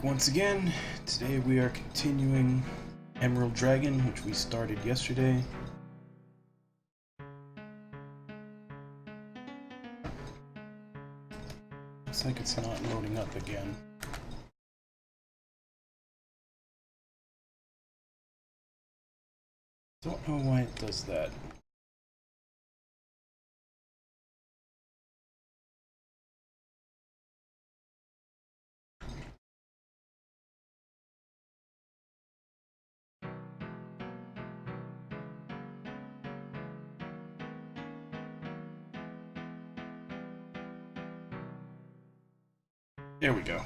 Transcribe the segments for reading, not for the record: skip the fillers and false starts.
back once again. Today we are continuing Emerald Dragon, which we started yesterday. Looks like it's not loading up again. Don't know why it does that. There we go.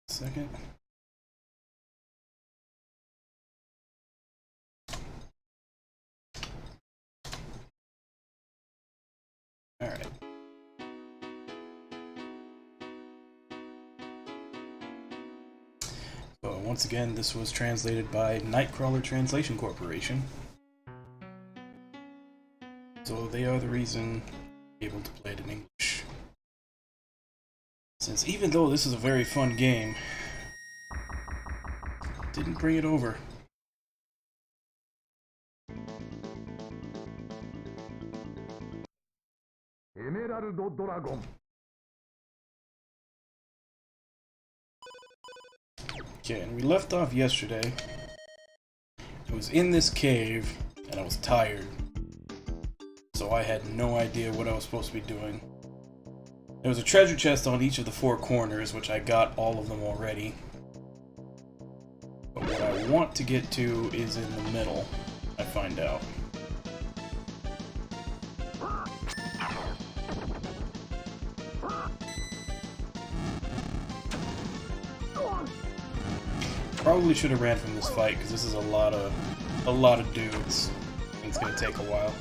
Second. All right. So once again, this was translated by Nightcrawler Translation Corporation. So they are the reason I'm able to play it in English. Since even though this is a very fun game, didn't bring it over. Emerald Dragon. Okay, and we left off yesterday. I was in this cave, and I was tired. So I had no idea what I was supposed to be doing. There was a treasure chest on each of the four corners, which I got all of them already. But what I want to get to is in the middle, I find out. Probably should have ran from this fight, because this is a lot of dudes. I think it's gonna take a while.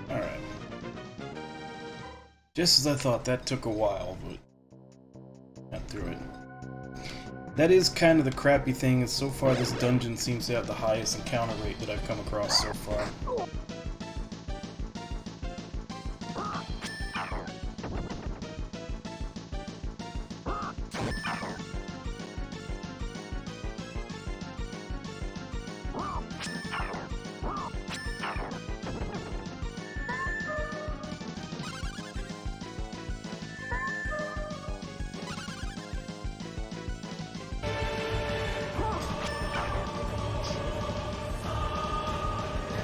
Alright. Just as I thought, that took a while, but got through it. That is kind of the crappy thing, is so far this dungeon seems to have the highest encounter rate that I've come across so far.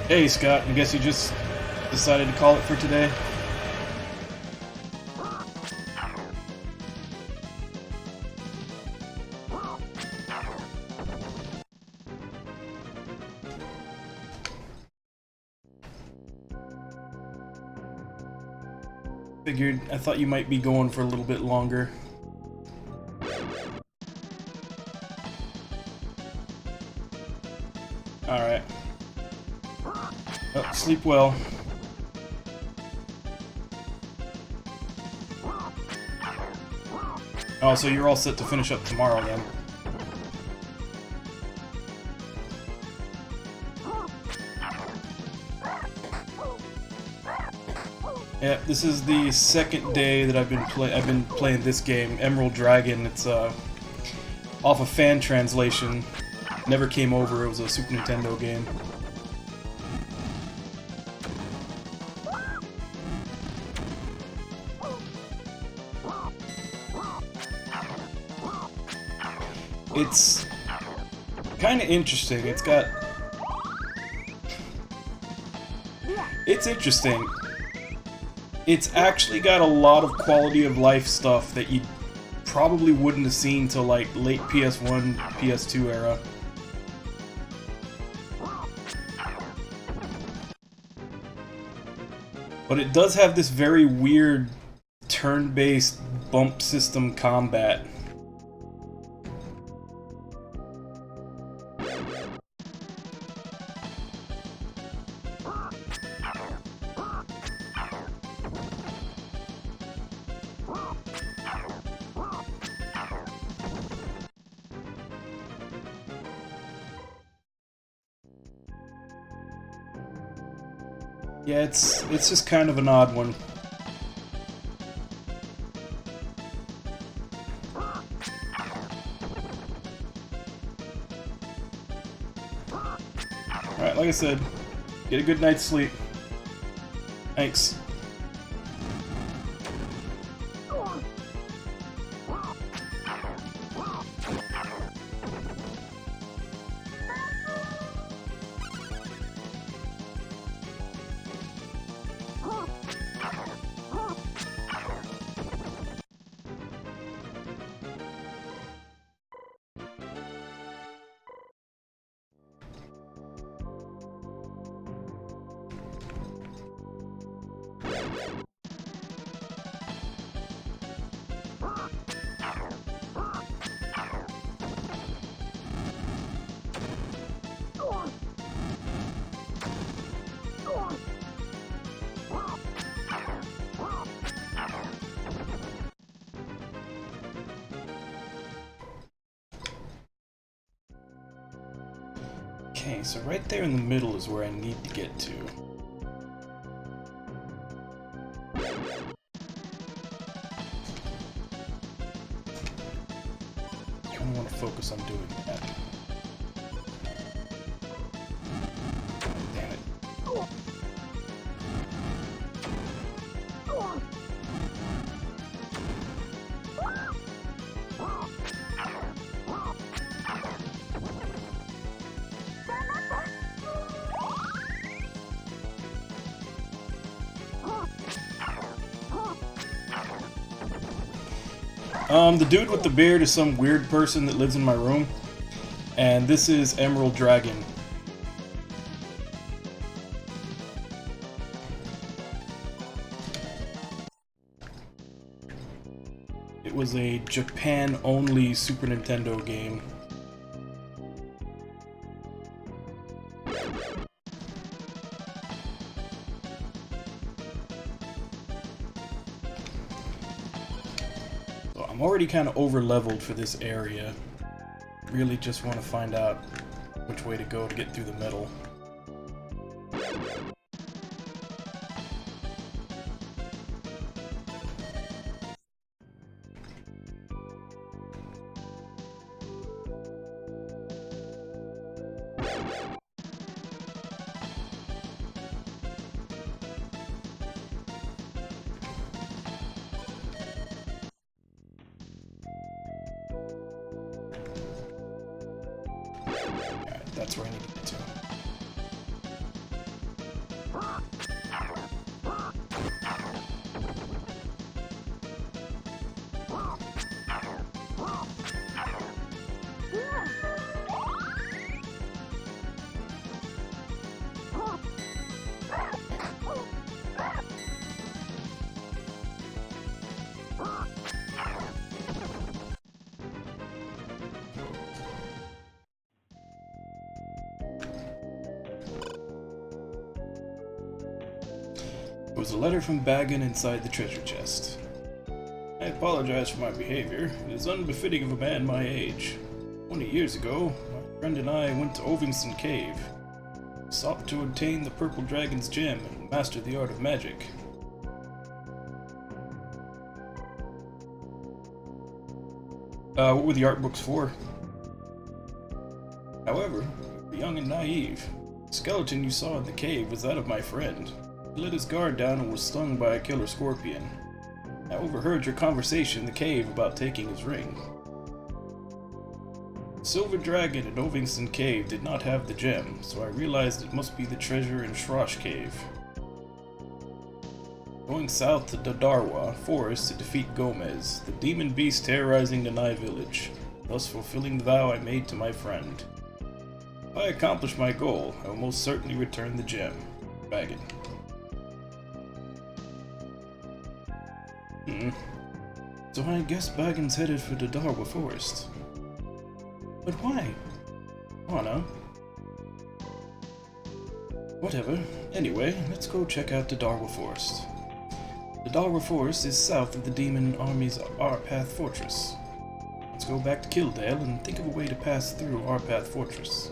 Hey Scott, I guess you just decided to call it for today? I thought you might be going for a little bit longer. Alright. Oh, sleep well. Oh, so you're all set to finish up tomorrow then. Yeah, this is the second day that I've been playing this game, Emerald Dragon. It's off a fan translation. Never came over. It was a Super Nintendo game. It's kind of interesting. It's interesting. It's actually got a lot of quality of life stuff that you probably wouldn't have seen till like late PS1, PS2 era. But it does have this very weird turn-based bump system combat. Yeah, it's just kind of an odd one. Alright, like I said, get a good night's sleep. Thanks. Okay, so right there in the middle is where I need to get to. I kind of want to focus on doing that. Damn it. The dude with the beard is some weird person that lives in my room, and this is Emerald Dragon. It was a Japan-only Super Nintendo game. I'm already kind of over-leveled for this area. Really just want to find out which way to go to get through the middle. Alright, that's where I need to get to. was a letter from Bagan inside the treasure chest. I apologize for my behavior. It is unbefitting of a man my age. 20 years ago, my friend and I went to Ovingston Cave. We sought to obtain the Purple Dragon's gem and master the art of magic. What were the art books for? However, we were young and naive. The skeleton you saw in the cave was that of my friend. He let his guard down and was stung by a killer scorpion. I overheard your conversation in the cave about taking his ring. The Silver Dragon in Ovingston Cave did not have the gem, so I realized it must be the treasure in Shrosh Cave. Going south to Dadarwa Forest to defeat Gomez, the demon beast terrorizing the Nye village, thus fulfilling the vow I made to my friend. If I accomplish my goal, I will most certainly return the gem. Bagan. So I guess Bagan's headed for Dadarwa Forest. But why? Oh no. Whatever. Anyway, let's go check out Dadarwa Forest. Dadarwa Forest is south of the Demon Army's Arpath Fortress. Let's go back to Kildale and think of a way to pass through Arpath Fortress.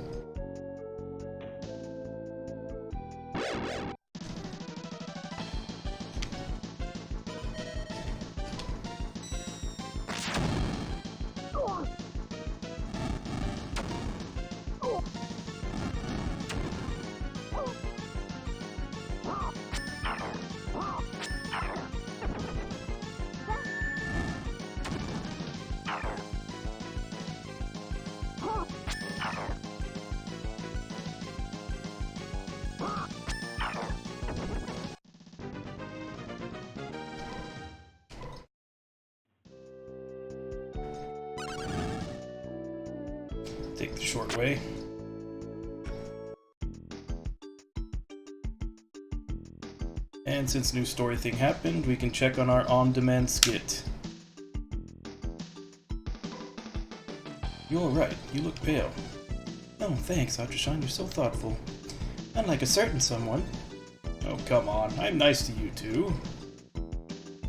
Take the short way. And since new story thing happened, we can check on our on-demand skit. You're right, you look pale. Oh, thanks, Ajishan, you're so thoughtful. Unlike a certain someone. Oh, come on, I'm nice to you too.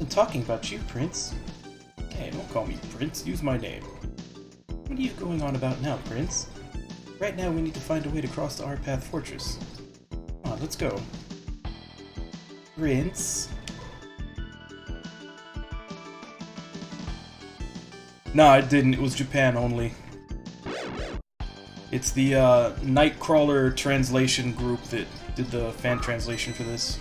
I'm talking about you, Prince. Hey, don't call me Prince, use my name. What are you going on about now, Prince? Right now we need to find a way to cross the Arpath Fortress. Come on, let's go. Prince? Nah, it didn't. It was Japan only. It's the Nightcrawler translation group that did the fan translation for this.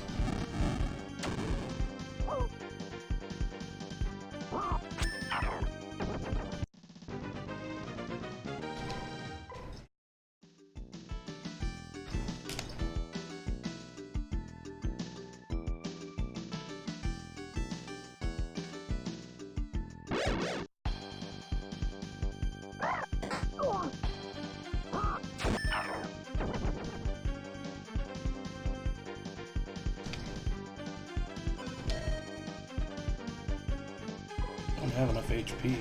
I don't have enough HP.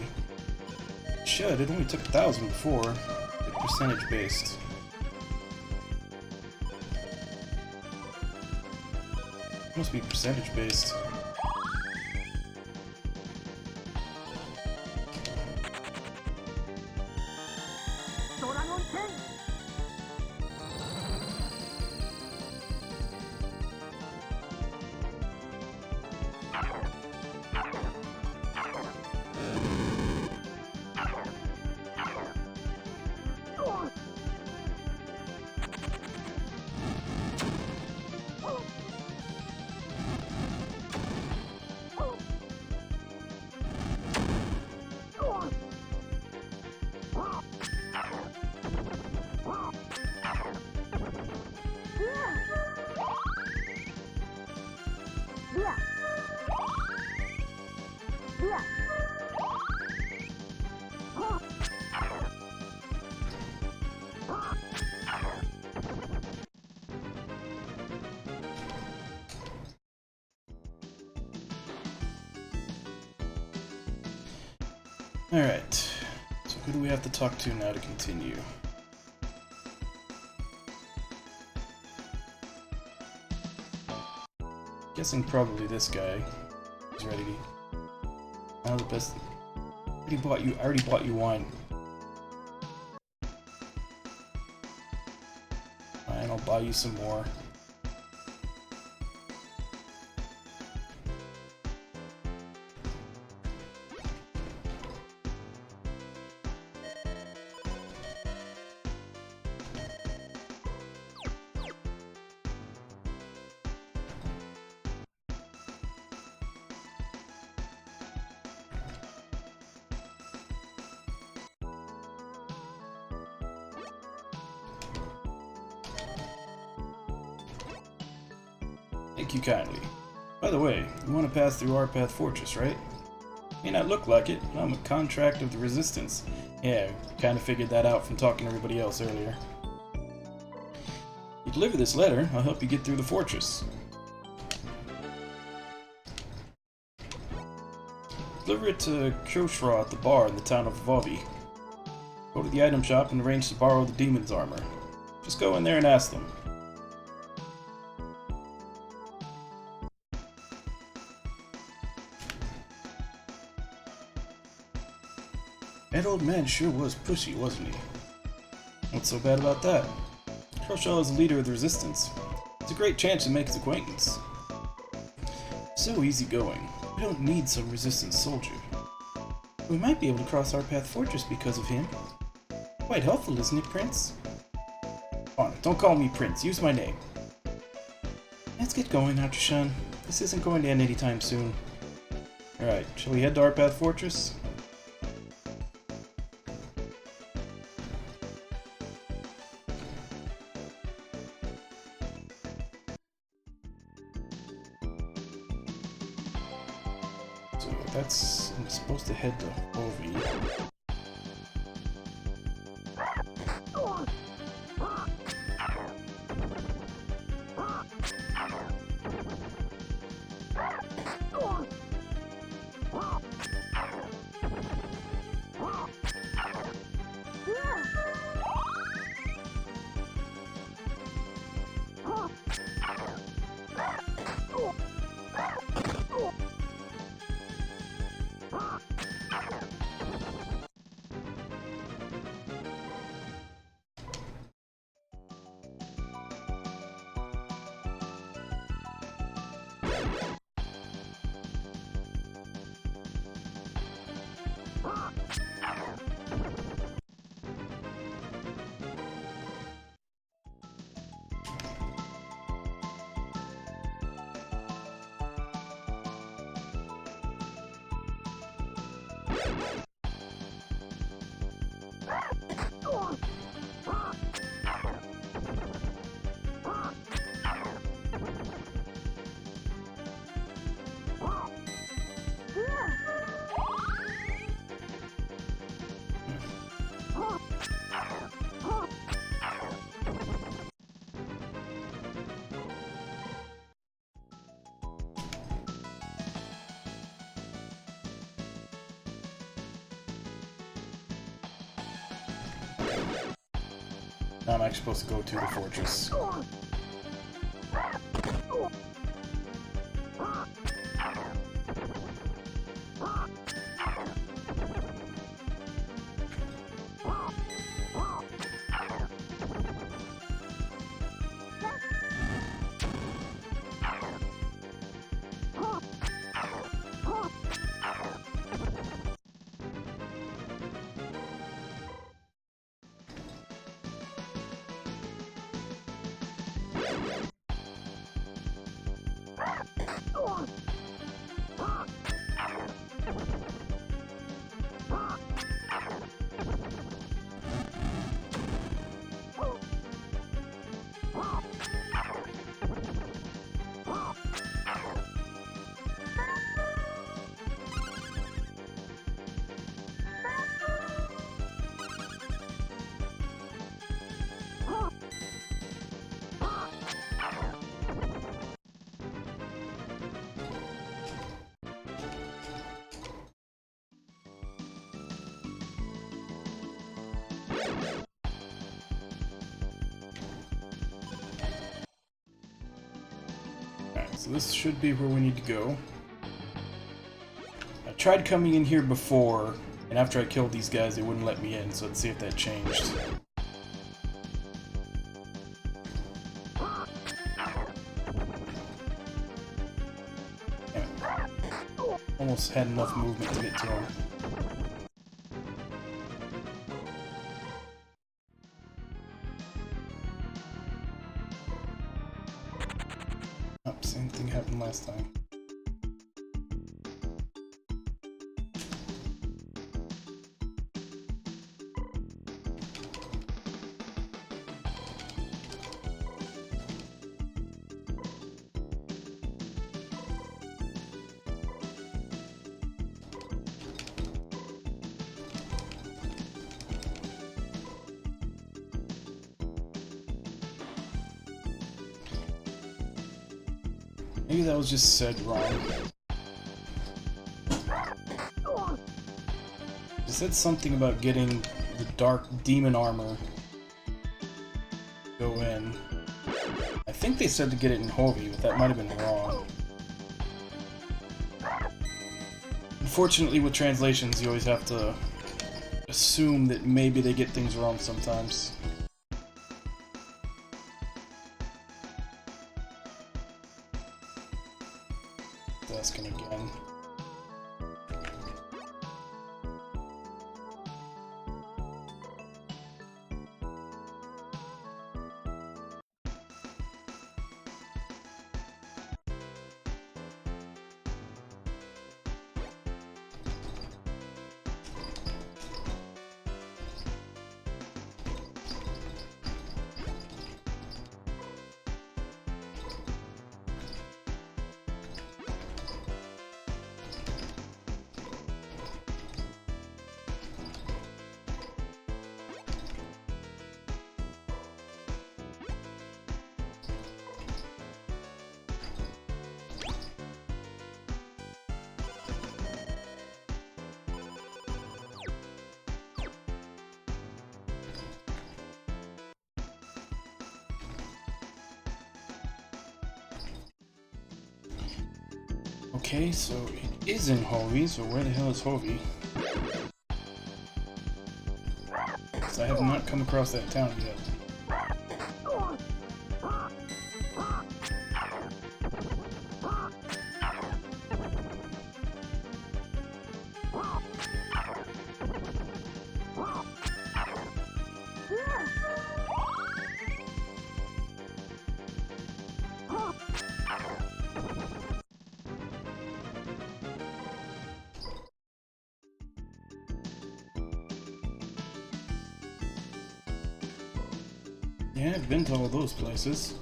It should, it only took 1,000 before. Like percentage based. Must be percentage based. Alright, so who do we have to talk to now to continue? Guessing probably this guy is ready to... Now the best... I already bought you wine. Fine, I'll buy you some more. Thank you kindly. By the way, you want to pass through Arpath Fortress, right? May not look like it, but I'm a contract of the Resistance. Yeah, kind of figured that out from talking to everybody else earlier. You deliver this letter, I'll help you get through the fortress. Deliver it to Koshra at the bar in the town of Vovi. Go to the item shop and arrange to borrow the demon's armor. Just go in there and ask them. That old man sure was pushy, wasn't he? What's so bad about that? Kershaw is the leader of the Resistance. It's a great chance to make his acquaintance. So easygoing. We don't need some Resistance soldier. We might be able to cross Arpath Fortress because of him. Quite helpful, isn't it, Prince? Honor, don't call me Prince. Use my name. Let's get going, Archer-san. This isn't going to end anytime soon. Alright, shall we head to Arpath Fortress? So that's... I'm supposed to head to Ovi. Now I'm actually supposed to go to the fortress. So this should be where we need to go. I tried coming in here before, and after I killed these guys, they wouldn't let me in, so let's see if that changed. Almost had enough movement to get to him. Oh, same thing happened last time. Maybe that was just said wrong. It said something about getting the dark demon armor. Go in. I think they said to get it in Hovey, but that might have been wrong. Unfortunately, with translations, you always have to assume that maybe they get things wrong sometimes. Asking again. Okay, so it is in Hovey, so where the hell is Hovey? Because I have not come across that town yet. Yeah, I've been to all those places.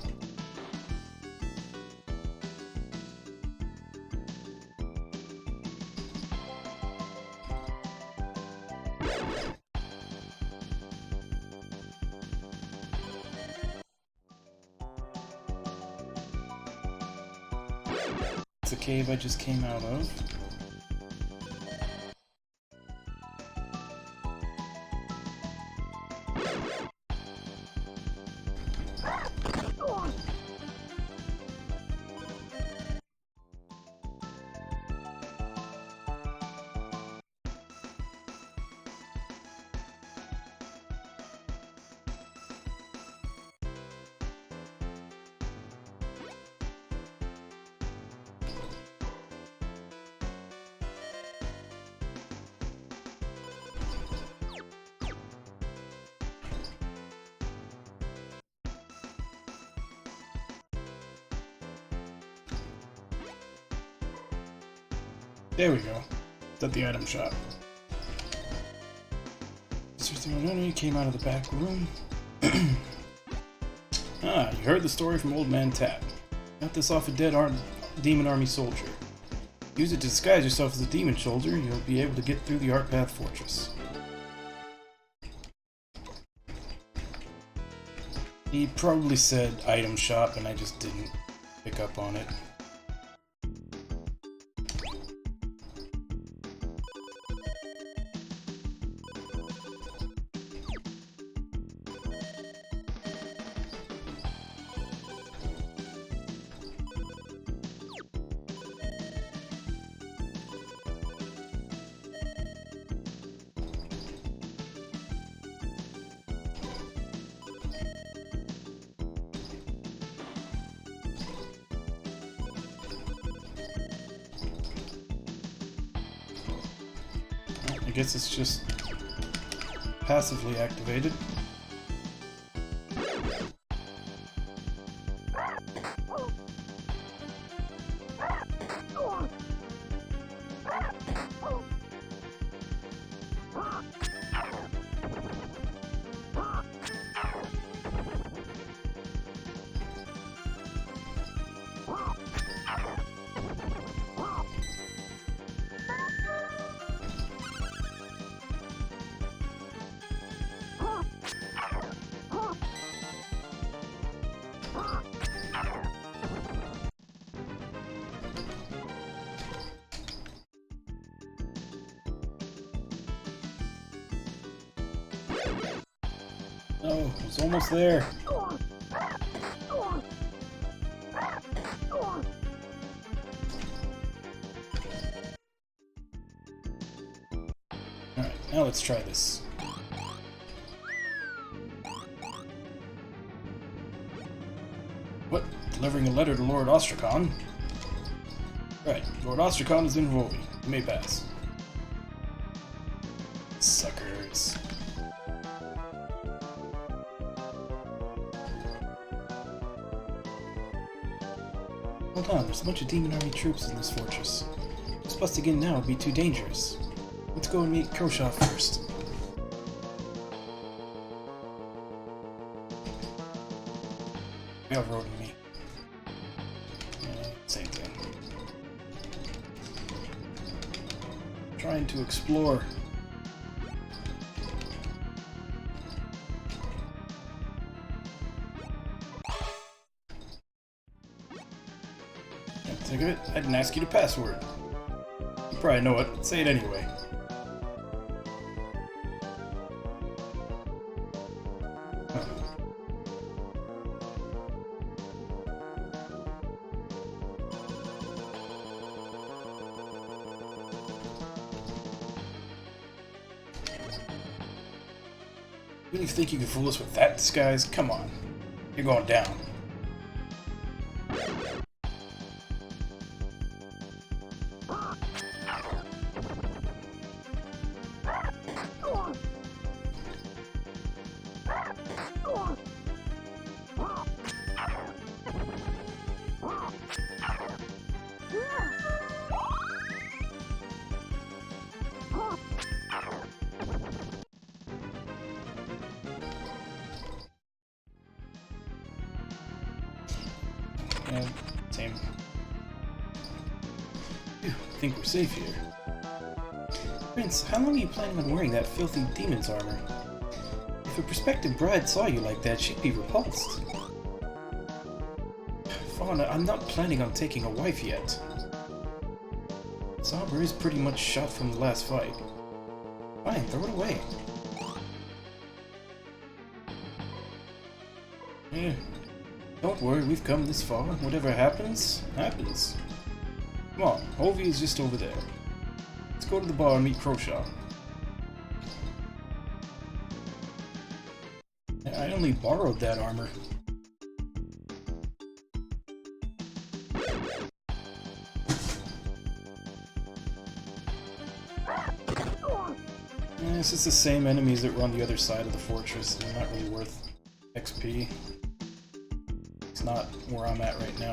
It's a cave I just came out of. There we go. It's at the item shop. He came out of the back room. Ah, you heard the story from Old Man Tap. Got this off a dead demon army soldier. Use it to disguise yourself as a demon soldier, and you'll be able to get through the Art Path Fortress. He probably said item shop, and I just didn't pick up on it. guess it's just passively activated. Oh, it's almost there. Alright, now let's try this. What? Delivering a letter to Lord Ostrakhan? Right, Lord Ostrakhan is in Vovi. You may pass. Suckers. Hold on, there's a bunch of demon army troops in this fortress. Just busting in now would be too dangerous. Let's go and meet Kroshaw first. Railroading me. Same thing. Trying to explore. Think of it, I didn't ask you the password. You probably know it. Say it anyway. Huh. Really think you can fool us with that disguise? Come on. You're going down. Yeah, same. Phew, I think we're safe here. Prince, how long are you planning on wearing that filthy demon's armor? If a prospective bride saw you like that, she'd be repulsed. Fauna, I'm not planning on taking a wife yet. This armor is pretty much shot from the last fight. Fine, throw it away. Yeah. Don't worry, we've come this far. Whatever happens, happens. Come on, Ovi is just over there. Let's go to the bar and meet Kroshaw. I only borrowed that armor. It's just the same enemies that were on the other side of the fortress. They're not really worth XP. It's not where I'm at right now.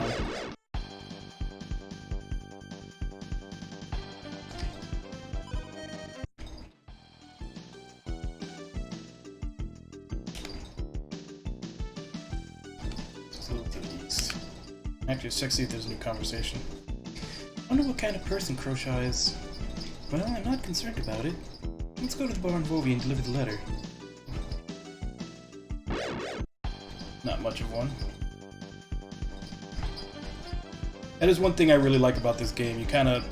Just a little to the east. Actually, let's check see if there's a new conversation. I wonder what kind of person Kroshaw is. Well, I'm not concerned about it. Let's go to the bar in Vovi and deliver the letter. Not much of one. That is one thing I really like about this game. You kind of,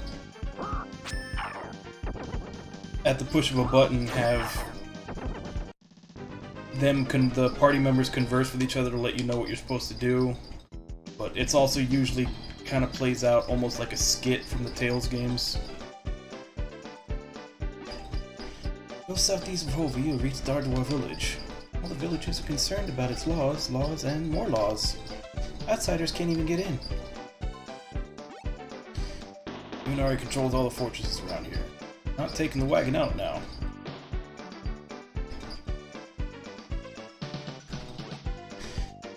at the push of a button, have the party members converse with each other to let you know what you're supposed to do. But it's also usually kind of plays out almost like a skit from the Tales games. Go southeast of Vovi, you'll reach Dardour village. All the villagers are concerned about its laws, and more laws. Outsiders can't even get in. Munari controls all the fortresses around here. Not taking the wagon out now.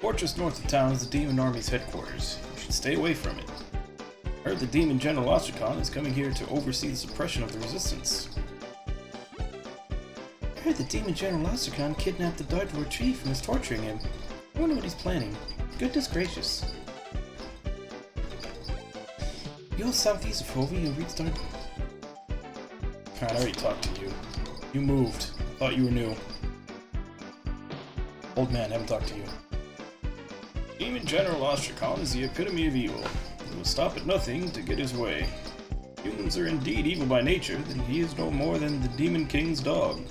Fortress north of town is the Demon Army's headquarters. You should stay away from it. I heard the Demon General Ostracon is coming here to oversee the suppression of the resistance. I heard the Demon General Ostracon kidnapped the Dark Lord Chief and is torturing him. I wonder what he's planning. Goodness gracious. You're southeast of Hovey, you reached Dark... I already talked to you. You moved. Thought you were new. Old man, haven't talked to you. Demon General Ostracon is the epitome of evil. He will stop at nothing to get his way. Humans are indeed evil by nature, then he is no more than the Demon King's dog.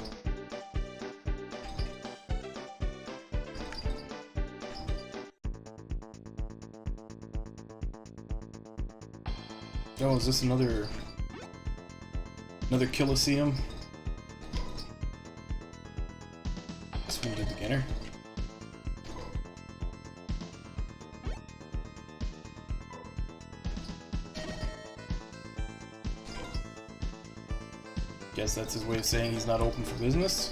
Oh, is this another Colosseum? This one to beginner. Guess that's his way of saying he's not open for business.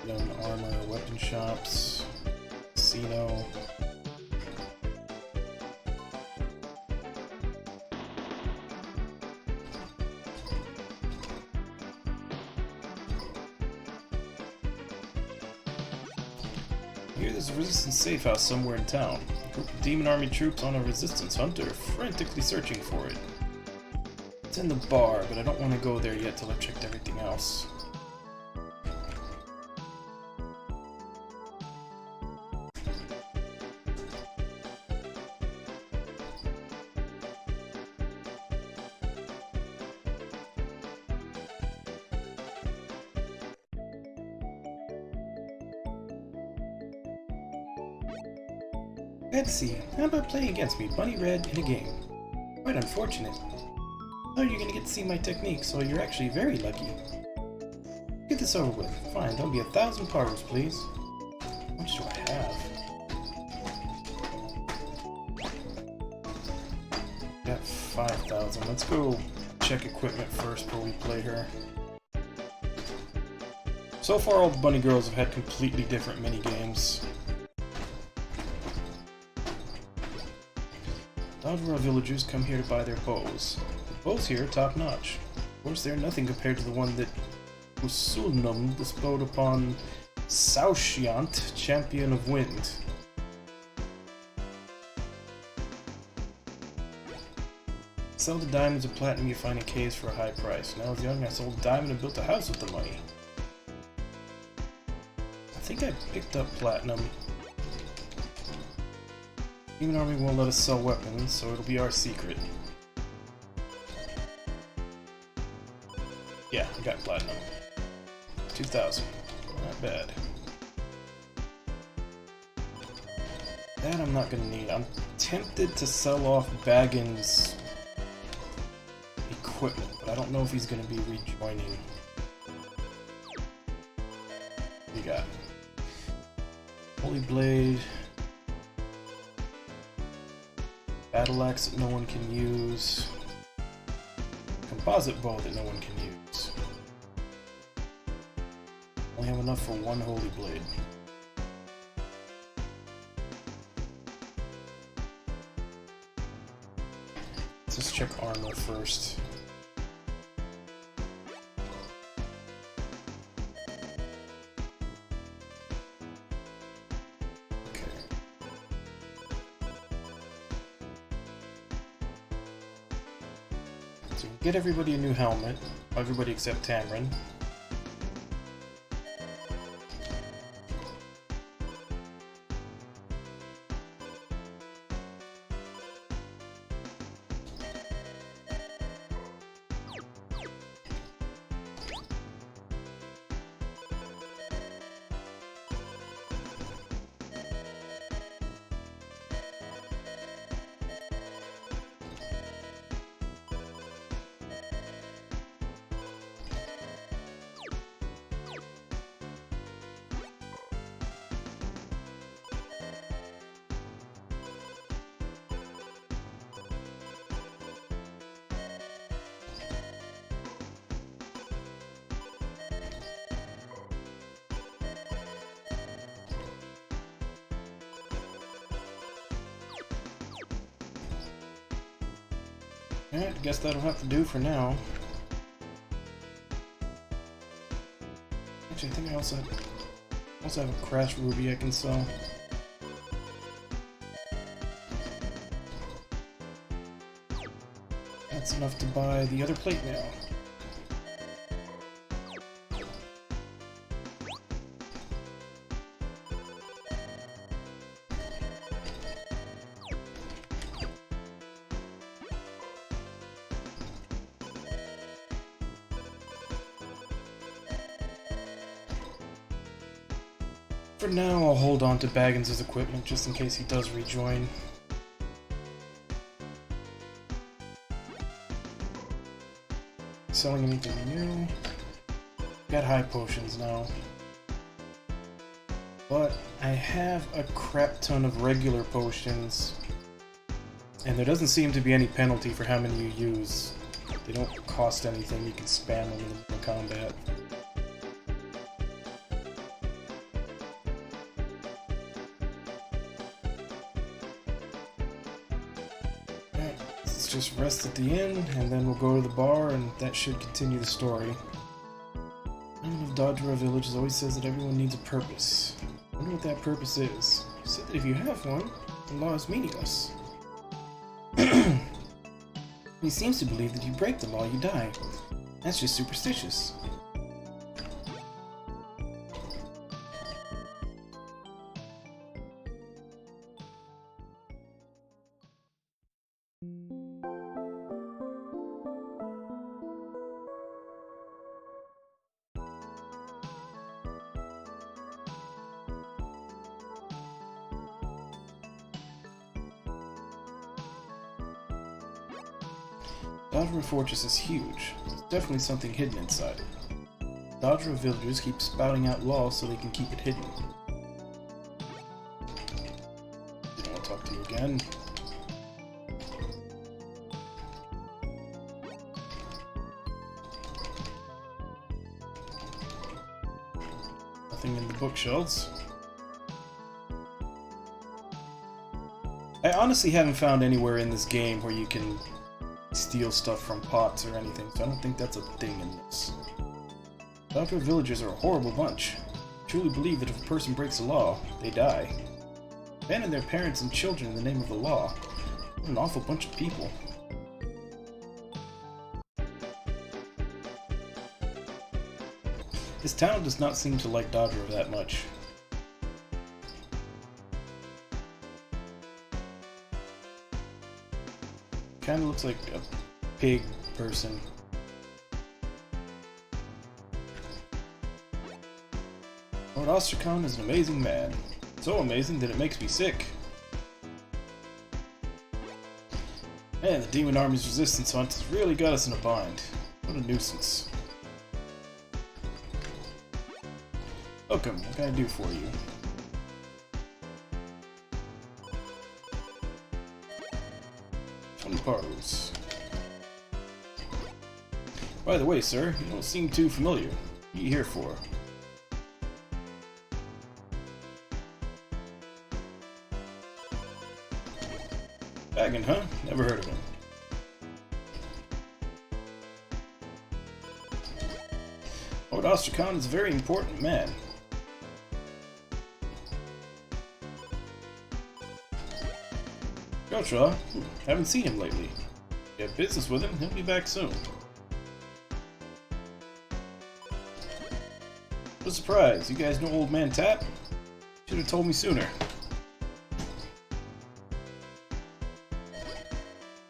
Gun, armor, weapon shops, casino. I hear there's a resistance safe house somewhere in town. A group of Demon Army troops on a resistance hunt are frantically searching for it. It's in the bar, but I don't want to go there yet till I've checked everything else. Betsy, how about playing against me, Bunny Red, in a game? Quite unfortunate. Oh, you're gonna get to see my technique, so you're actually very lucky. Get this over with. Fine, that'll be 1,000 parves, please. How much do I have? Got 5,000. Let's go check equipment first before we play her. So far, all the bunny girls have had completely different mini-games. Dodgeboro villagers come here to buy their bows. The bows here are top-notch. Of course, they're nothing compared to the one that Usulnum bestowed upon Saushiant, Champion of Wind. Sell the diamonds and platinum you find in caves for a high price. When I was young, I sold a diamond and built a house with the money. I think I picked up platinum. Demon Army won't let us sell weapons, so it'll be our secret. Yeah, I got platinum. 2,000. Not bad. That I'm not gonna need. I'm tempted to sell off Baggins' equipment, but I don't know if he's gonna be rejoining. What do you got? Holy Blade. Battle axe that no one can use. Composite bow that no one can use. Only have enough for one holy blade. Let's just check armor first. So get everybody a new helmet, everybody except Tamrin. Alright, guess that'll have to do for now. Actually, I think I also have a crash ruby I can sell. That's enough to buy the other plate now. For now, I'll hold on to Baggins' equipment just in case he does rejoin. Selling anything new? Got high potions now. But I have a crap ton of regular potions. And there doesn't seem to be any penalty for how many you use. They don't cost anything, you can spam them in the combat. Just rest at the inn, and then we'll go to the bar, and that should continue the story. Everyone of Dodgera Village always says that everyone needs a purpose. I wonder what that purpose is. You said that if you have one, the law is meaningless. He seems to believe that if you break the law, you die. That's just superstitious. Dodgera Fortress is huge. There's definitely something hidden inside it. Dodgera villagers keep spouting out laws so they can keep it hidden. I want to talk to you again. Nothing in the bookshelves. I honestly haven't found anywhere in this game where you can steal stuff from pots or anything, so I don't think that's a thing in this. Dodgera villagers are a horrible bunch. I truly believe that if a person breaks the law, they die. Abandon their parents and children in the name of the law. What an awful bunch of people. This town does not seem to like Dodgera that much. Kinda looks like a pig person. Lord Ostracon is an amazing man. So amazing that it makes me sick. Man, the Demon Army's resistance hunt has really got us in a bind. What a nuisance. Welcome, what can I do for you? Parts. By the way, sir, you don't seem too familiar. What are you here for? Baggin, huh? Never heard of him. Lord Ostracon is a very important man. Gotra, haven't seen him lately. You have business with him, he'll be back soon. What a surprise, you guys know Old Man Tap? Should have told me sooner.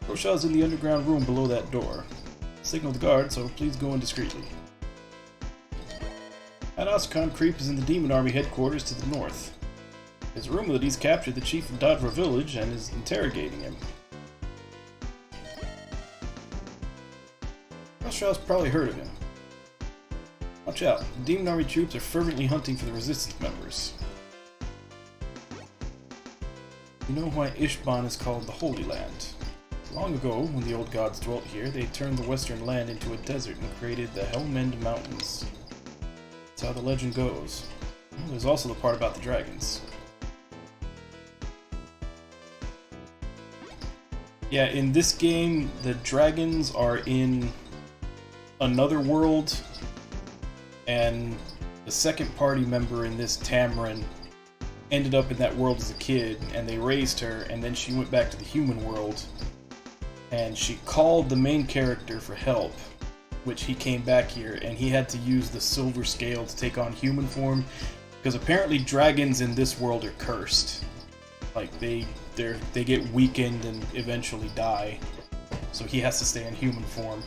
Rosha's in the underground room below that door. Signal the guard, so please go in discreetly. That Ostracon creep is in the Demon Army headquarters to the north. There's a rumor that he's captured the chief of Dodgera Village and is interrogating him. Rosha's probably heard of him. Watch out, the Demon Army troops are fervently hunting for the resistance members. You know why Ishban is called the Holy Land. Long ago, when the old gods dwelt here, they turned the western land into a desert and created the Helmend Mountains. That's how the legend goes. Well, there's also the part about the dragons. Yeah, in this game, the dragons are in another world, and the second party member in this, Tamarin, ended up in that world as a kid, and they raised her, and then she went back to the human world, and she called the main character for help, which he came back here, and he had to use the silver scale to take on human form, because apparently dragons in this world are cursed. Like, they get weakened and eventually die, so he has to stay in human form.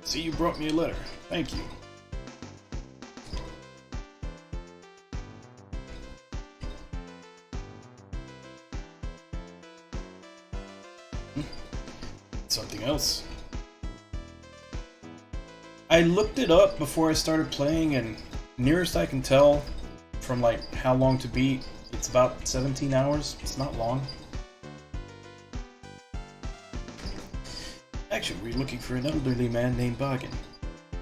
See, you brought me a letter. Thank you. Something else. I looked it up before I started playing, and nearest I can tell from like how long to beat, it's about 17 hours. It's not long. Actually, we're looking for an elderly man named Bargain.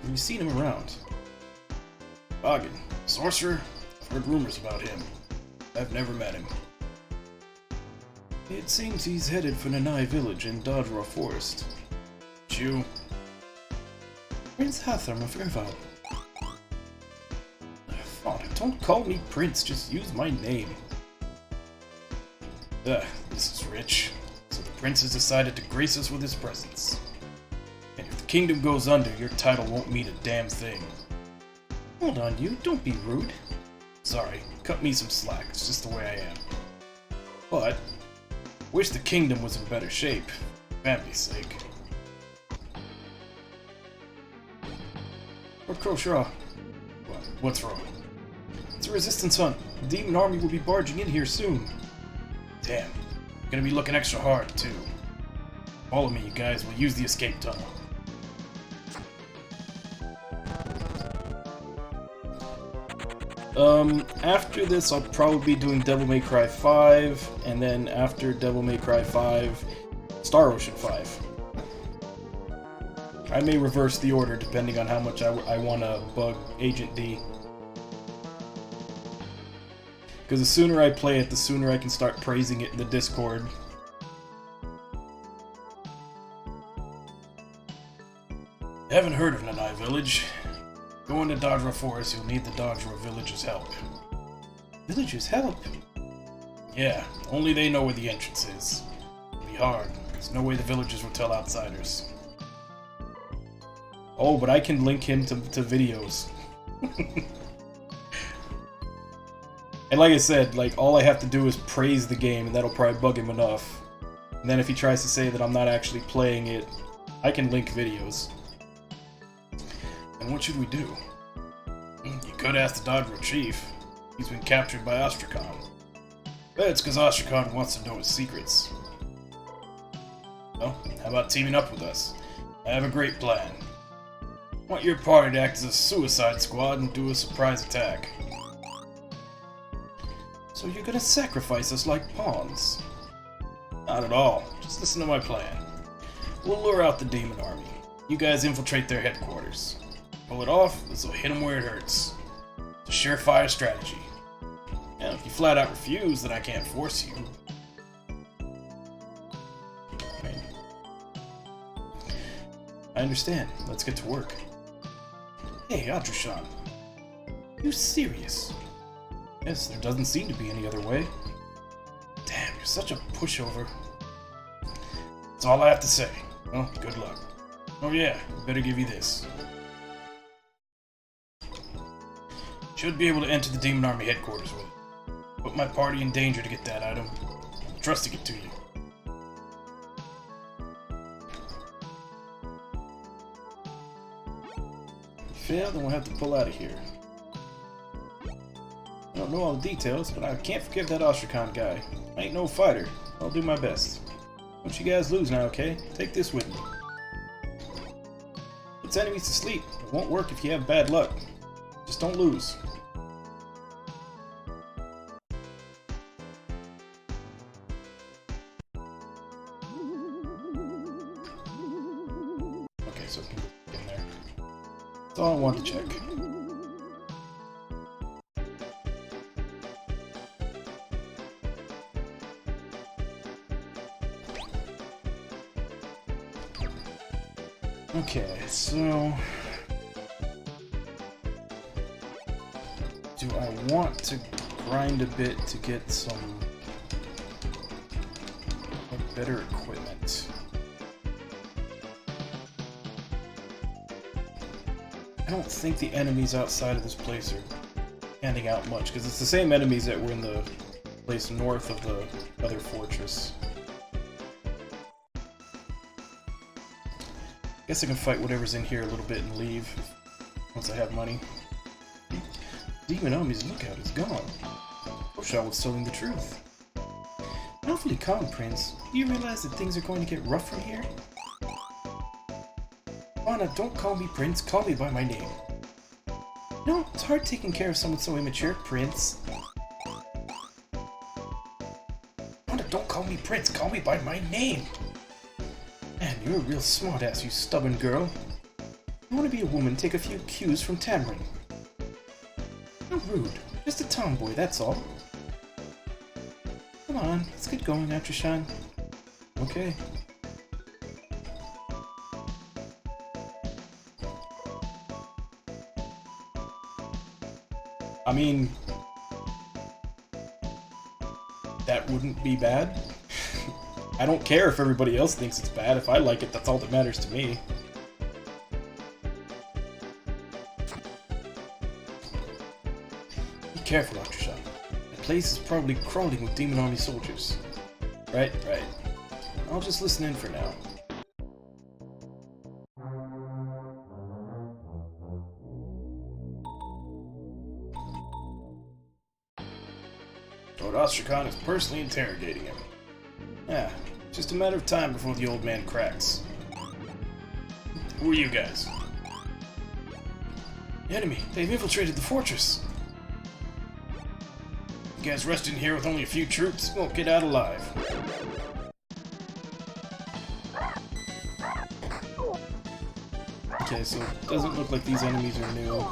Have you seen him around? Bargain, sorcerer? I've heard rumors about him. I've never met him. It seems he's headed for Nanai village in Dodra Forest. Jew. Prince Hatham of Irval. Father, don't call me Prince, just use my name. This is rich. So the prince has decided to grace us with his presence. And if the kingdom goes under, your title won't mean a damn thing. Hold on, you. Don't be rude. Sorry, cut me some slack. It's just the way I am. But wish the kingdom was in better shape, for family's sake. Lord Crowshaw. What's wrong? It's a resistance hunt. The demon army will be barging in here soon. Damn. Gonna be looking extra hard, too. Follow me, you guys. We'll use the escape tunnel. After this, I'll probably be doing Devil May Cry 5, and then after Devil May Cry 5, Star Ocean 5. I may reverse the order depending on how much I want to bug Agent D. Because the sooner I play it, the sooner I can start praising it in the Discord. Haven't heard of Nanai Village. Going to Dodra Forest, you'll need the Dodra villagers' help. Villagers' help? Yeah, only they know where the entrance is. It'll be hard. There's no way the villagers will tell outsiders. Oh, but I can link him to videos. And like I said, like, all I have to do is praise the game, and that'll probably bug him enough. And then if he tries to say that I'm not actually playing it, I can link videos. And what should we do? You could ask the Dodra chief. He's been captured by Ostrakhan. Bet it's because Ostrakhan wants to know his secrets. Well, how about teaming up with us? I have a great plan. I want your party to act as a suicide squad and do a surprise attack. So you're gonna sacrifice us like pawns? Not at all. Just listen to my plan. We'll lure out the demon army. You guys infiltrate their headquarters. Pull it off, this will hit them where it hurts. It's a surefire strategy. And if you flat out refuse, then I can't force you. I understand. Let's get to work. Hey, Adrashan. You serious? Yes, there doesn't seem to be any other way. Damn, you're such a pushover. That's all I have to say. Well, good luck. Oh yeah, better give you this. Should be able to enter the Demon Army headquarters with it. Put my party in danger to get that item. I'm trusting it to you. If you fail, then we'll have to pull out of here. I don't know all the details, but I can't forgive that Ostrakhan guy. I ain't no fighter. I'll do my best. Don't you guys lose now, okay? Take this with me. Puts enemies to sleep. It won't work if you have bad luck. Just don't lose. So That's all I want to check. Okay, so... do I want to grind a bit to get some better equipment? I don't think the enemies outside of this place are handing out much, because it's the same enemies that were in the place north of the other fortress. Guess I can fight whatever's in here a little bit and leave once I have money. Demon Omi's lookout is gone. Osha was telling the truth. Awfully calm, Prince. Do you realize that things are going to get rough from here? Anna, don't call me Prince. Call me by my name. No, it's hard taking care of someone so immature, Prince. Anna, don't call me Prince. Call me by my name. Man, you're a real smartass, you stubborn girl. You want to be a woman, take a few cues from Tamrin. Not rude. Just a tomboy, that's all. Come on, let's get going, Atrishan. Okay. I mean... that wouldn't be bad. I don't care if everybody else thinks it's bad. If I like it, that's all that matters to me. Be careful, Atrishan. The place is probably crawling with Demon Army soldiers. Right, right. I'll just listen in for now. Lord Ostrakan is personally interrogating him. Yeah, just a matter of time before the old man cracks. Who are you guys? The enemy. They've infiltrated the fortress. You guys rushed in here with only a few troops. You won't get out alive. Okay, so it doesn't look like these enemies are new.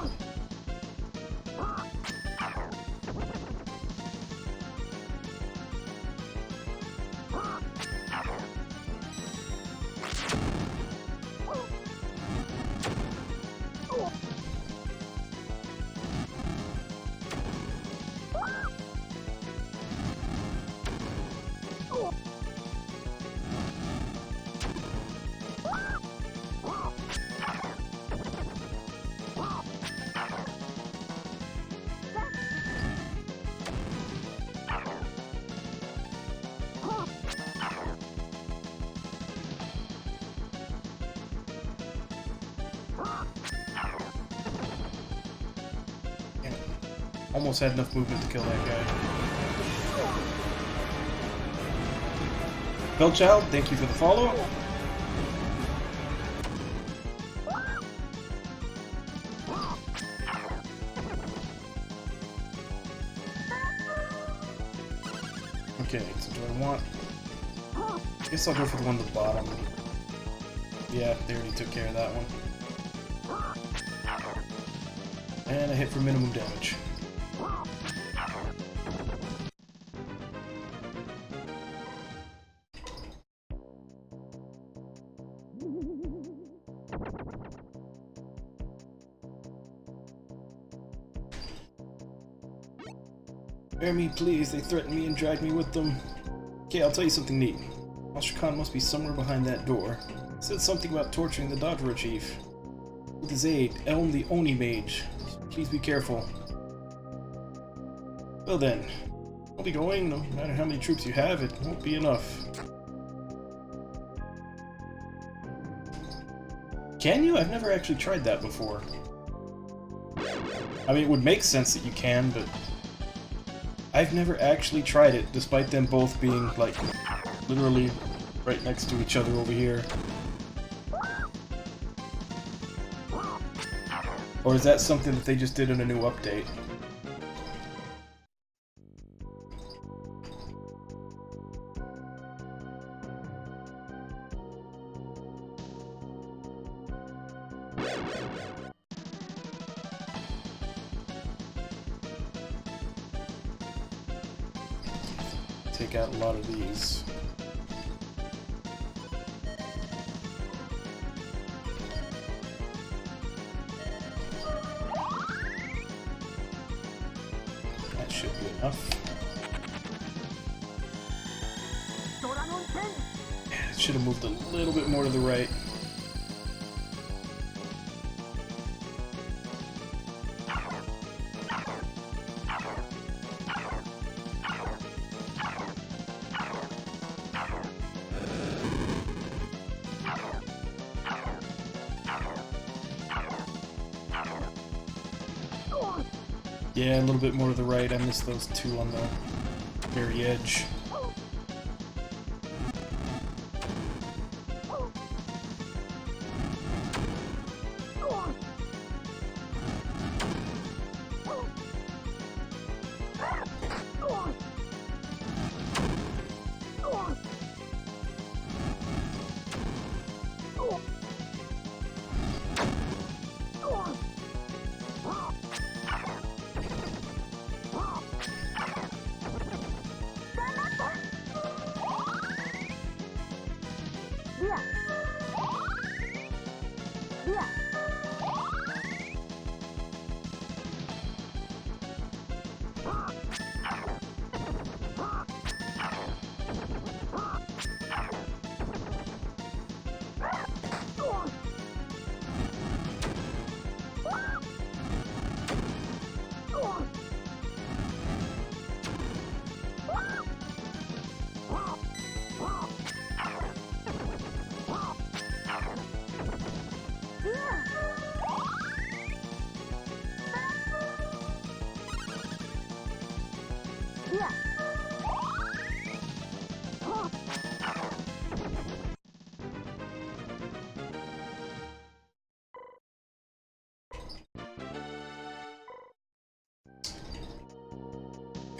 Almost had enough movement to kill that guy. Bellchild, thank you for the follow. Okay, so do I want... I guess I'll go for the one at the bottom. Yeah, they already took care of that one. And I hit for minimum damage. Spare me, please. They threatened me and dragged me with them. Okay, I'll tell you something neat. Ostrakan must be somewhere behind that door. He said something about torturing the Dodgera chief. With his aide, Elm the Oni mage. Please be careful. Well then, I'll be going. No matter how many troops you have, it won't be enough. Can you? I've never actually tried that before. I mean, it would make sense that you can, but... I've never actually tried it, despite them both being, like, literally right next to each other over here. Or is that something that they just did in a new update? take out a lot of these. That should be enough. Yeah, it should have moved a little bit more to the right. Yeah, a little bit more to the right. I missed those two on the very edge.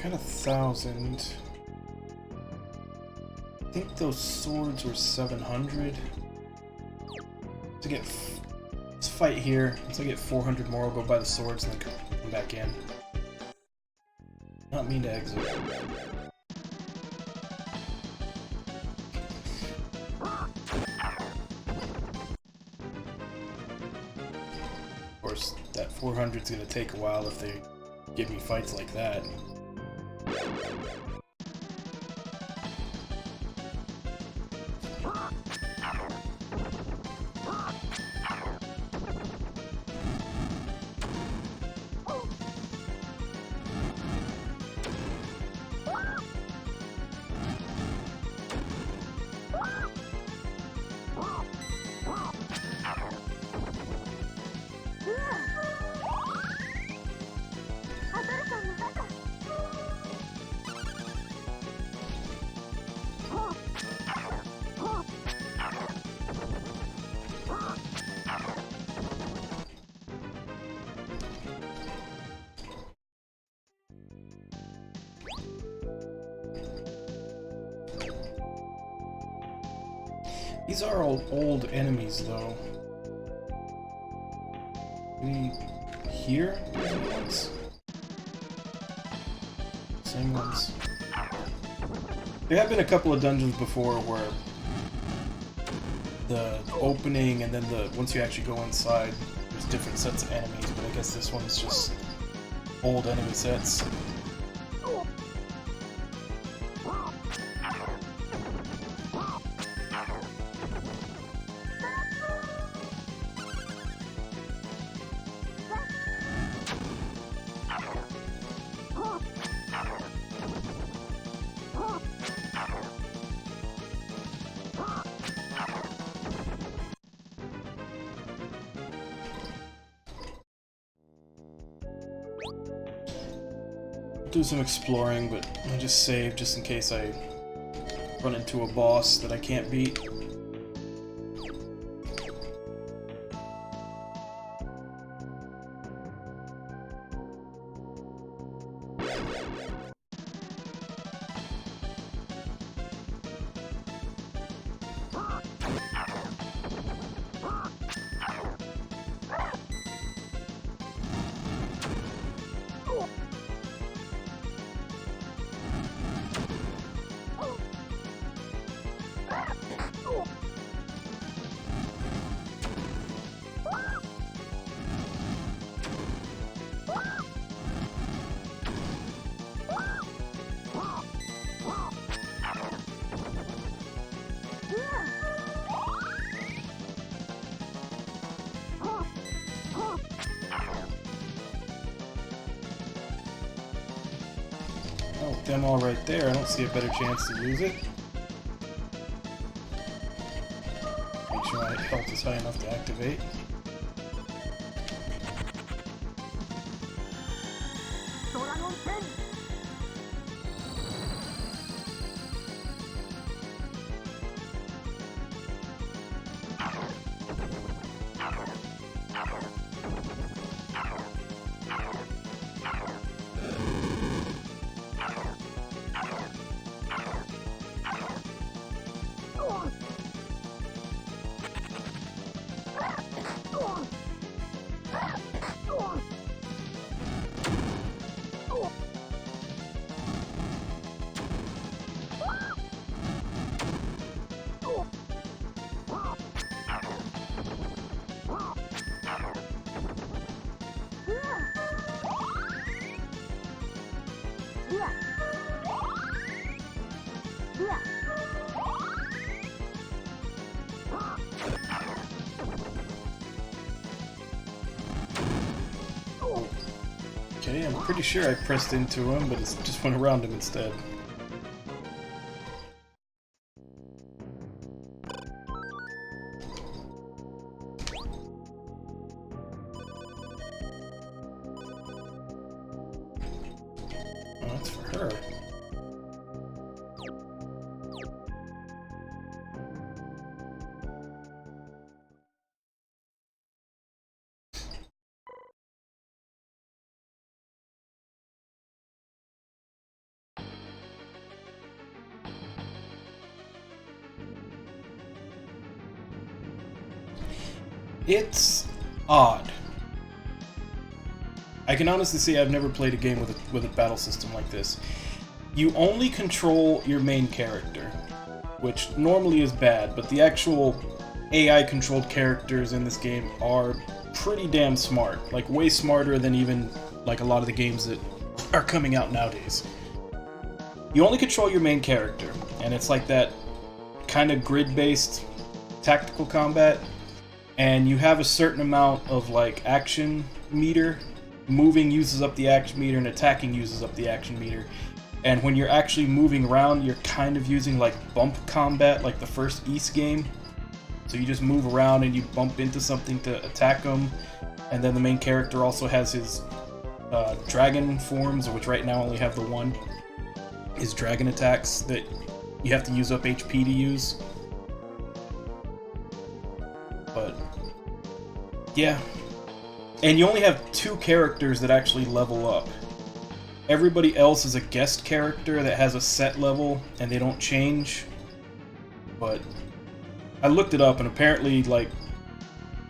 Got 1,000. I think those swords were 700. To get, let's fight here. Once I get 400 more, I'll go buy the swords and then come back in. Not mean to exit. Of course, that 400 is gonna take a while if they give me fights like that. These are all old enemies, though. Maybe here? New ones? Same ones. There have been a couple of dungeons before where the opening and then once you actually go inside, there's different sets of enemies, but I guess this one's just old enemy sets. Do some exploring, but I just save just in case I run into a boss that I can't beat. Well, with them all right there, I don't see a better chance to lose it. Make sure my health is high enough to activate. Okay, I'm pretty sure I pressed into him, but it just went around him instead. Oh, that's for her. It's odd. I can honestly say I've never played a game with a battle system like this. You only control your main character, which normally is bad, but the actual AI-controlled characters in this game are pretty damn smart. Like, way smarter than even, like, a lot of the games that are coming out nowadays. You only control your main character, and it's like that kind of grid-based tactical combat. And you have a certain amount of, like, action meter. Moving uses up the action meter, and attacking uses up the action meter. And when you're actually moving around, you're kind of using, like, bump combat, like the first East game. So you just move around and you bump into something to attack them. And then the main character also has his dragon forms, which right now only have the one. His dragon attacks that you have to use up HP to use. But yeah, and you only have 2 characters that actually level up. Everybody else is a guest character that has a set level and they don't change. But I looked it up, and apparently, like,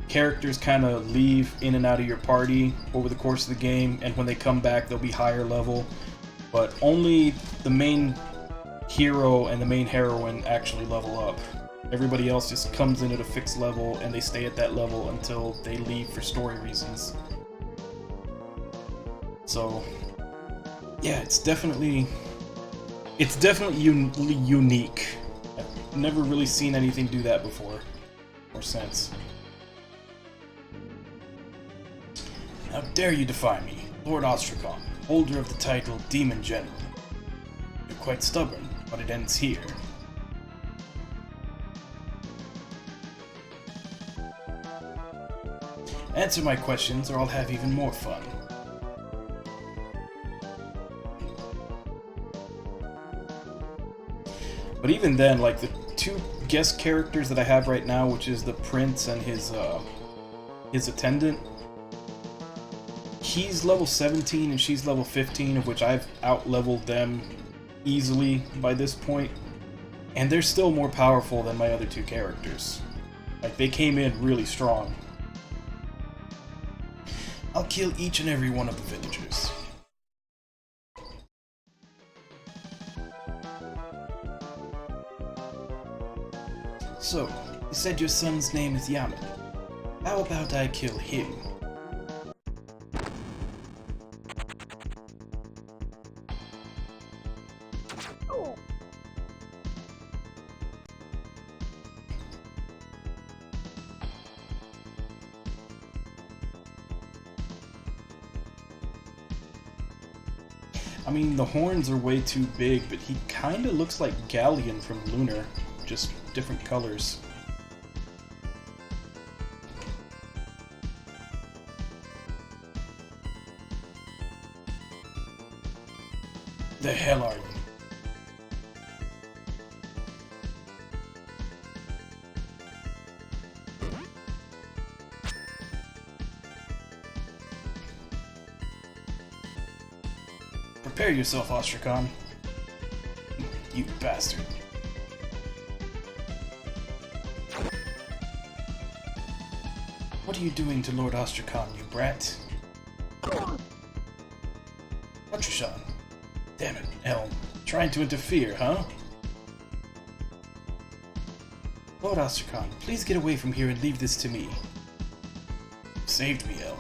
characters kind of leave in and out of your party over the course of the game, and when they come back they'll be higher level, but only the main hero and the main heroine actually level up. Everybody else just comes in at a fixed level, and they stay at that level until they leave for story reasons. So, yeah, it's definitely unique. I've never really seen anything do that before, or since. How dare you defy me, Lord Ostrakhan, holder of the title Demon General. You're quite stubborn, but it ends here. Answer my questions, or I'll have even more fun. But even then, like, the 2 guest characters that I have right now, which is the prince and his attendant, he's level 17 and she's level 15, of which I've out-leveled them easily by this point, and they're still more powerful than my other 2 characters. Like, they came in really strong. I'll kill each and every one of the villagers. So, you said your son's name is Yaman. How about I kill him? I mean, the horns are way too big, but he kinda looks like Galleon from Lunar, just different colors. The hell are you? Prepare yourself, Ostracon. You bastard. What are you doing to Lord Ostracon, you brat? Ostracon. Damn it, Elm. Trying to interfere, huh? Lord Ostracon, please get away from here and leave this to me. You saved me, Elm.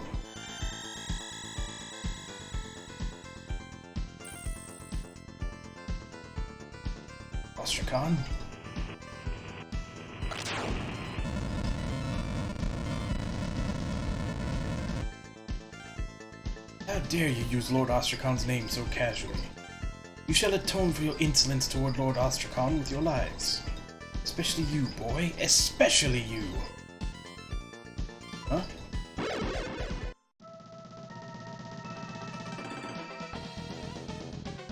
Ostracon? How dare you use Lord Ostracon's name so casually? You shall atone for your insolence toward Lord Ostracon with your lives. Especially you, boy. Especially you! Huh?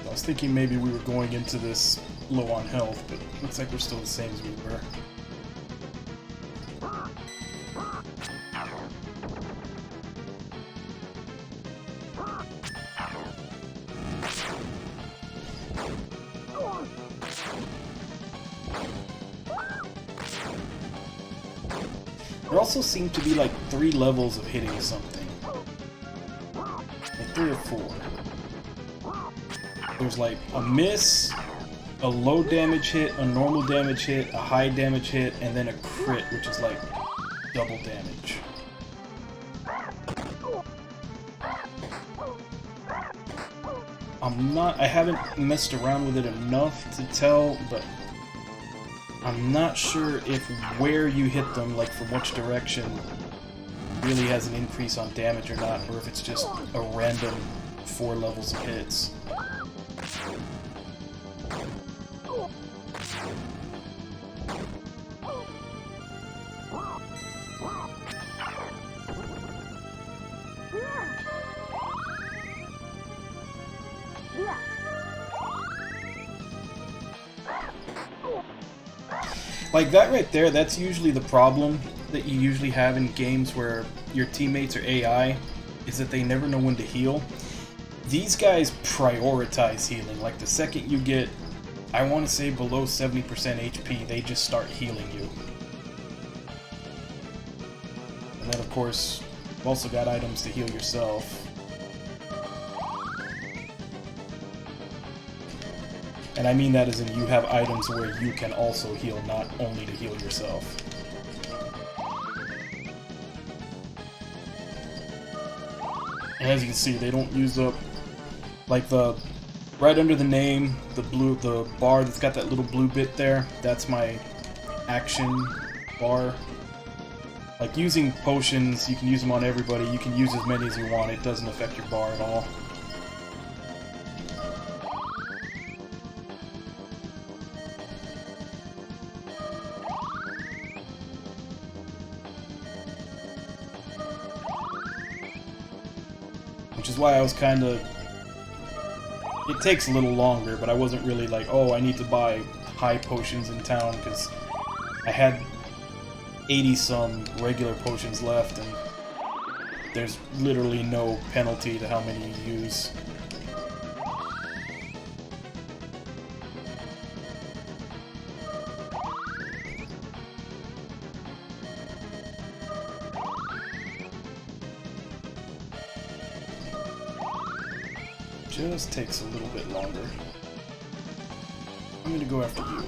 I was thinking maybe we were going into this low on health, but looks like we're still the same as we were. There also seem to be like 3 levels of hitting something. Like 3 or 4. There's like a miss, a low damage hit, a normal damage hit, a high damage hit, and then a crit, which is like double damage. I haven't messed around with it enough to tell, but I'm not sure if where you hit them, like from which direction, really has an increase on damage or not, or if it's just a random 4 levels of hits. Like that right there, that's usually the problem that you usually have in games where your teammates are AI, is that they never know when to heal. These guys prioritize healing. Like the second you get, I want to say below 70% HP, they just start healing you. And then of course, you've also got items to heal yourself. And I mean that as in you have items where you can also heal, not only to heal yourself. And as you can see, they don't use up, like the, right under the name, the bar that's got that little blue bit there, that's my action bar. Like using potions, you can use them on everybody, you can use as many as you want, it doesn't affect your bar at all. Which is why I was kind of... It takes a little longer, but I wasn't really like, oh, I need to buy high potions in town, because I had 80-some regular potions left, and there's literally no penalty to how many you use. Just takes a little bit longer. I'm gonna go after you.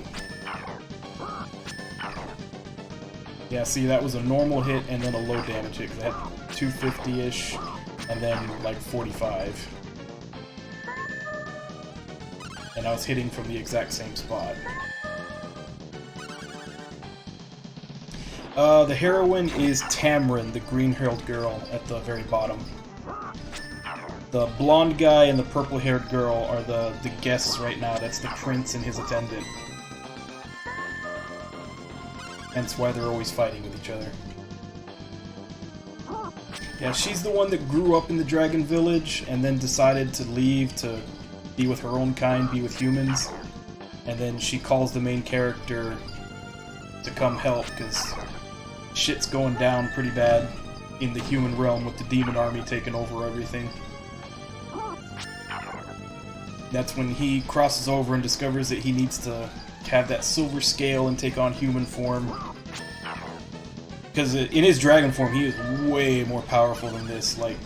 Yeah, see, that was a normal hit and then a low damage hit, because I had 250-ish and then like 45. And I was hitting from the exact same spot. The heroine is Tamrin, the green-haired girl at the very bottom. The blonde guy and the purple-haired girl are the guests right now. That's the prince and his attendant. Hence why they're always fighting with each other. Yeah, she's the one that grew up in the Dragon Village and then decided to leave to be with her own kind, be with humans. And then she calls the main character to come help because shit's going down pretty bad in the human realm with the demon army taking over everything. That's when he crosses over and discovers that he needs to have that silver scale and take on human form. Because in his dragon form, he is way more powerful than this. Like,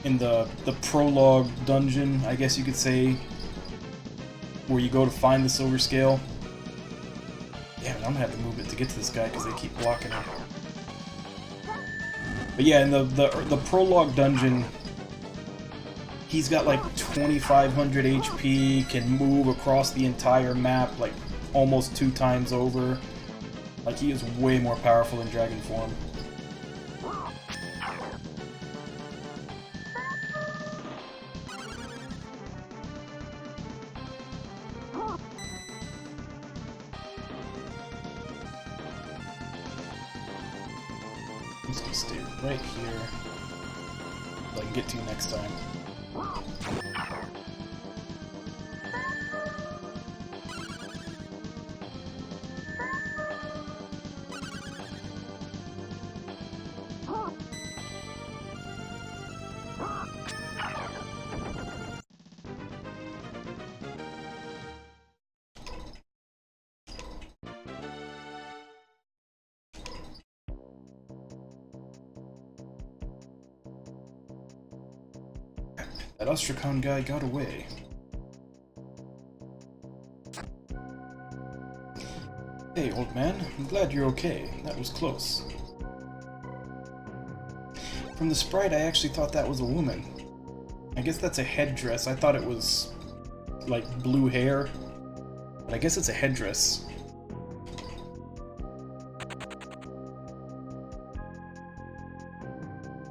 in the prologue dungeon, I guess you could say, where you go to find the silver scale. Yeah, I'm gonna have to move it to get to this guy because they keep blocking him. But yeah, in the prologue dungeon, he's got like 2,500 HP, can move across the entire map like almost 2 times over. Like, he is way more powerful in dragon form. I'm just gonna stay right here so I can get to you next time. That Ostrakhan guy got away. Hey, old man. I'm glad you're okay. That was close. From the sprite, I actually thought that was a woman. I guess that's a headdress. I thought it was, like, blue hair. But I guess it's a headdress.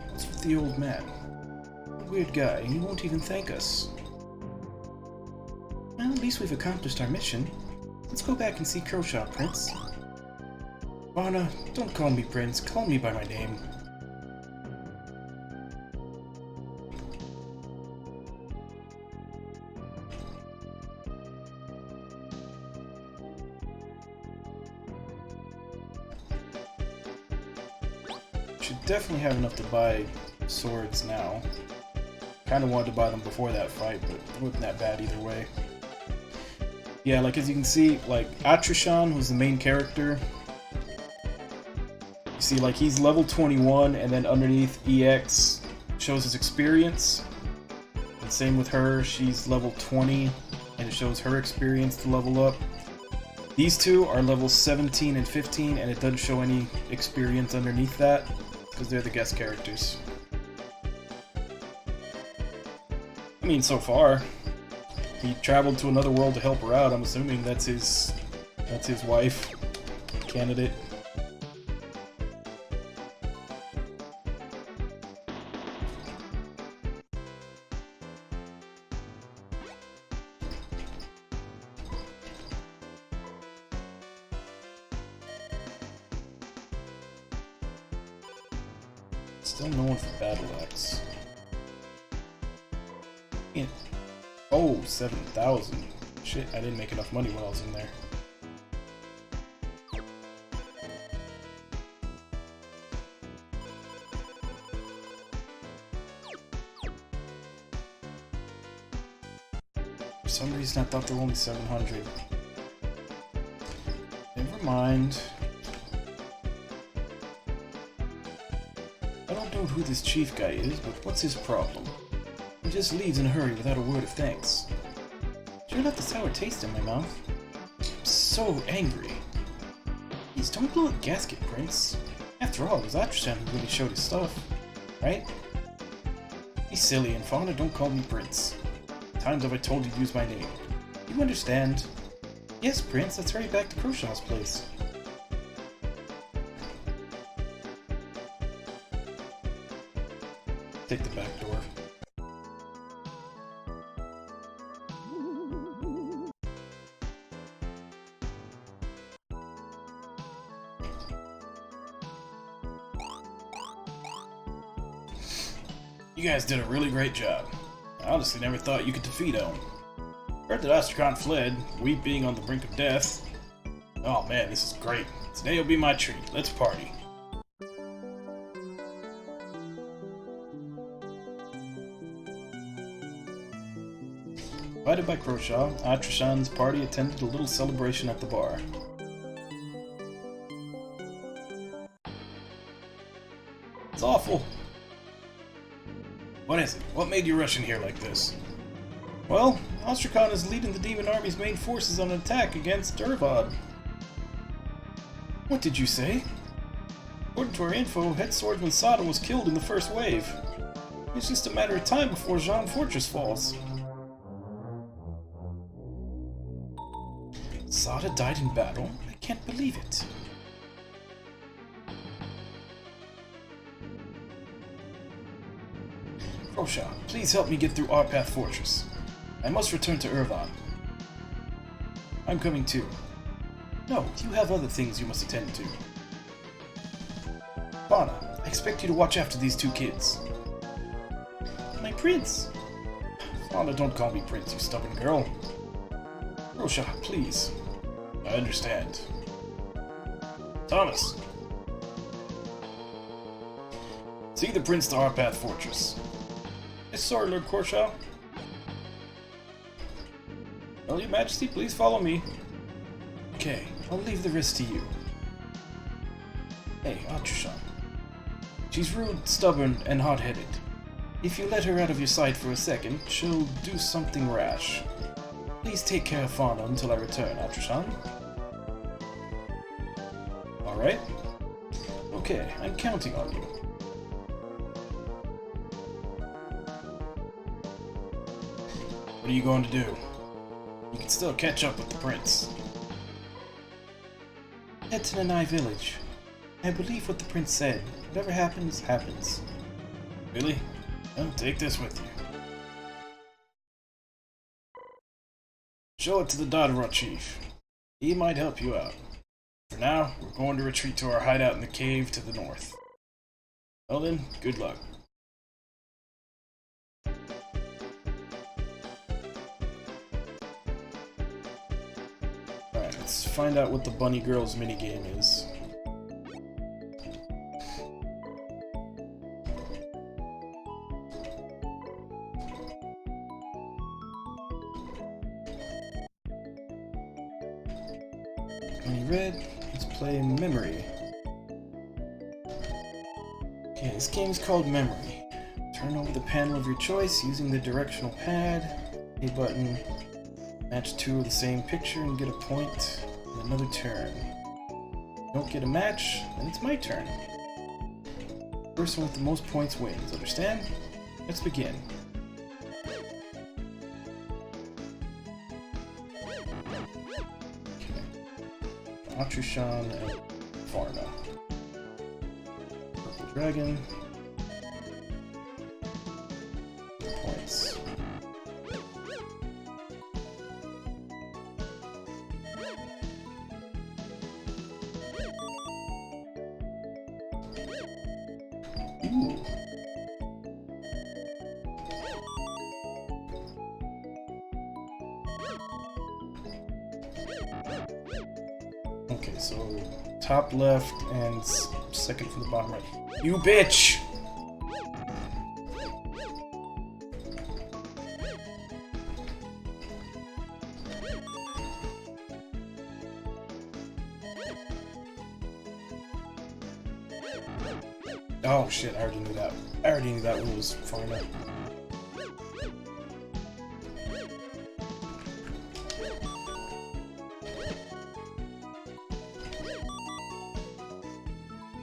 What's with the old man? Weird guy, he won't even thank us. Well, at least we've accomplished our mission. Let's go back and see Croshaw, Prince. Varna, don't call me Prince, call me by my name. Should definitely have enough to buy swords now. Kinda wanted to buy them before that fight, but it wasn't that bad either way. Yeah, like as you can see, like Atrishan was the main character. You see, like he's level 21, and then underneath EX shows his experience. And same with her, she's level 20, and it shows her experience to level up. These two are level 17 and 15, and it doesn't show any experience underneath that, because they're the guest characters. I mean, so far, he traveled to another world to help her out. I'm assuming that's his wife, candidate. Still no one for Battle Axe. Yeah. Oh, 7,000. Shit, I didn't make enough money when I was in there. For some reason I thought there were only 700. Never mind. I don't know who this chief guy is, but what's his problem? He just leaves in a hurry without a word of thanks. Sure left a sour taste in my mouth. I'm so angry. Please don't blow a gasket, Prince. After all, it was Atrishan who really showed his stuff, right? Be silly, and Fauna, don't call me Prince. Times have I told you to use my name. You understand? Yes, Prince, let's hurry back to Croshaw's place. Take the back door. You guys did a really great job. I honestly never thought you could defeat Elm. Heard that Astrakhan fled, we being on the brink of death. Oh man, this is great. Today will be my treat. Let's party. Invited by Croshaw, Atrashan's party attended a little celebration at the bar. It's awful. What is it? What made you rush in here like this? Well, Astrakhan is leading the demon army's main forces on an attack against Dervad. What did you say? According to our info, head swordsman Sada was killed in the first wave. It's just a matter of time before Jean Fortress falls. Sada died in battle? I can't believe it. Croshaw, please help me get through Arpath Fortress. I must return to Irvan. I'm coming too. No, you have other things you must attend to. Fauna, I expect you to watch after these two kids. My prince! Fauna, don't call me prince, you stubborn girl. Croshaw, please. I understand. Thomas! See the prince to Arpath Fortress. Yes, sorry, Lord Croshaw. Well, your majesty, please follow me. Okay, I'll leave the rest to you. Hey, Atrashan. She's rude, stubborn, and hot-headed. If you let her out of your sight for a second, she'll do something rash. Please take care of Fauna until I return, Atrashan. Alright? Okay, I'm counting on you. What are you going to do? You can still catch up with the prince. Head to Nanai village. I believe what the prince said. Whatever happens, happens. Really? Well, take this with you. Show it to the Dadara chief. He might help you out. For now, we're going to retreat to our hideout in the cave to the north. Well then, good luck. Alright, let's find out what the Bunny Girls minigame is. Bunny Red, let's play Memory. Okay, this game is called Memory. Turn over the panel of your choice using the directional pad, A button. Match two of the same picture and get a point in another turn. Don't get a match, then it's my turn. Person with the most points wins, understand? Let's begin. Okay. Atrashan and Varna. Purple Dragon. Points. Ooh. Okay, so top left and second from the bottom right. You bitch! Oh shit, I already knew that. I already knew that one was far enough.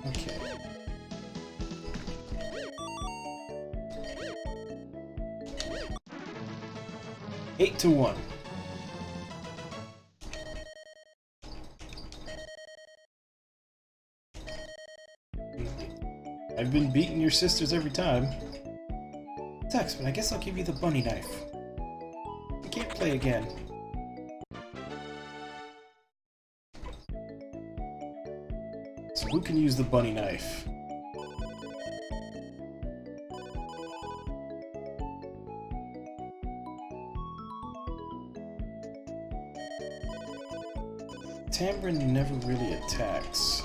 Okay. Eight to 1. I've been beating your sisters every time. Thanks, but I guess I'll give you the bunny knife. We can't play again. So who can use the bunny knife? Tamrin never really attacks.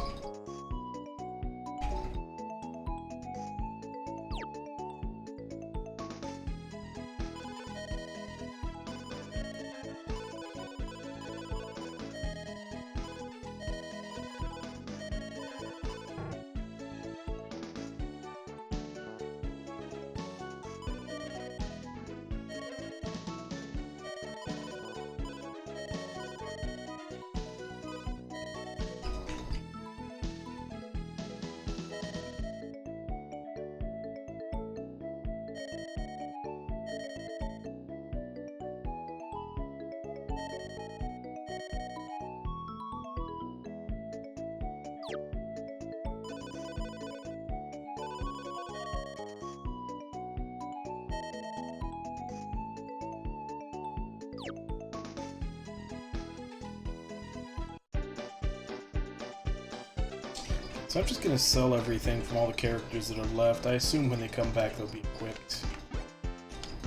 So I'm just gonna sell everything from all the characters that are left. I assume when they come back they'll be equipped.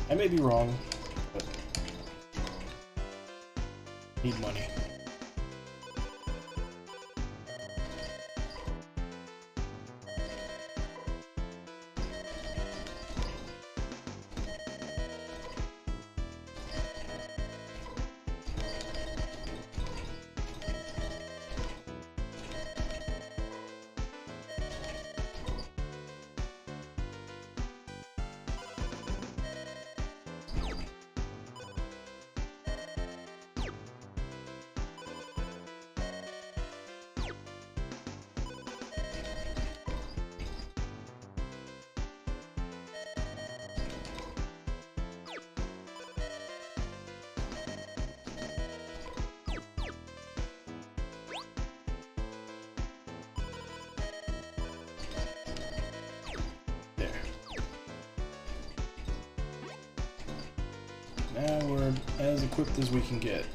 I may be wrong, but need money. Now we're as equipped as we can get.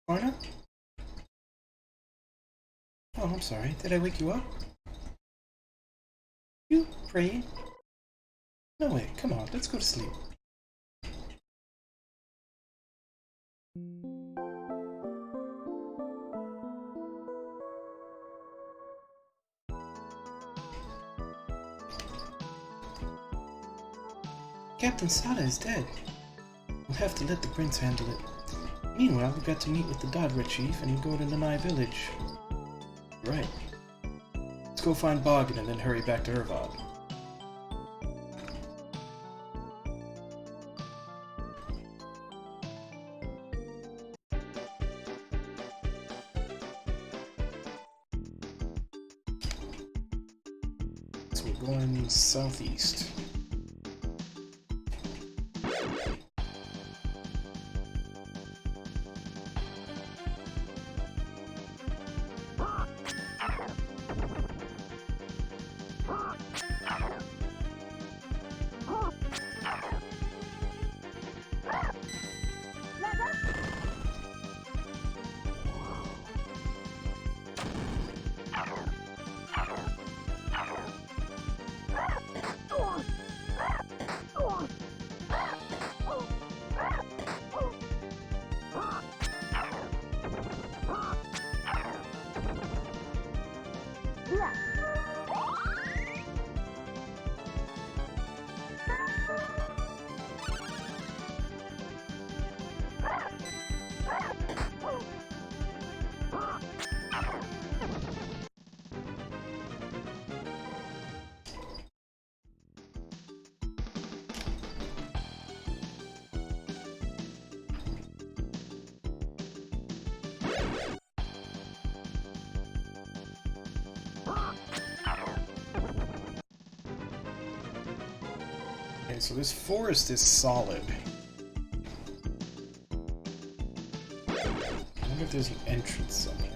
Arna? Oh, I'm sorry. Did I wake you up? You praying? No way. Come on, let's go to sleep. Captain Sada is dead. We'll have to let the prince handle it. Meanwhile, we've got to meet with the Dodra chief and go to Nanai village. Right. Let's go find Boggin and then hurry back to Irvad. So we're going southeast. Okay, so this forest is solid. I'm wonder if there's an entrance somewhere.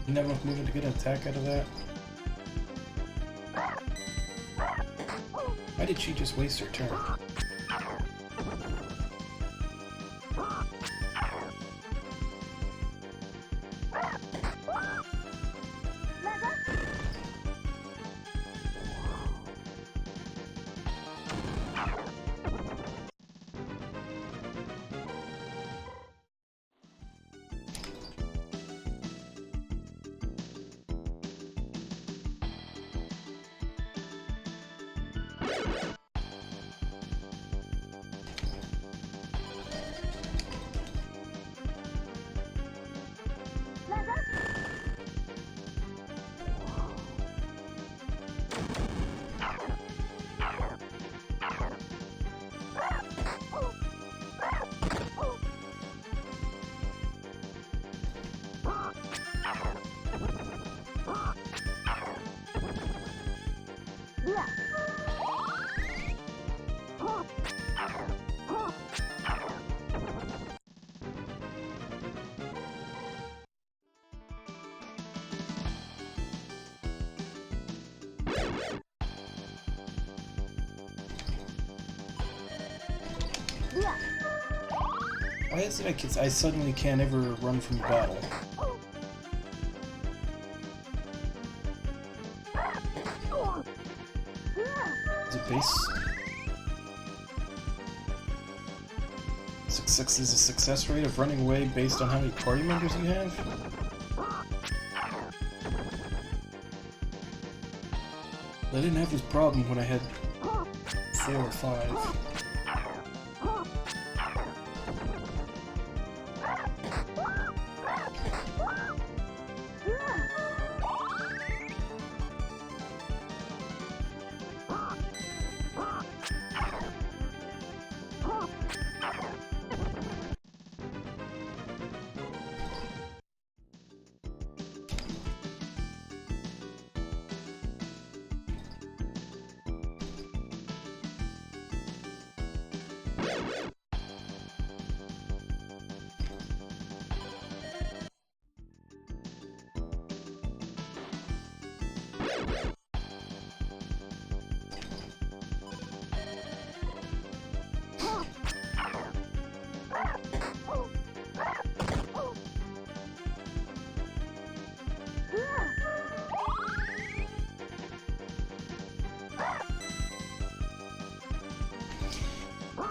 You never enough movement to get an attack out of that? Why did she just waste her turn? Why is it I suddenly can't ever run from battle? Is it base? Is a success rate of running away based on how many party members you have? I didn't have this problem when I had 4 or 5.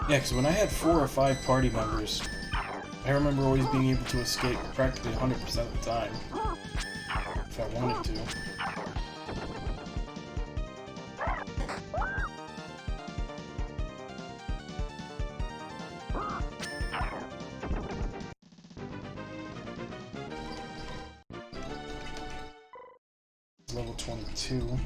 Yeah, because when I had 4 or 5 party members, I remember always being able to escape practically 100% of the time, if I wanted to. It's level 22.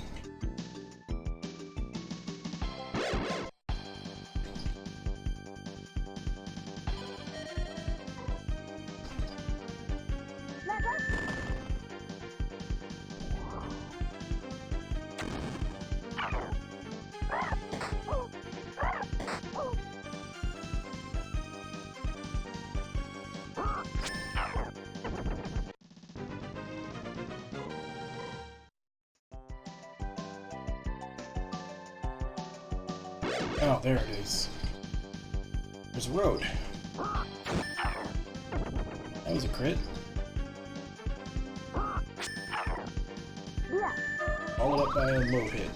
Oh, there it is. There's a road. That was a crit. Followed up by a low hit.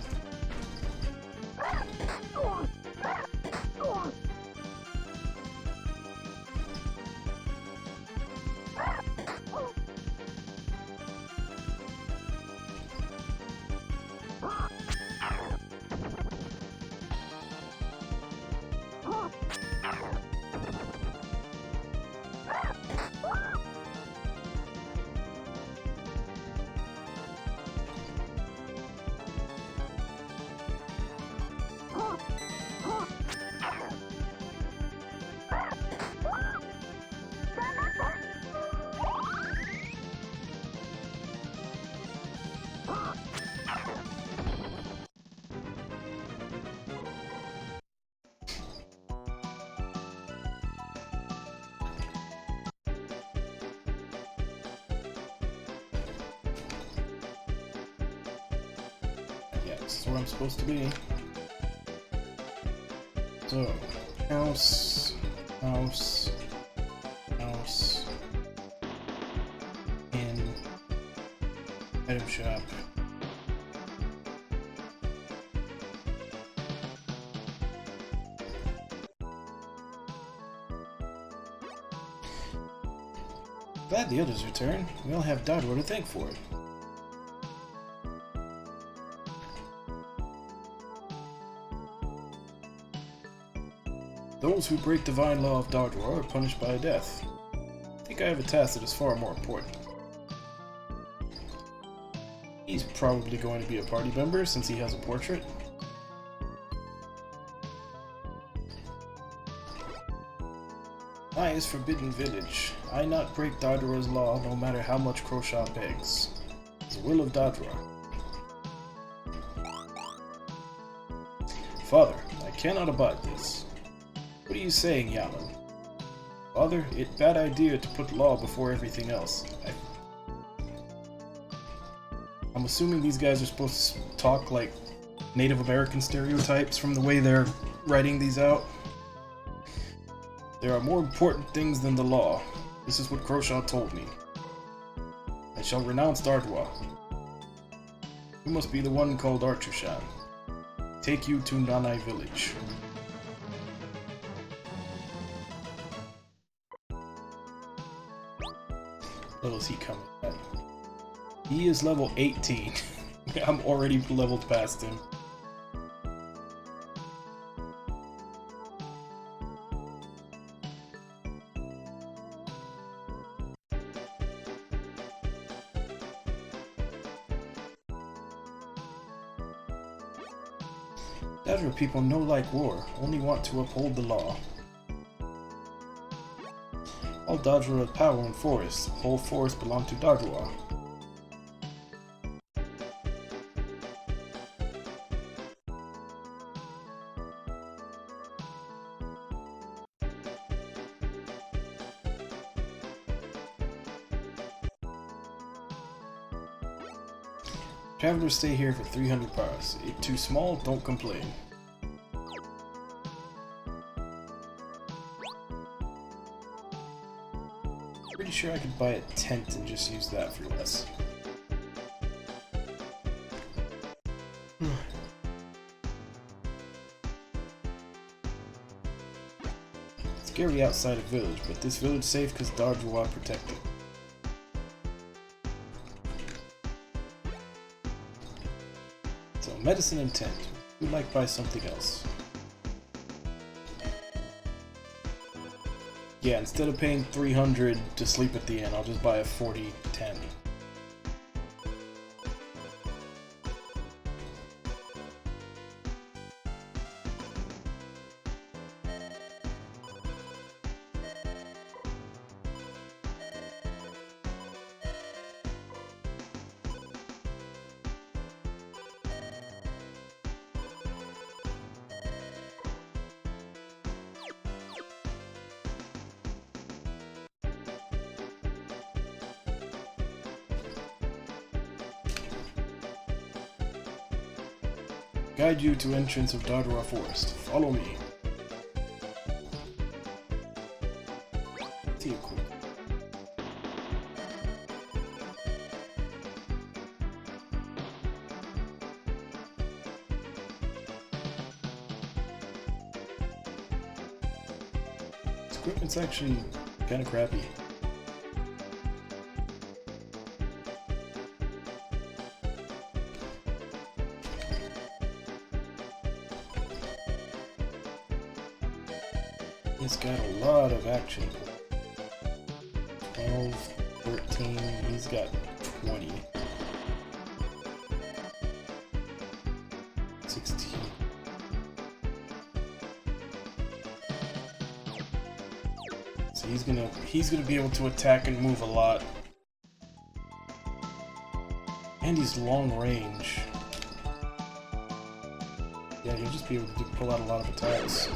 This is where I'm supposed to be. So, house, house, house, inn, item shop. Glad the others returned. We all have Dodro to thank for it. Those who break divine law of Dodro are punished by death. I think I have a task that is far more important. He's probably going to be a party member since he has a portrait. I is Forbidden Village. I not break Dodro's law no matter how much Croshaw begs. It's the will of Dodro. Father, I cannot abide this. What are you saying, Yaman? Father, it's bad idea to put law before everything else. I'm assuming these guys are supposed to talk like Native American stereotypes from the way they're writing these out. There are more important things than the law. This is what Croshaw told me. I shall renounce Dardwa. You must be the one called Archushan. Take you to Nanai village. What level is he coming at? He is level 18. I'm already leveled past him. Dodro people no like war, only want to uphold the law. All Dodro have power in forests. The whole forest belong to Dodroa. Travelers stay here for 300 paras. If too small, don't complain. Pretty sure I could buy a tent and just use that for less. Scary outside a village, but this village safe because Dodroa protected. So, medicine and tent. We'd like to buy something else. Yeah, instead of paying 300 to sleep at the inn, I'll just buy a 40-10. Guide you to entrance of Dodroa Forest. Follow me. See you quick. This equipment's actually kind of crappy. It's got a lot of action. 12, 13, he's got 20. 16. So he's gonna be able to attack and move a lot. And he's long range. Yeah, he'll just be able to pull out a lot of attacks.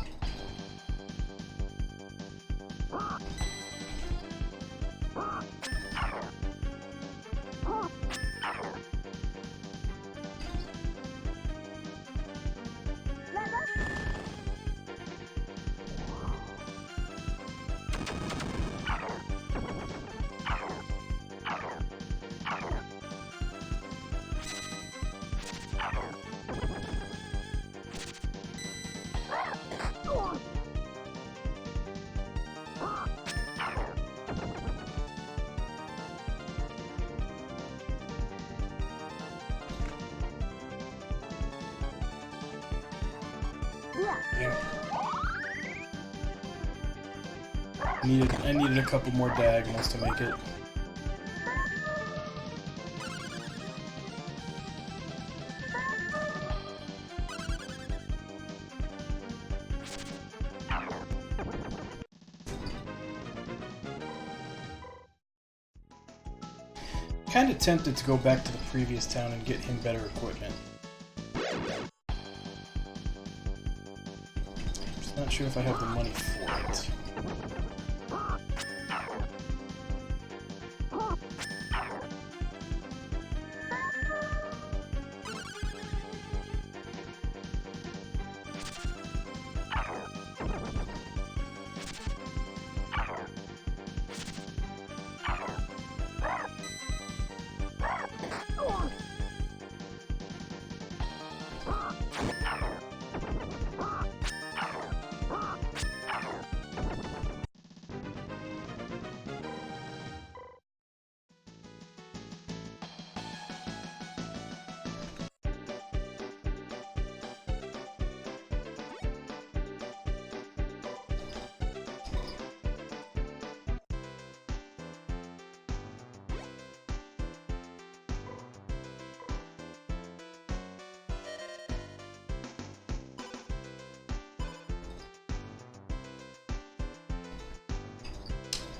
Yeah. I needed a couple more diagonals to make it. Kinda tempted to go back to the previous town and get him better equipment. Just not sure if I have the money for it.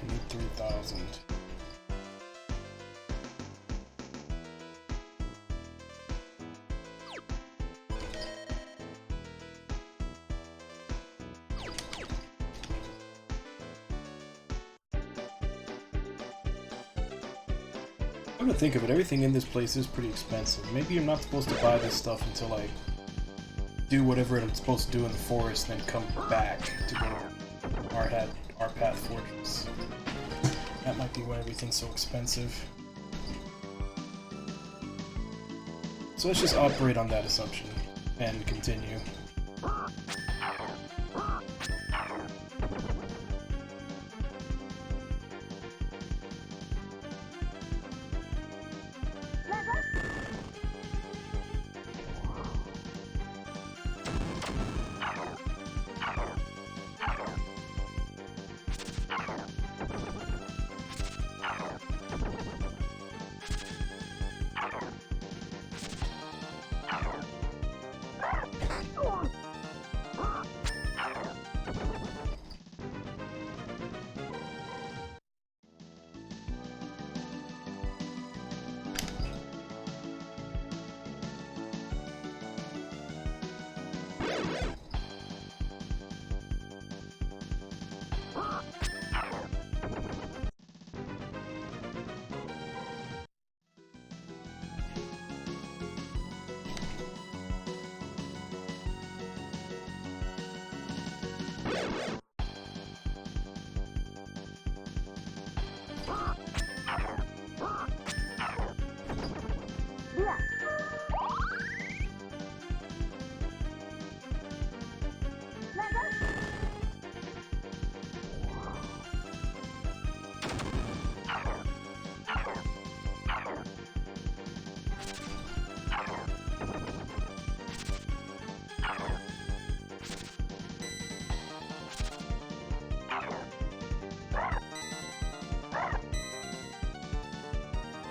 I need 3,000. I'm gonna think of it, everything in this place is pretty expensive. Maybe I'm not supposed to buy this stuff until I do whatever I'm supposed to do in the forest, and then come back to go to Arpath Fortress. That might be why everything's so expensive. So let's just operate on that assumption and continue.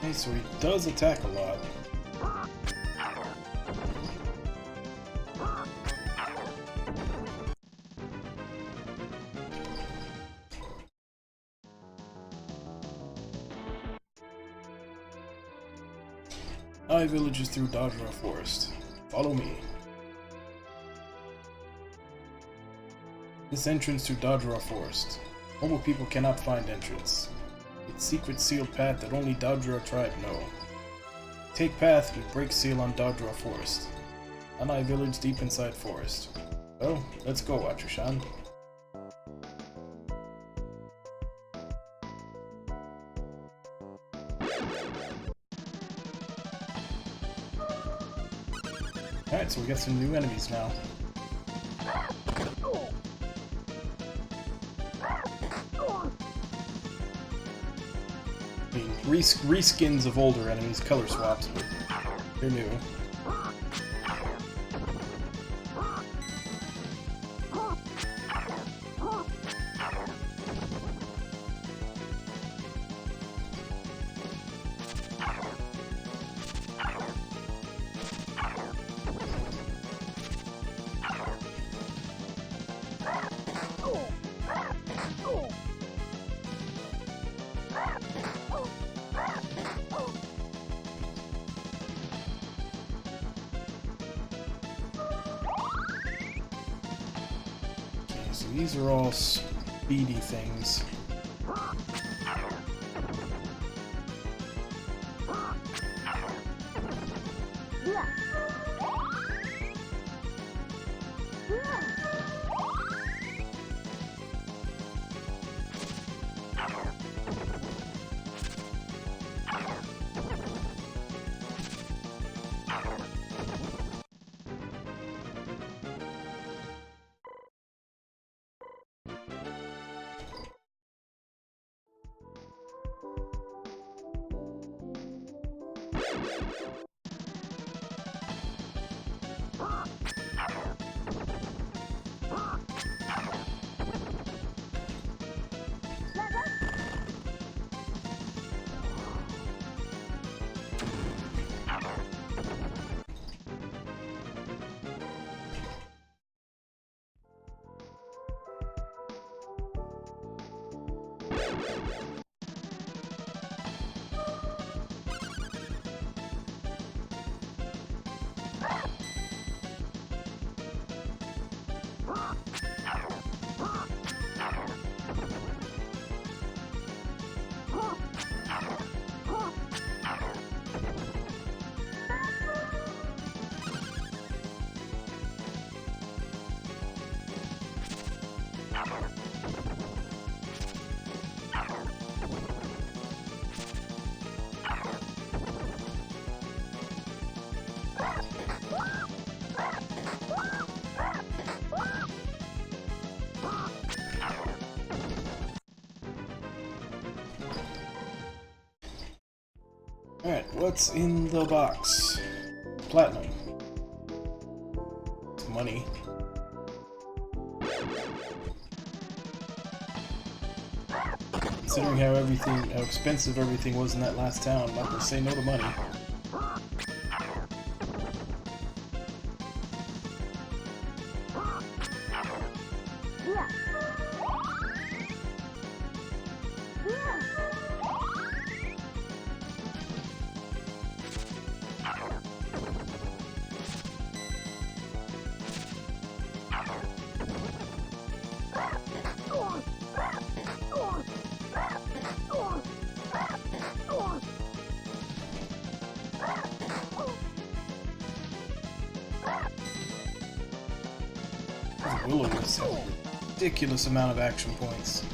Okay, so he does attack a lot. High villages through Dodgera Forest. Follow me. This entrance to Dodgera Forest. Normal people cannot find entrance. It's secret sealed path that only Dodgera tribe know. Take path, you break seal on Dodgera Forest. Anai village deep inside forest. So, let's go, Atrushan. Alright, so we got some new enemies now. I mean, reskins of older enemies, color swaps, but they're new. these are all speedy things. Alright, what's in the box? Platinum. It's money. Considering how expensive everything was in that last town, I'm not gonna say no to money. Willows have a ridiculous amount of action points.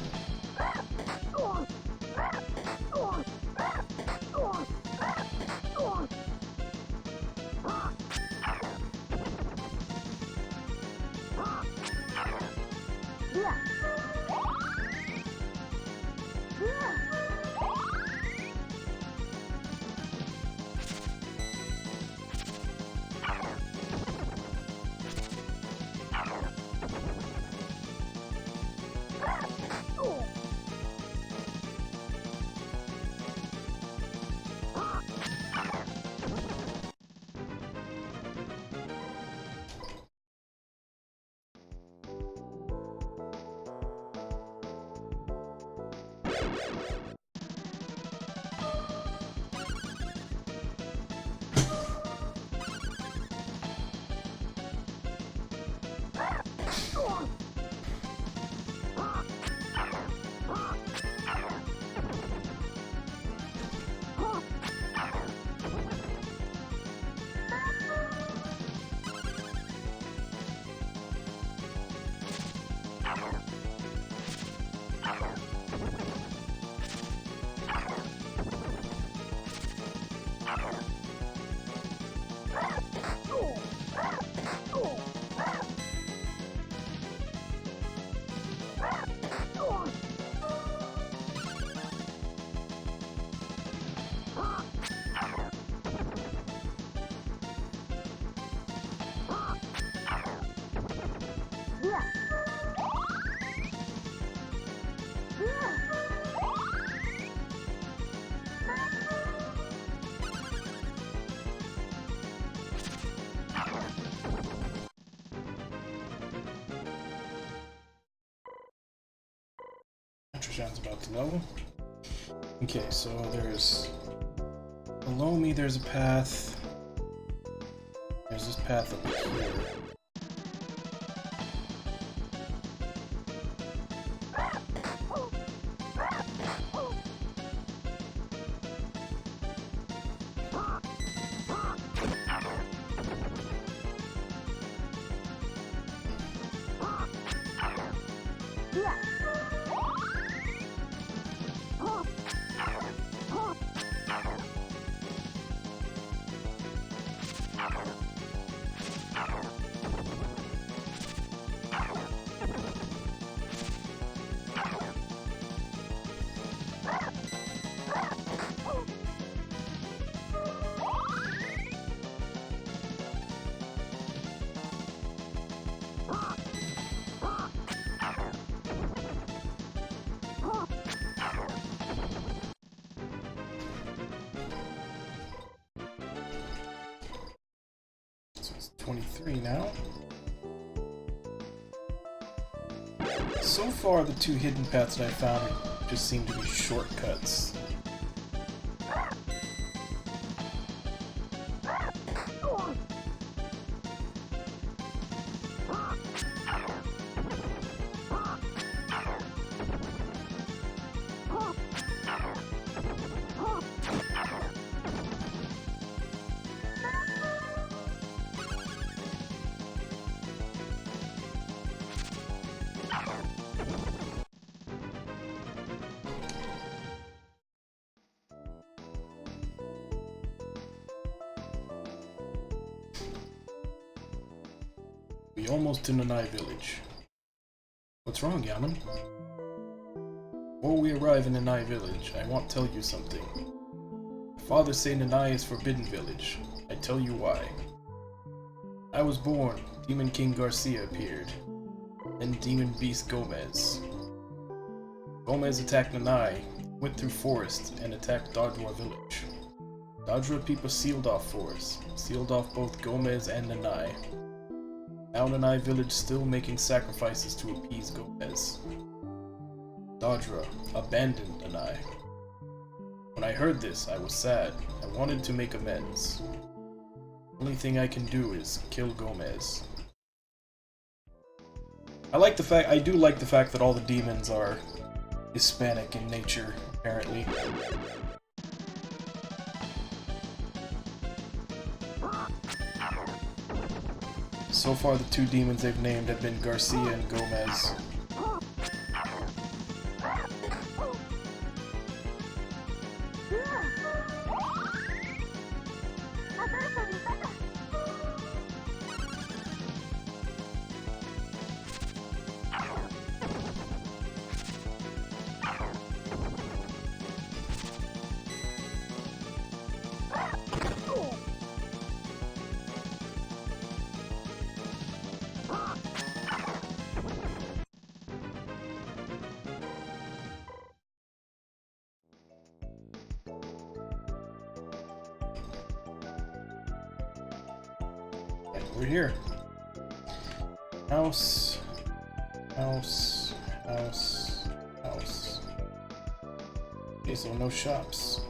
Sounds about to level. Okay, so there's below me. There's a path. There's this path up here. 23 now. So far, the two hidden paths that I found just seem to be shortcuts. We almost to Nanai village. What's wrong, Yaman? Before we arrive in Nanai village, I want to tell you something. My father say Nanai is forbidden village. I tell you why. I was born, Demon King Garcia appeared. Then Demon Beast Gomez. Gomez attacked Nanai, went through forest, and attacked Dodwa village. Dodwa people sealed off forest, sealed off both Gomez and Nanai. Now Nanai village still making sacrifices to appease Gomez. Dodra abandoned Nanai. When I heard this, I was sad. I wanted to make amends. Only thing I can do is kill Gomez. I do like the fact that all the demons are Hispanic in nature, apparently. So far, the two demons they've named have been Garcia and Gomez. We're here. House. Okay, so no shops.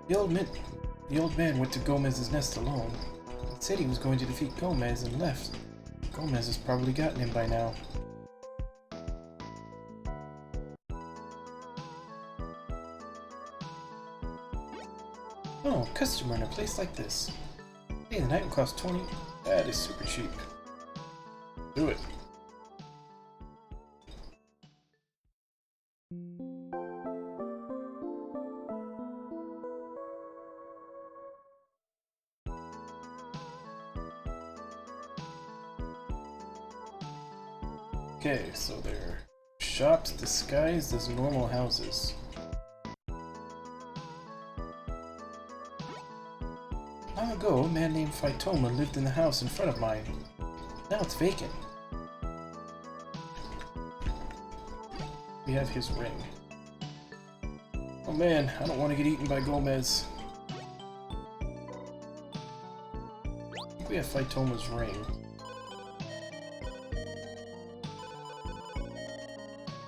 The old man went to Gomez's nest alone. He said he was going to defeat Gomez and left. Gomez has probably gotten him by now. Oh, customer in a place like this. Hey, the night will cost 20. That is super cheap. Do it. Okay, so they're shops disguised as normal houses. Long ago, a man named Phytoma lived in the house in front of mine. Now it's vacant. We have his ring. Oh man, I don't want to get eaten by Gomez. I think we have Phytoma's ring.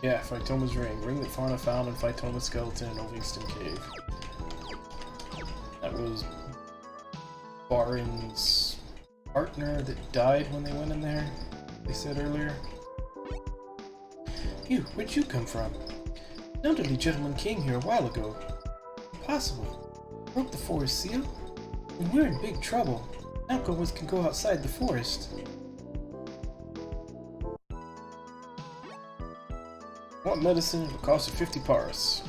Yeah, Phytoma's ring. Ring that Fauna found in Phytoma's skeleton in Ovingston Cave. That was Barin's partner that died when they went in there, they said earlier. You, where'd you come from? An elderly gentleman came here a while ago. Impossible. Broke the forest seal? And we're in big trouble. Now Gomez can go outside the forest. Want medicine? It'll cost you 50 paras.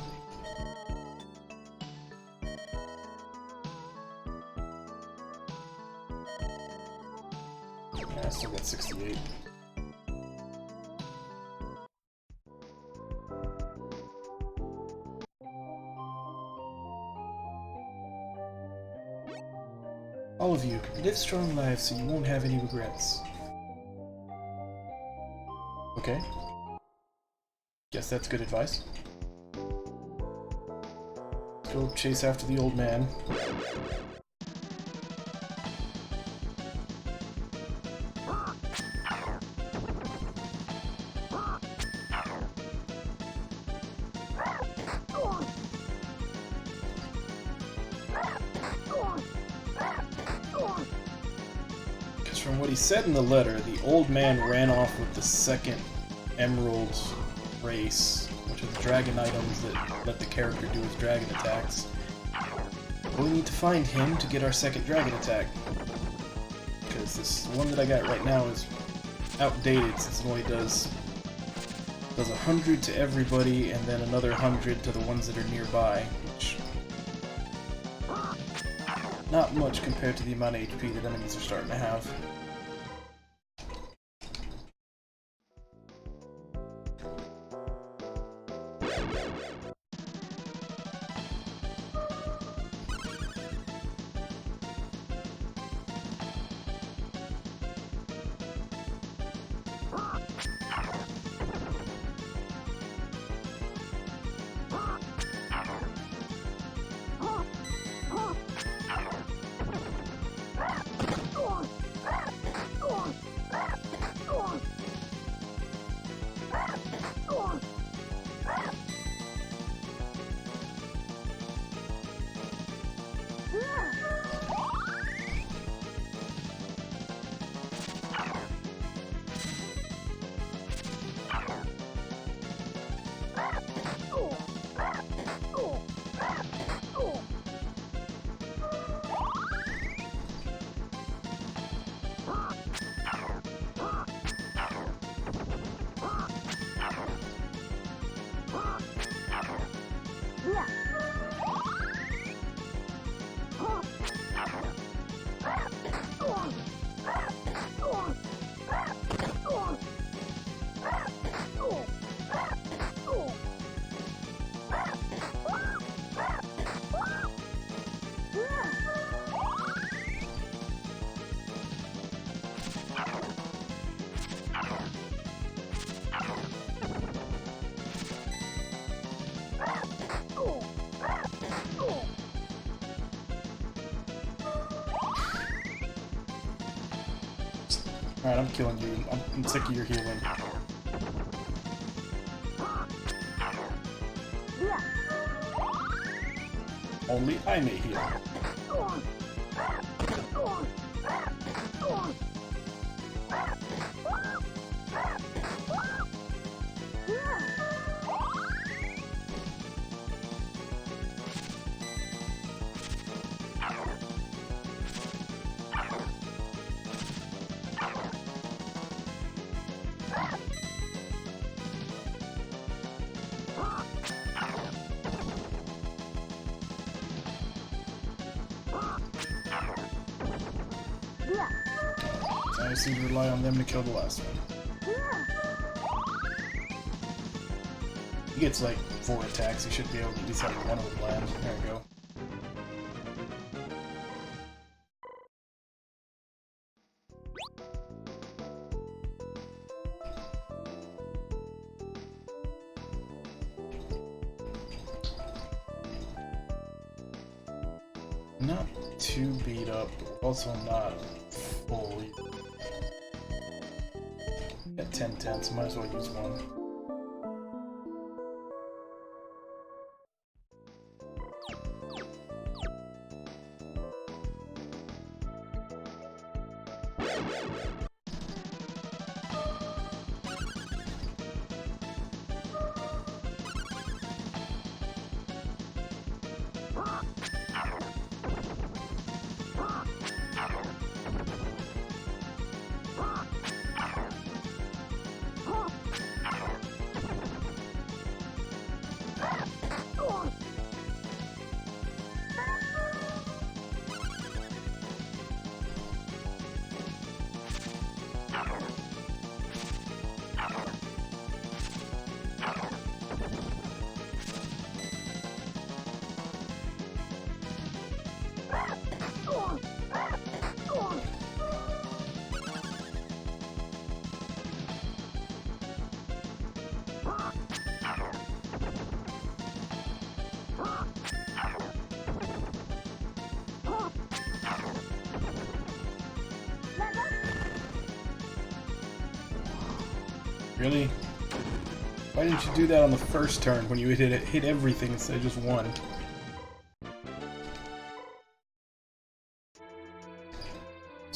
I still got 68. All of you, live strong lives so you won't have any regrets. Okay. Guess that's good advice. Let's go chase after the old man. from what he said in the letter, the old man ran off with the second emerald race, which are the dragon items that let the character do his dragon attacks. But we need to find him to get our second dragon attack. Because this one that I got right now is outdated since it only does 100 to everybody and then another 100 to the ones that are nearby, which not much compared to the amount of HP that enemies are starting to have. Alright, I'm killing you. I'm sick of your healing. Only I may heal. I just need to rely on them to kill the last one. He gets like 4 attacks, he should be able to at least have one of them land. There we go. Not too beat up, but also not full either. At 10/10, so might as well use one. Really? Why didn't you do that on the first turn when you hit everything instead of just one?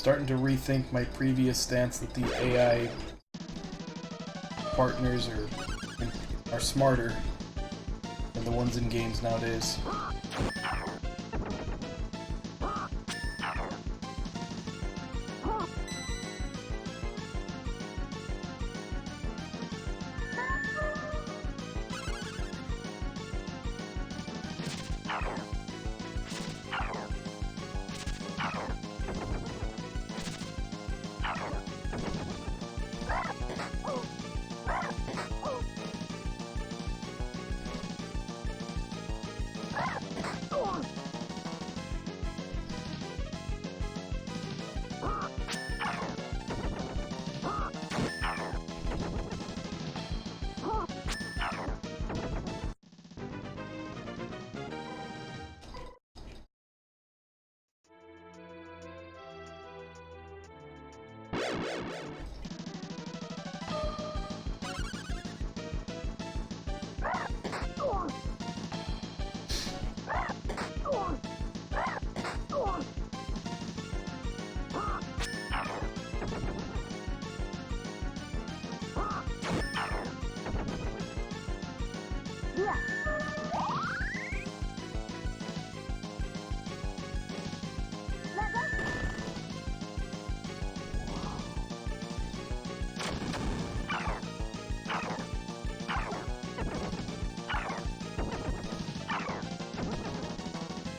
starting to rethink my previous stance that these AI partners are smarter than the ones in games nowadays.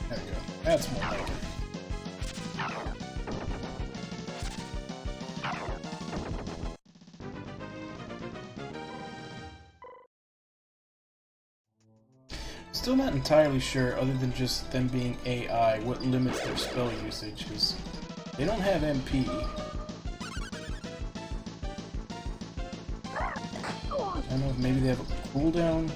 There we go. That's more like it. Still not entirely sure, other than just them being AI, what limits their spell usage, because they don't have MP. I don't know if maybe they have a cooldown.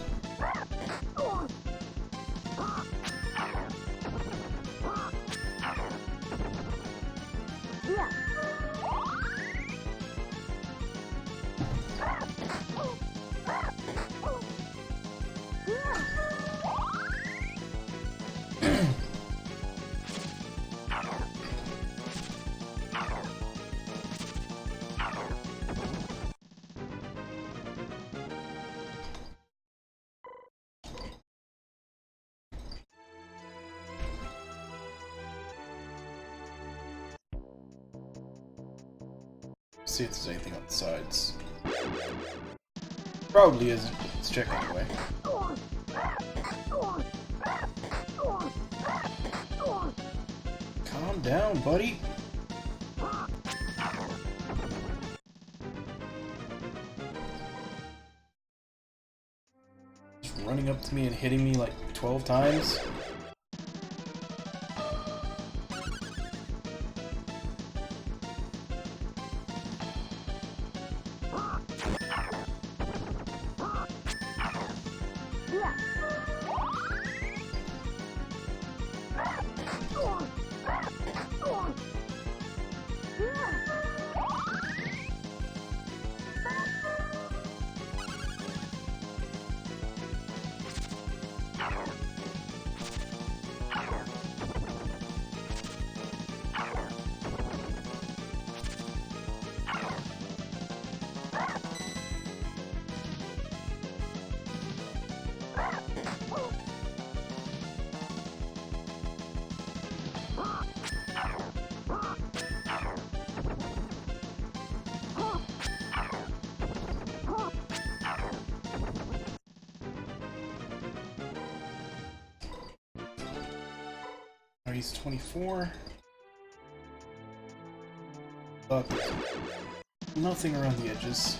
See if there's anything on the sides. Probably isn't, but let's check anyway. Calm down, buddy. Just running up to me and hitting me like 12 times. He's 24. But nothing around the edges.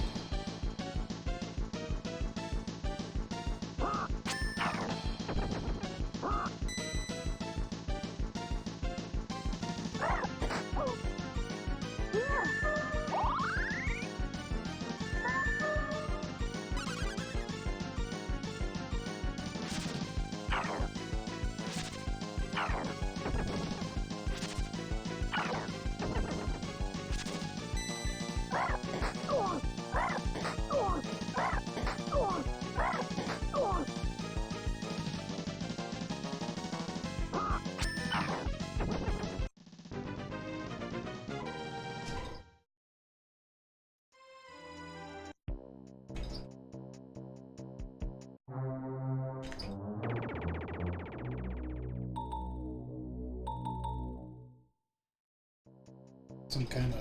some kind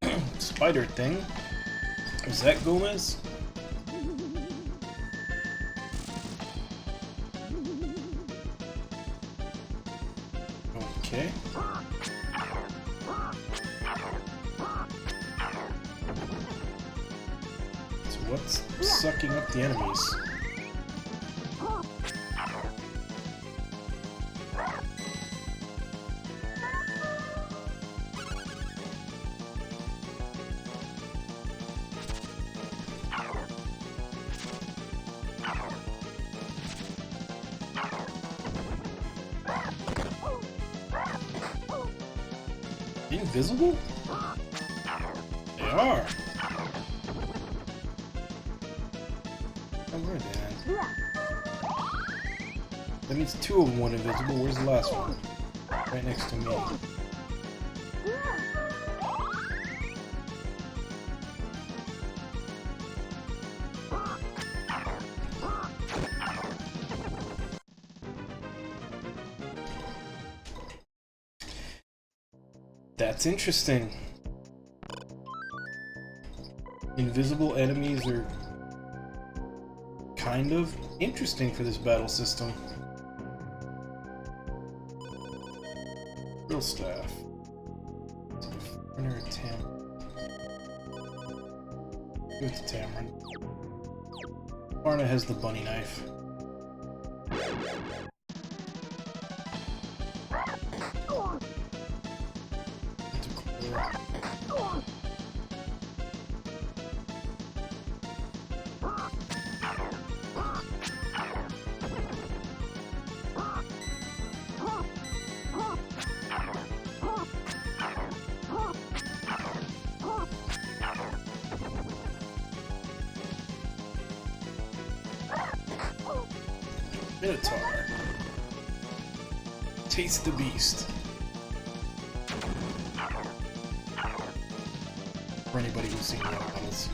of spider thing. Is that Gomez? Okay. So what's sucking up the enemies? Invisible? They are. Oh, where are they at? That means two of them went invisible. Where's the last one? Right next to me. That's interesting. Invisible enemies are kind of interesting for this battle system. Real staff. Runner or Tam. Give it to Tamron. Varna has the bunny knife. Minotaur. Taste the beast. For anybody who's seen the animals.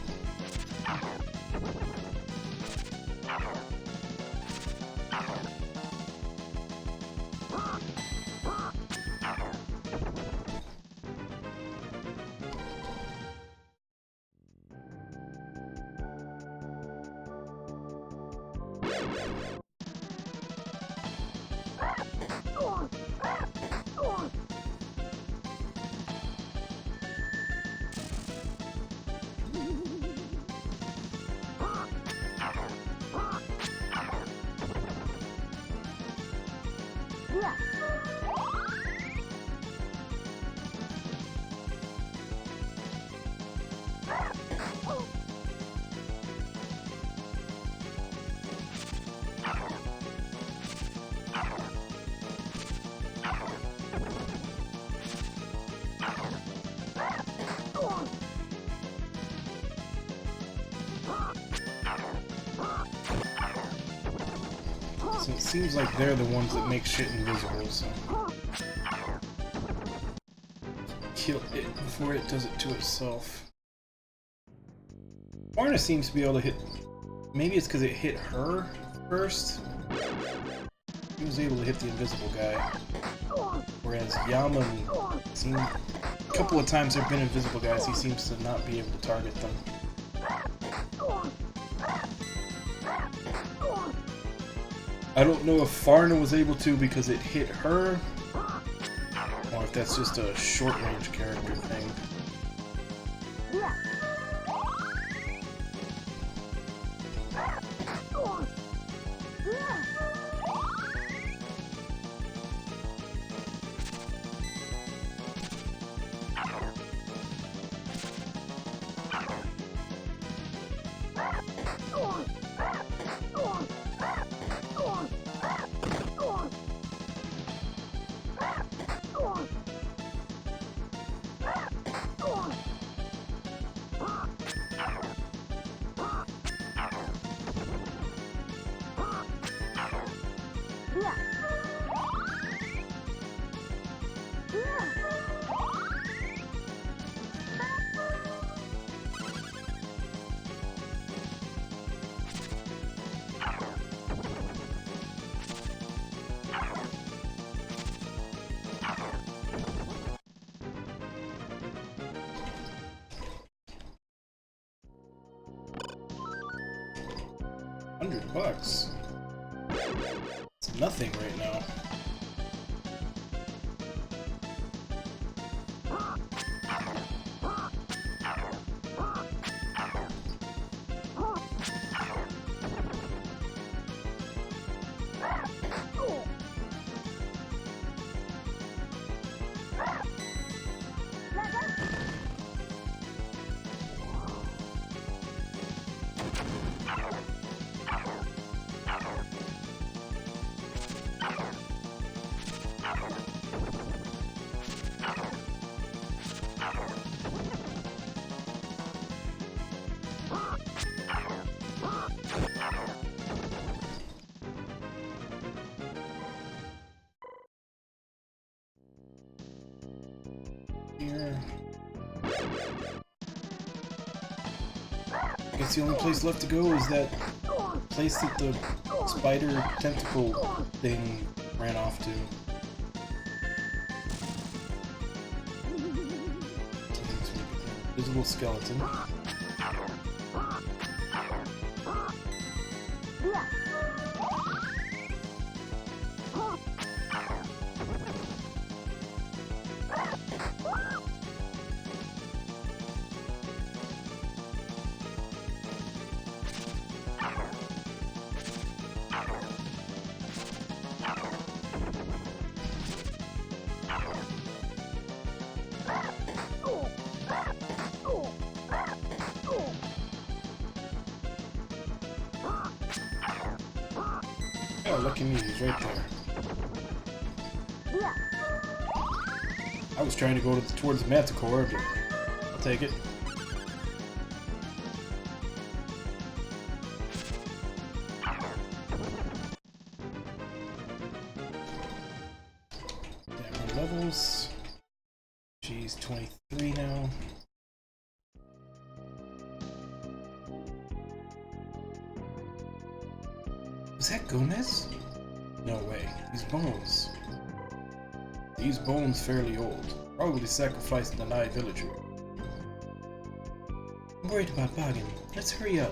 So it seems like they're the ones that make shit invisible, so... Kill it before it does it to itself. Varna seems to be able to hit... Maybe it's because it hit her first? He was able to hit the invisible guy. Whereas Yaman seemed... A couple of times there have been invisible guys, he seems to not be able to target them. I don't know if Varna was able to because it hit her, or if that's just a short-range character thing. $100. It's nothing right now. Here. I guess the only place left to go is that place that the spider tentacle thing ran off to. Invisible skeleton. Oh, look at me, he's right there. I was trying to go towards the Manticore, but I'll take it. Yeah, more levels. She's 23 now. Was that Gomez? No way. These bones. These bones fairly old. Probably sacrificed in the Nai villager. I'm worried about Boggin. Let's hurry up.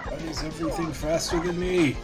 Why is everything faster than me?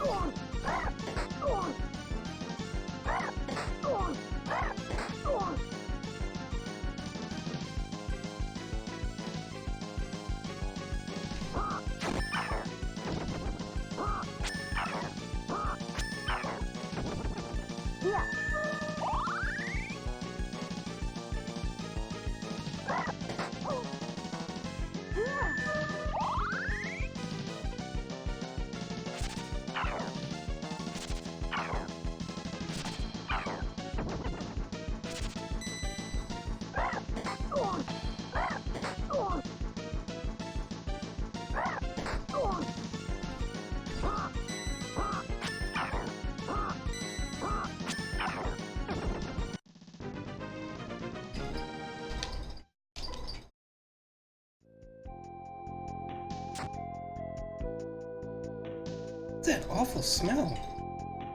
What's that awful smell?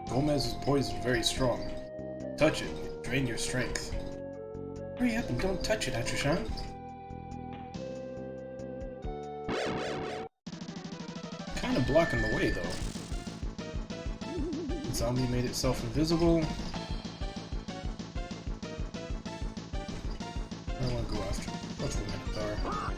Gomez's poison is very strong. Touch it, drain your strength. Hurry up and don't touch it, Atrishan. Kinda blocking the way, though. The zombie made itself invisible. I don't want to go after it. What's the Minotaur?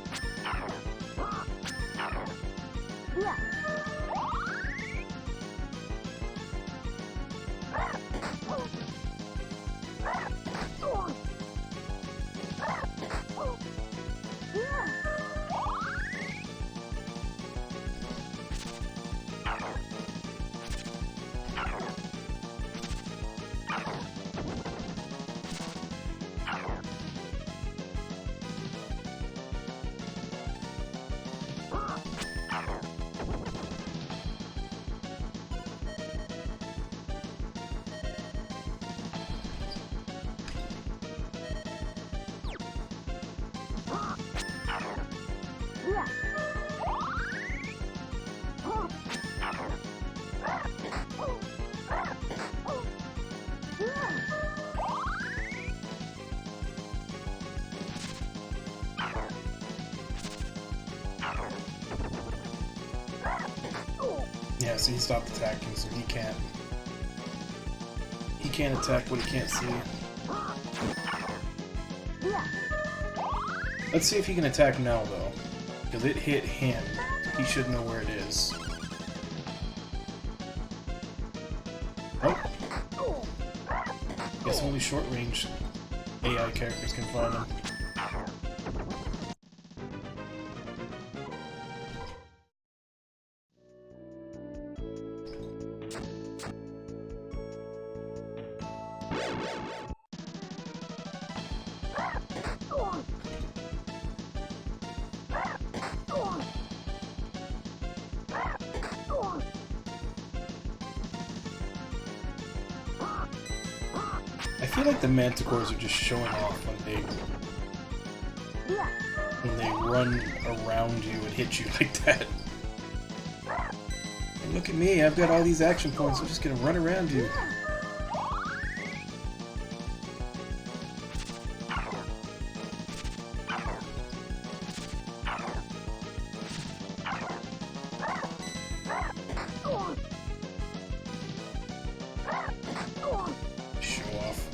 see, he stopped attacking, so he can't. He can't attack what he can't see. Let's see if he can attack now, though. Because it hit him. He should know where it is. Oh. Guess only short-range AI characters can find him. I feel like the manticores are just showing off when they run around you and hit you like that. And look at me, I've got all these action points, I'm just gonna run around you. Show off.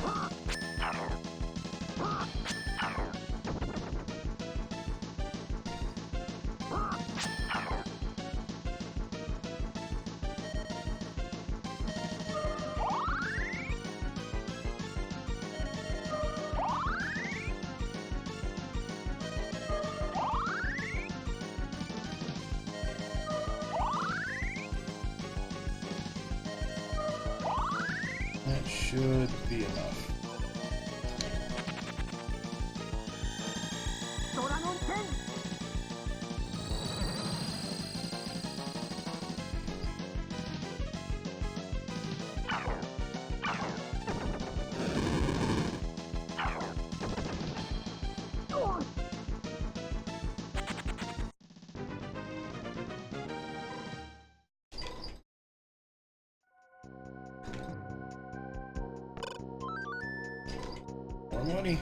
That should be enough. More money.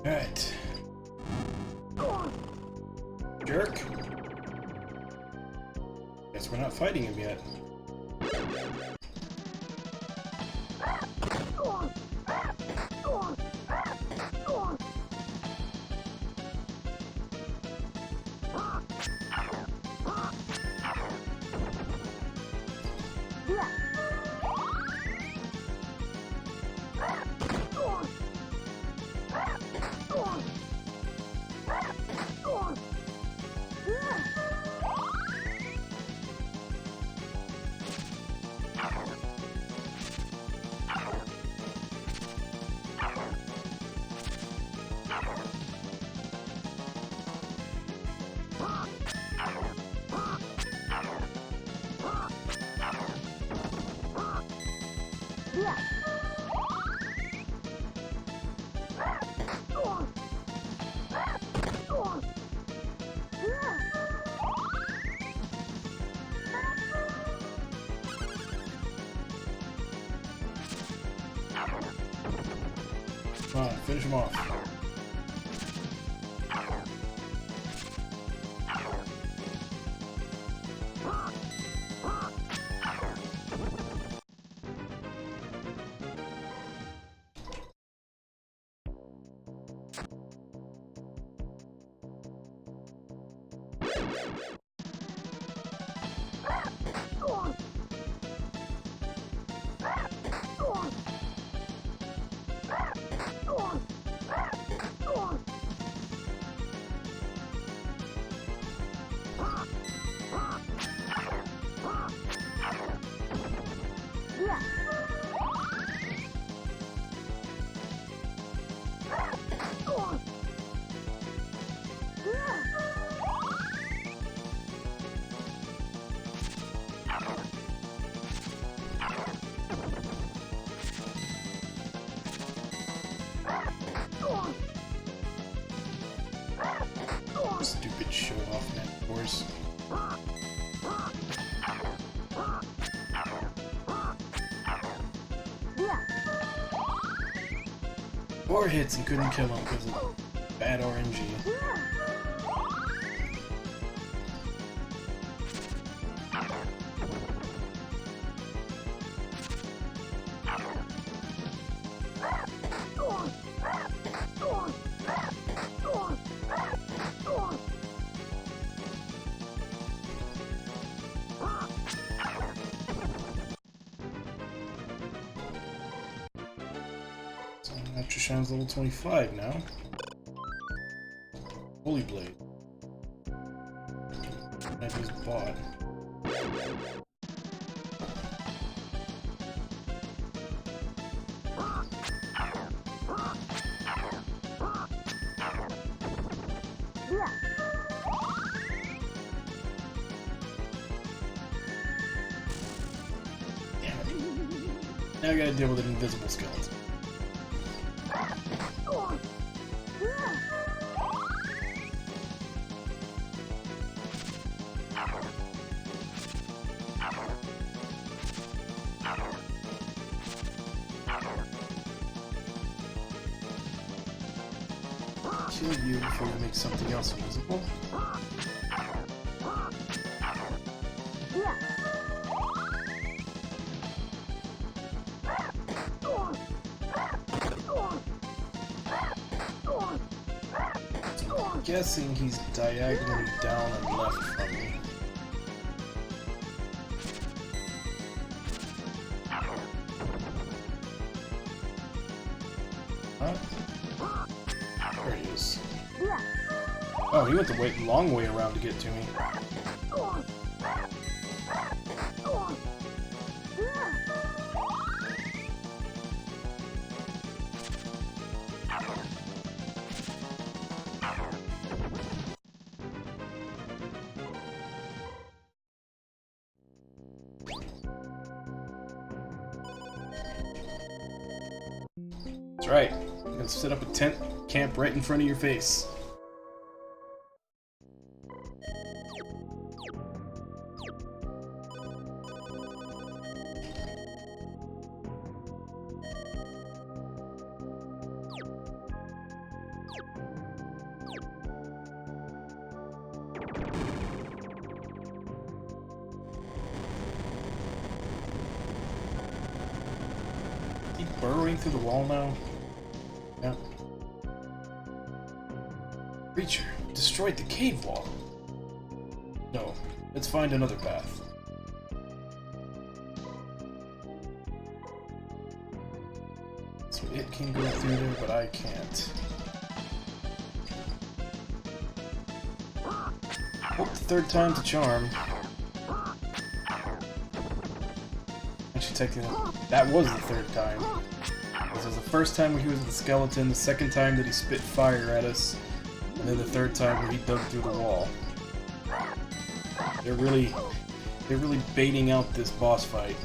All right. Jerk. Guess we're not fighting him yet. Come on, finish him off. course. Four hits and couldn't kill him because of bad RNG. After Shine's level 25 now. Holy Blade. I just bought. Damn it. Now I gotta deal with an invisible skeleton. Kill you before you make something else invisible. I'm guessing he's diagonally down and left from me. Huh? There he is. Oh, he went the long way around to get to me. That's right. I'm gonna set up a tent camp right in front of your face. Keep burrowing through the wall now. Yeah. Creature destroyed the cave wall. No, let's find another path. So it can go through there, but I can't. Oh, the third time's a charm. Actually, technically, that was the third time. This was the first time where he was with the skeleton, the second time that he spit fire at us, and then the third time where he dug through the wall. They're really baiting out this boss fight.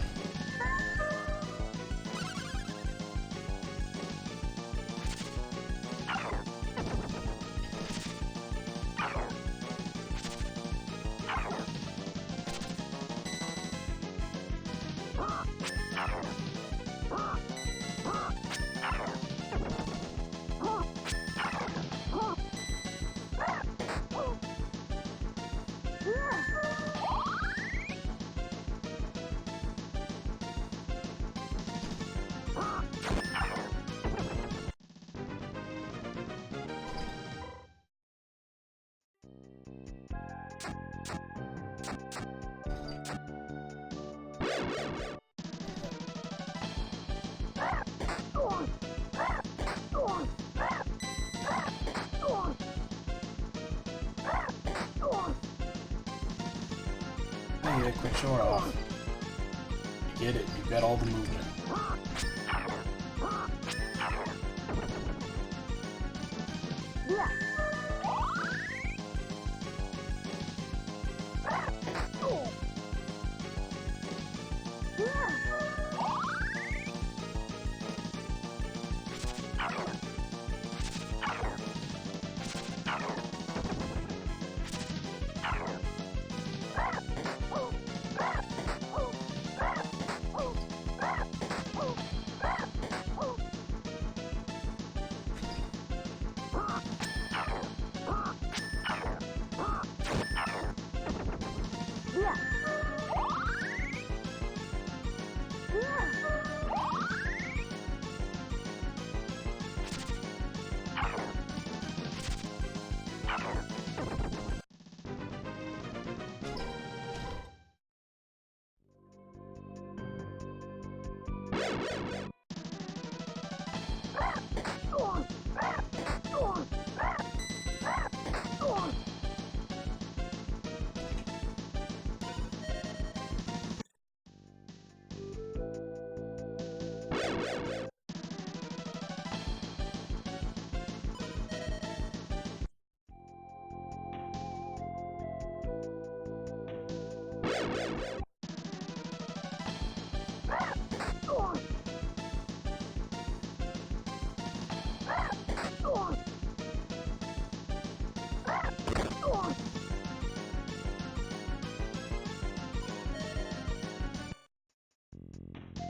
Yeah, quick short off. You get it, you've got all the movement.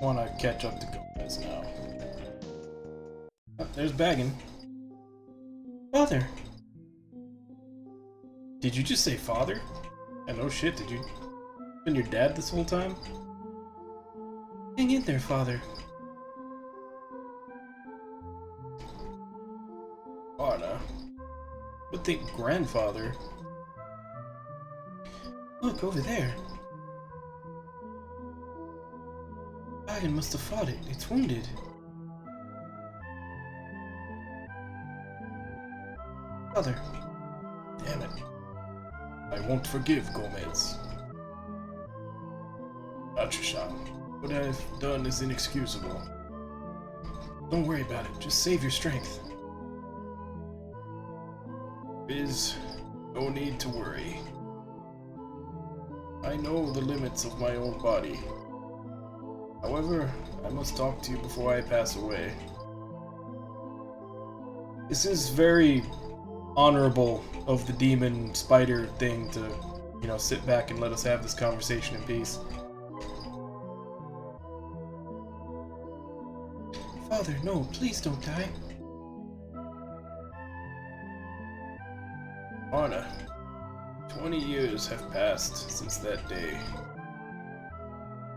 want to catch up to Gomez now. Oh, there's Baggin. Father! Did you just say father? Yeah, no shit, did you... been your dad this whole time? Hang in there, father. Anna. Would think grandfather. Look, over there. Baggin must have fought it. It's wounded. Father. Damn it. I won't forgive Gomez. Achishan, what I've done is inexcusable. Don't worry about it. Just save your strength. Is no need to worry. I know the limits of my own body. However, I must talk to you before I pass away. This is very honorable of the demon spider thing to, you know, sit back and let us have this conversation in peace. Father, no, please don't die. Anna, 20 years have passed since that day.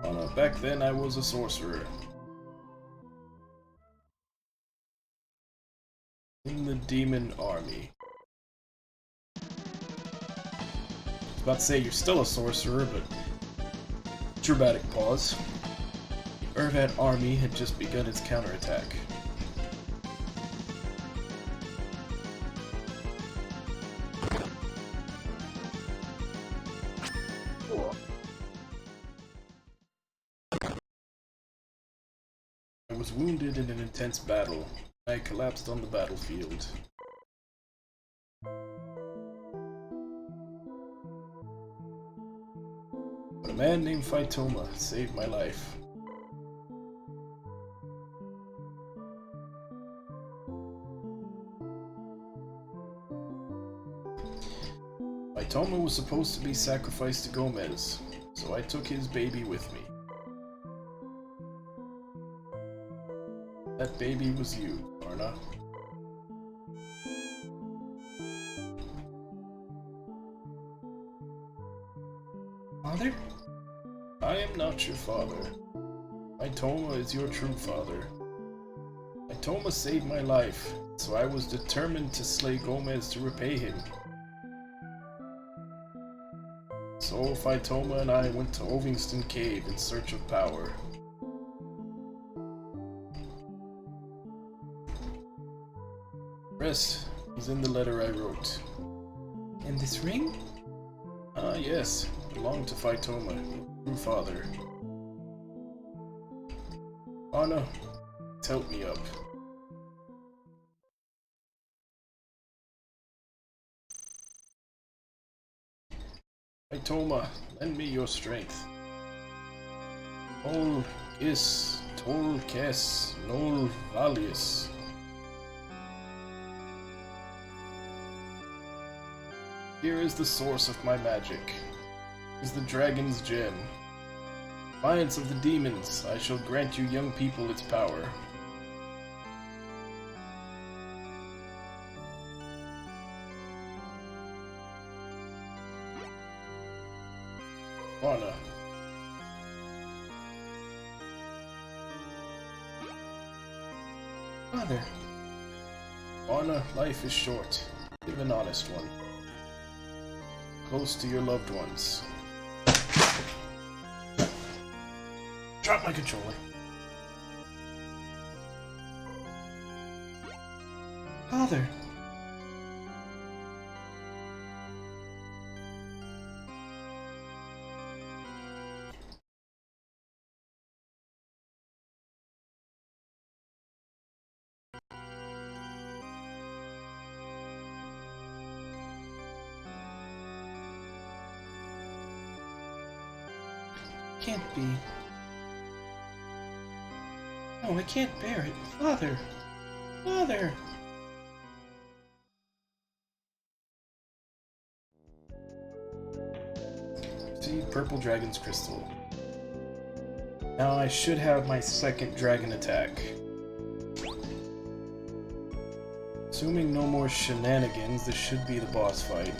Anna, back then I was a sorcerer. In the demon army. I was about to say you're still a sorcerer, but dramatic pause. The Urvat army had just begun its counterattack. I was wounded in an intense battle. I collapsed on the battlefield. But a man named Phytoma saved my life. Phytoma was supposed to be sacrificed to Gomez, so I took his baby with me. That baby was you, Arna. Father? I am not your father. Phytoma is your true father. Phytoma saved my life, so I was determined to slay Gomez to repay him. So Phytoma and I went to Ovingston Cave in search of power. Rest is in the letter I wrote. And this ring? Ah, yes. Belonged to Phytoma, true father. Anna, help me up. Phytoma, lend me your strength. Nol is, tol kes, nol valius. Here is the source of my magic. Is the dragon's gem. Defiance of the demons, I shall grant you young people its power. Anna. Father. Anna, life is short. Live an honest one. Close to your loved ones. Drop my controller. Father. Can't be. No, I can't bear it. Father! Father! See, Purple Dragon's Crystal. Now I should have my second dragon attack. Assuming no more shenanigans, this should be the boss fight.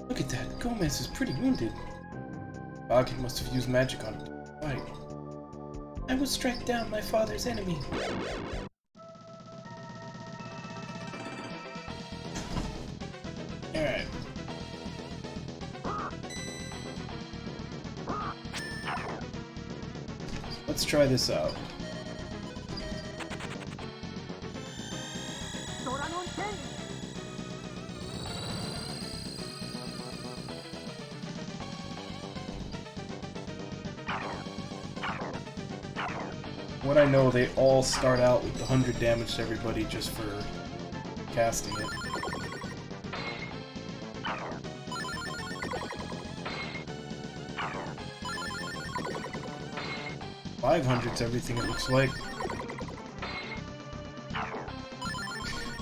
Look at that, Gomez is pretty wounded. Baggett must have used magic on it to fight. I will strike down my father's enemy. Alright. Let's try this out. What I know, they all start out with 100 damage to everybody just for casting it. 500 to everything, it looks like.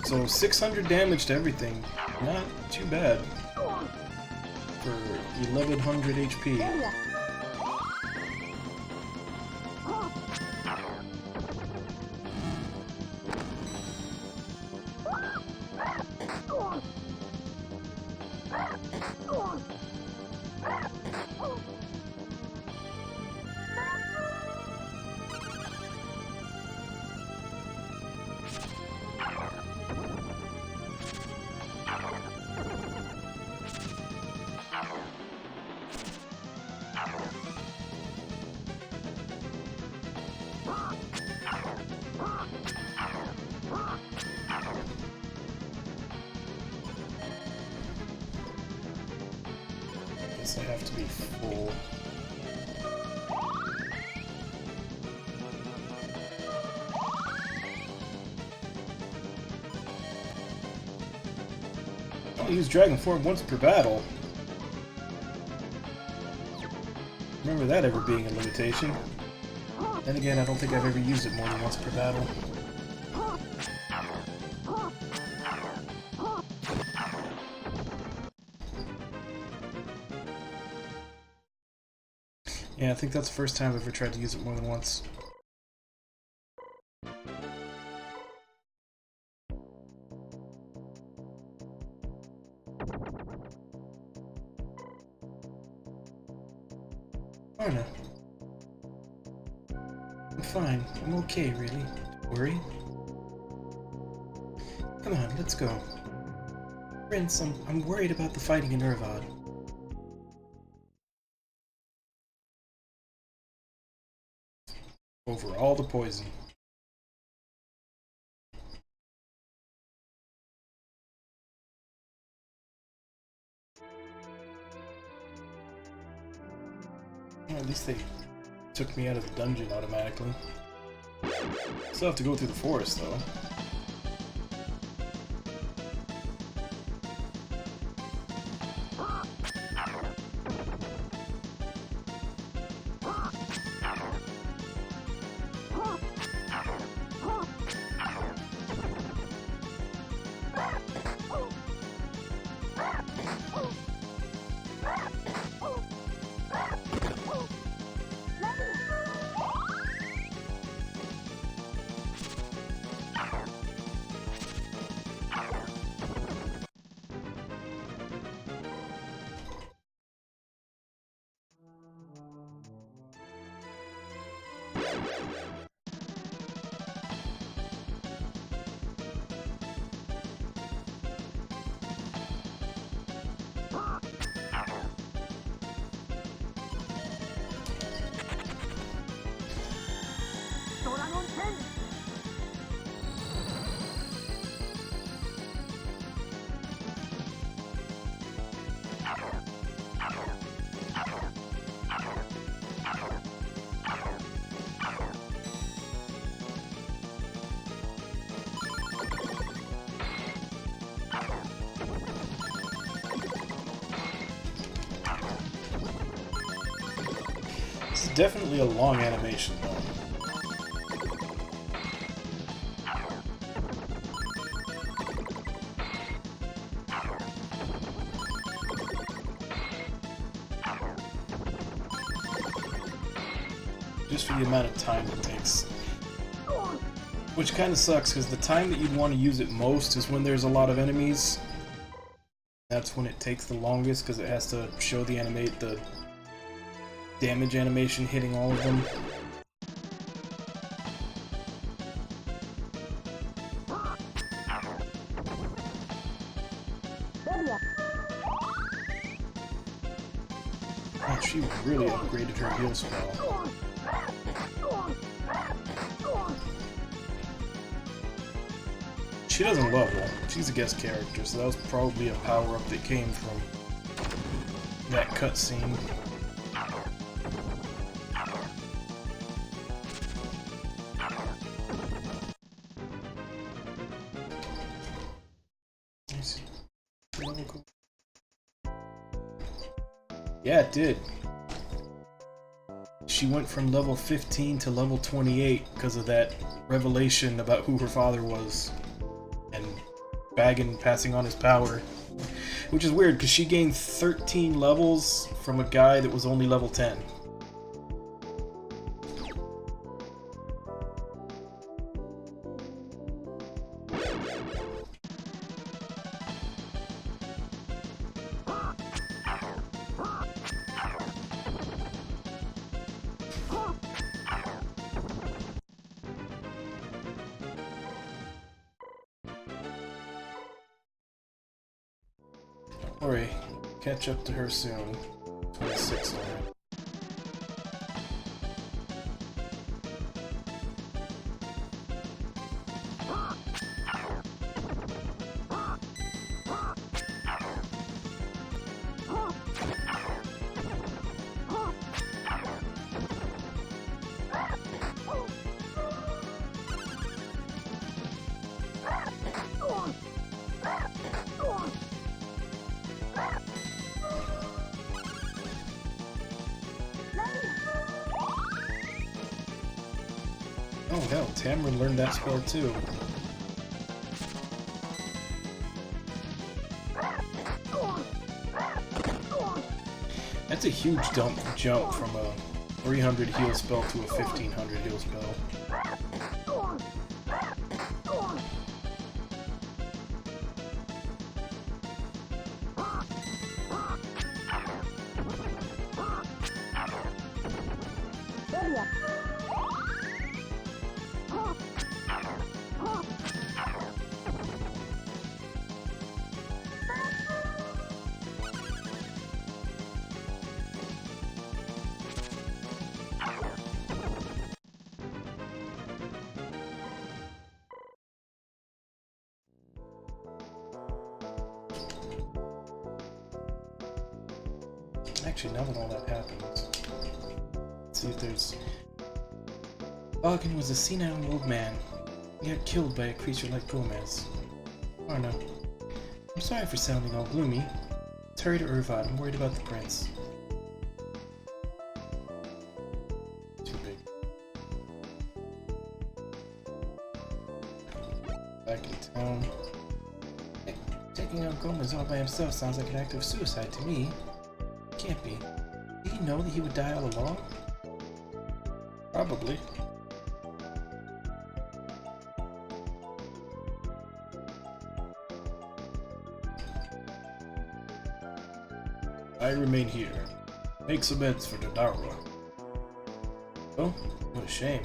So 600 damage to everything. Not too bad for 1100 HP. I have to be full. I'll use Dragon Form once per battle. Remember that ever being a limitation. Then again, I don't think I've ever used it more than once per battle. Yeah, I think that's the first time I've ever tried to use it more than once. Arna. I'm fine. I'm okay, really. Don't worry. Come on, let's go. Prince, I'm worried about the fighting in Irvad. Over all the poison. Well, at least they took me out of the dungeon automatically. Still have to go through the forest, though. This is definitely a long animation, though. Just for the amount of time it takes. Which kind of sucks, because the time that you'd want to use it most is when there's a lot of enemies. That's when it takes the longest, because it has to show the damage animation hitting all of them. Oh, she really upgraded her heal spell. She doesn't level. She's a guest character, so that was probably a power-up that came from that cutscene. Yeah, it did. She went from level 15 to level 28 because of that revelation about who her father was. And Bagan passing on his power. Which is weird, because she gained 13 levels from a guy that was only level 10. Alright, catch up to her soon. 26 already. Oh hell, Tamara learned that spell too. That's a huge jump from a 300 heal spell to a 1500 heal spell. Actually, now that all that happens, let's see if there's... Bagan was a senile old man. He got killed by a creature like Gomez. Oh no. I'm sorry for sounding all gloomy. Let's hurry to Irvad. I'm worried about the prince. Too big. Back in town. Hey, taking out Gomez all by himself sounds like an act of suicide to me. Can't be. Did he know that he would die all along? Probably. I remain here. Make some beds for Dadara. Oh, what a shame.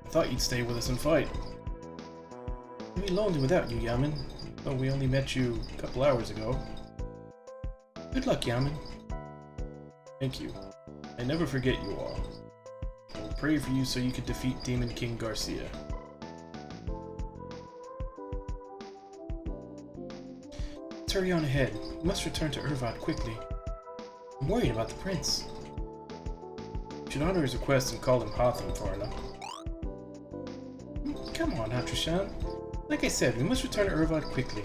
I thought you'd stay with us and fight. We'd be lonely without you, Yaman. Though we only met you a couple hours ago. Good luck, Yaman. Thank you. I never forget you all. I will pray for you so you can defeat Demon King Garcia. Let's hurry on ahead. We must return to Irvad quickly. I'm worried about the prince. You should honor his request and call him Hotham, Farna. Come on, Atrishan. Like I said, we must return to Irvad quickly.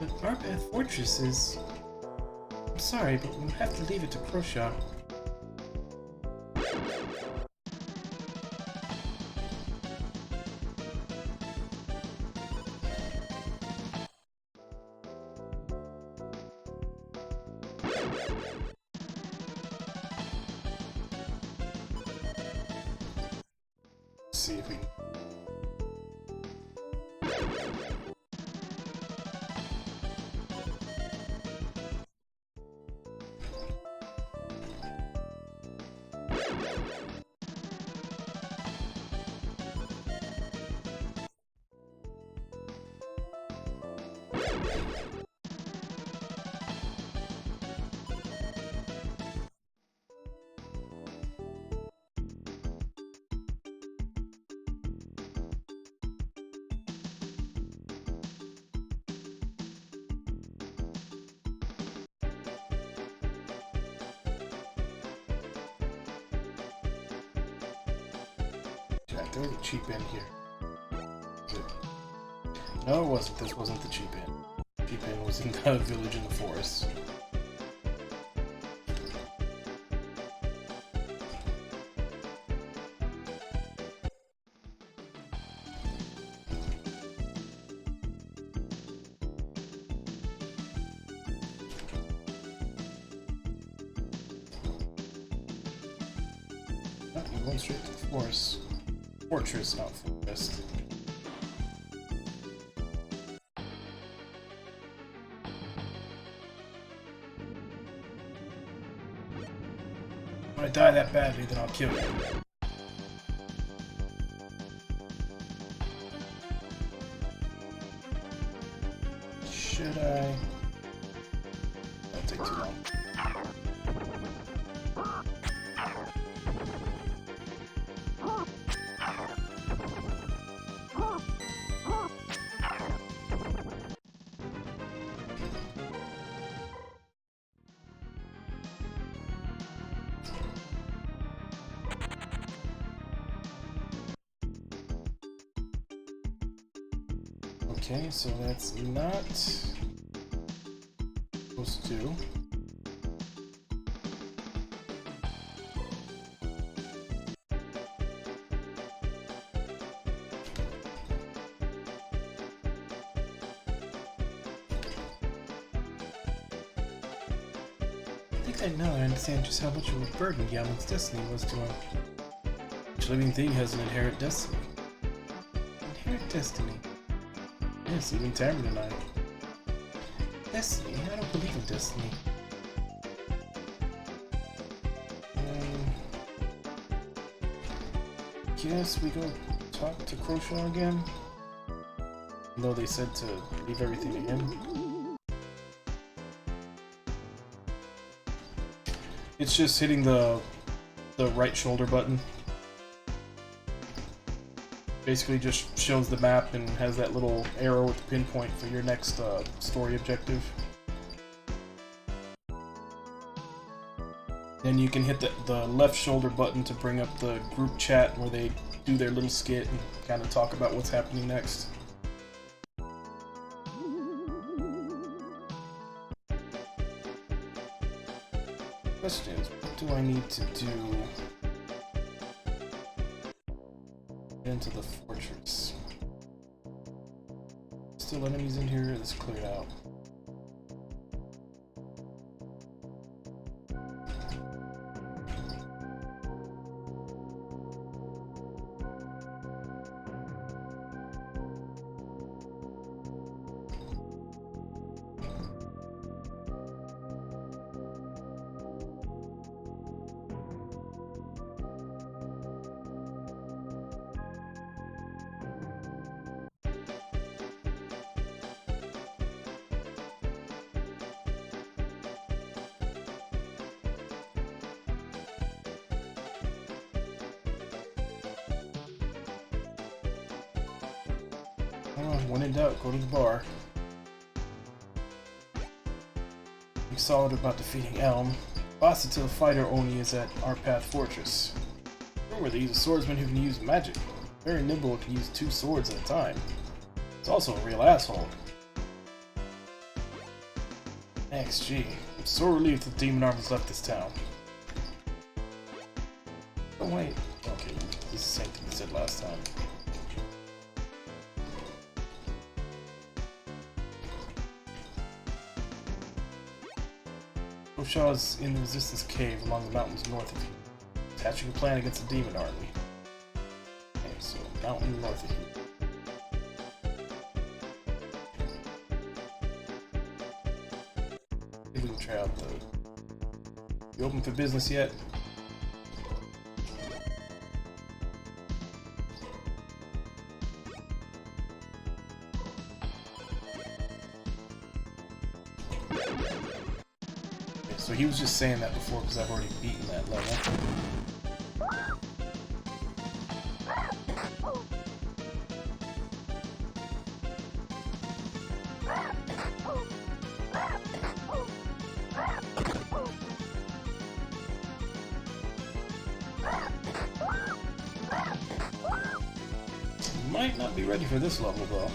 But Arbath Fortress is... I'm sorry, but we'll have to leave it to Proshaw. See if we can. There was a cheap end here. No, it wasn't. This wasn't the cheap end. Cheap end was in the village in the forest. Oh, you're going straight to the forest. Fortress, not forest. When I die that badly, then I'll kill you. Should I? That'll take too long. Okay, so that's not supposed to. I think I understand just how much of a burden Yaman's destiny was to him. Each living thing has an inherent destiny. Inherent destiny? Yes, even Tamron and I. Destiny? I don't believe in destiny. Guess we go talk to Croshaw again? Though they said to leave everything to him. It's just hitting the right shoulder button. Basically just shows the map and has that little arrow with the pinpoint for your next story objective. Then you can hit the left shoulder button to bring up the group chat where they do their little skit and kind of talk about what's happening next. Question is, what do I need to do into the fortress? Still enemies in here? This cleared out. When in doubt, go to the bar. We solid about defeating Elm. Basita, the fighter Oni, is at our Path Fortress. Remember, he's a swordsman who can use magic. Very nimble and can use 2 swords at a time. He's also a real asshole. XG. I'm so relieved that the demon armies left this town. Oh wait. Okay, this is the same thing we said last time. Oshaw's in the Resistance Cave along the mountains north of here. Hatching a plan against the demon army. Okay, so mountain north of here. Maybe we can try out the... You open for business yet? So he was just saying that before because I've already beaten that level. Might not be ready for this level though.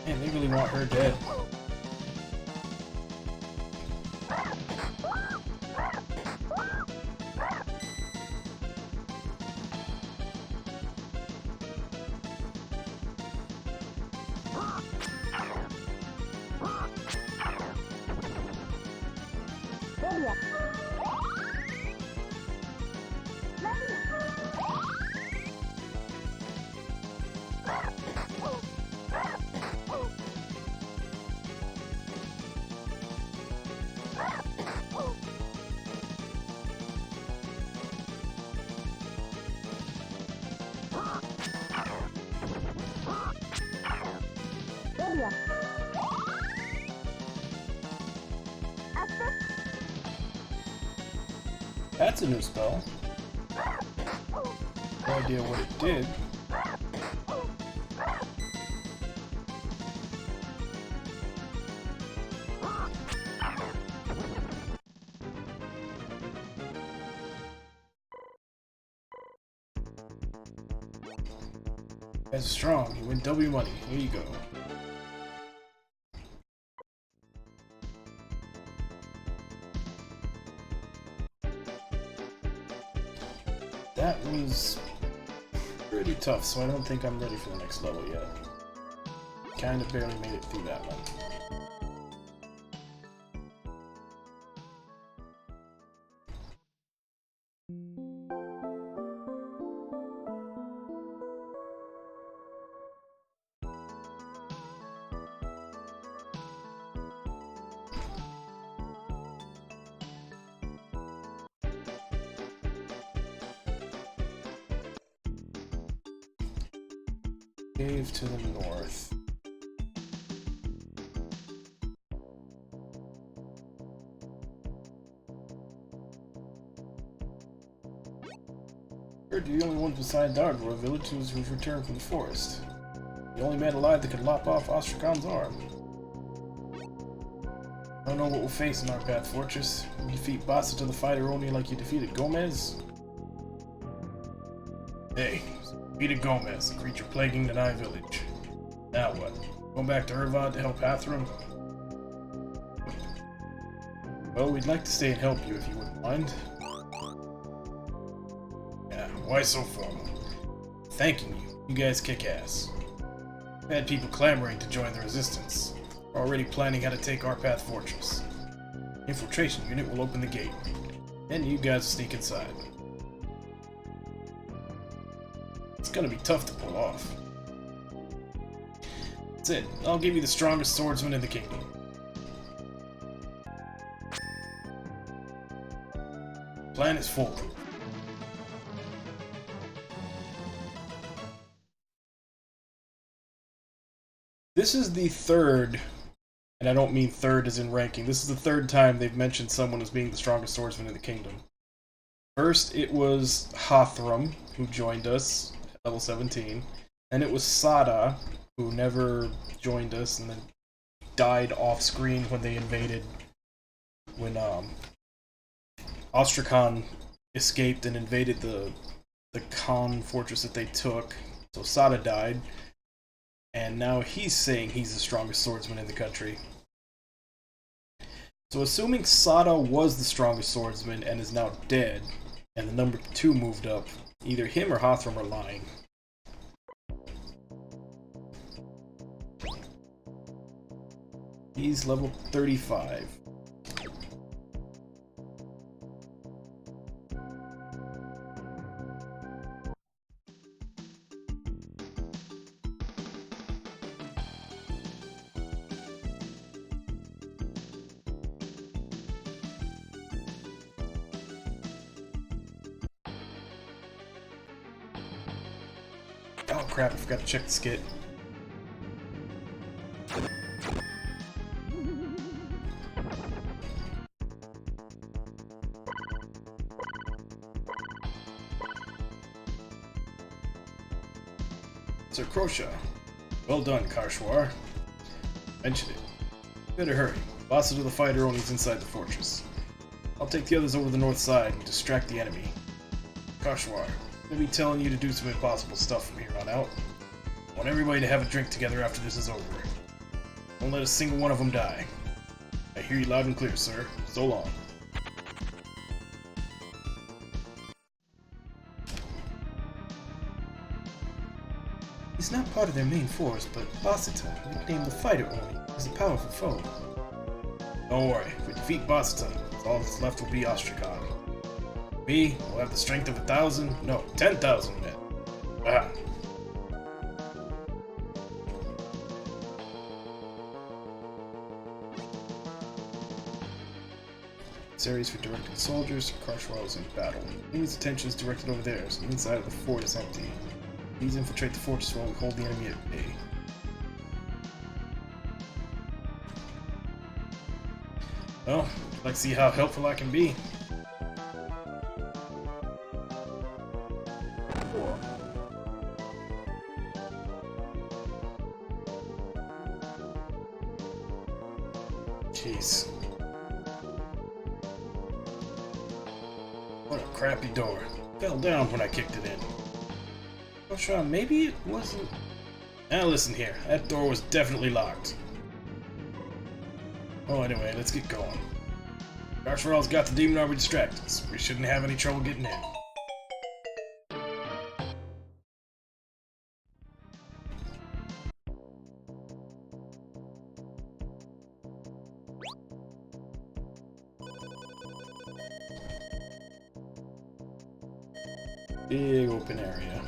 Man, they really want her dead. That's a new spell. No idea what it did. That's strong. You win W money. Here you go. That was pretty tough, so I don't think I'm ready for the next level yet. Kinda barely made it through that one. Cave to the north. Heard you're the only one beside Dardra village who's returned from the forest. The only man alive that could lop off Ostragon's arm. I don't know what we'll face in our path fortress. We defeat bosses to the fighter only like you defeated Gomez? Hey. Defeated Gomez, a creature plaguing the Nye village. Now what? Going back to Irvad to help Hathram? Well, we'd like to stay and help you if you wouldn't mind. Yeah, why so formal? Thanking you. You guys kick ass. I've had people clamoring to join the resistance. We're already planning how to take our path fortress. Infiltration unit will open the gate. Then you guys sneak inside. It's gonna be tough to pull off. That's it. I'll give you the strongest swordsman in the kingdom. Plan is foolproof. This is the third, and I don't mean third as in ranking, this is the third time they've mentioned someone as being the strongest swordsman in the kingdom. First, it was Hathram, who joined us at level 17, and it was Sada, who never joined us and then died off-screen when they invaded, when Ostrakhan escaped and invaded the Khan fortress that they took, so Sada died, and now he's saying he's the strongest swordsman in the country. So assuming Sada was the strongest swordsman and is now dead, and the number 2 moved up, either him or Hathram are lying. He's level 35. Oh crap, I forgot to check the skit. Sir Krosha. Well done, Karshwar. Mentioned it. Better hurry. Bosses of the fighter only is inside the fortress. I'll take the others over the north side and distract the enemy. Karshwar, I'll be telling you to do some impossible stuff from here on out. I want everybody to have a drink together after this is over. Don't let a single one of them die. I hear you loud and clear, sir. So long. He's not part of their main force, but Basita, nicknamed the Fighter Oni, is a powerful foe. Don't worry, if we defeat Basita, all that's left will be Ostrakhan. We will have the strength of 1,000, no, 10,000 men. Ah. This area is for directing soldiers, Karshwar is in battle. Enemy's attention is directed over there, so the inside of the fort is empty. Please infiltrate the fortress while we hold the enemy at bay. Well, I'd like to see how helpful I can be. Jeez. What a crappy door. Fell down when I kicked it in. Well, Sean, maybe it wasn't... Now listen here, that door was definitely locked. Oh, anyway, let's get going. Karshwaral's got the demon army distracted, so we shouldn't have any trouble getting in. Big open area.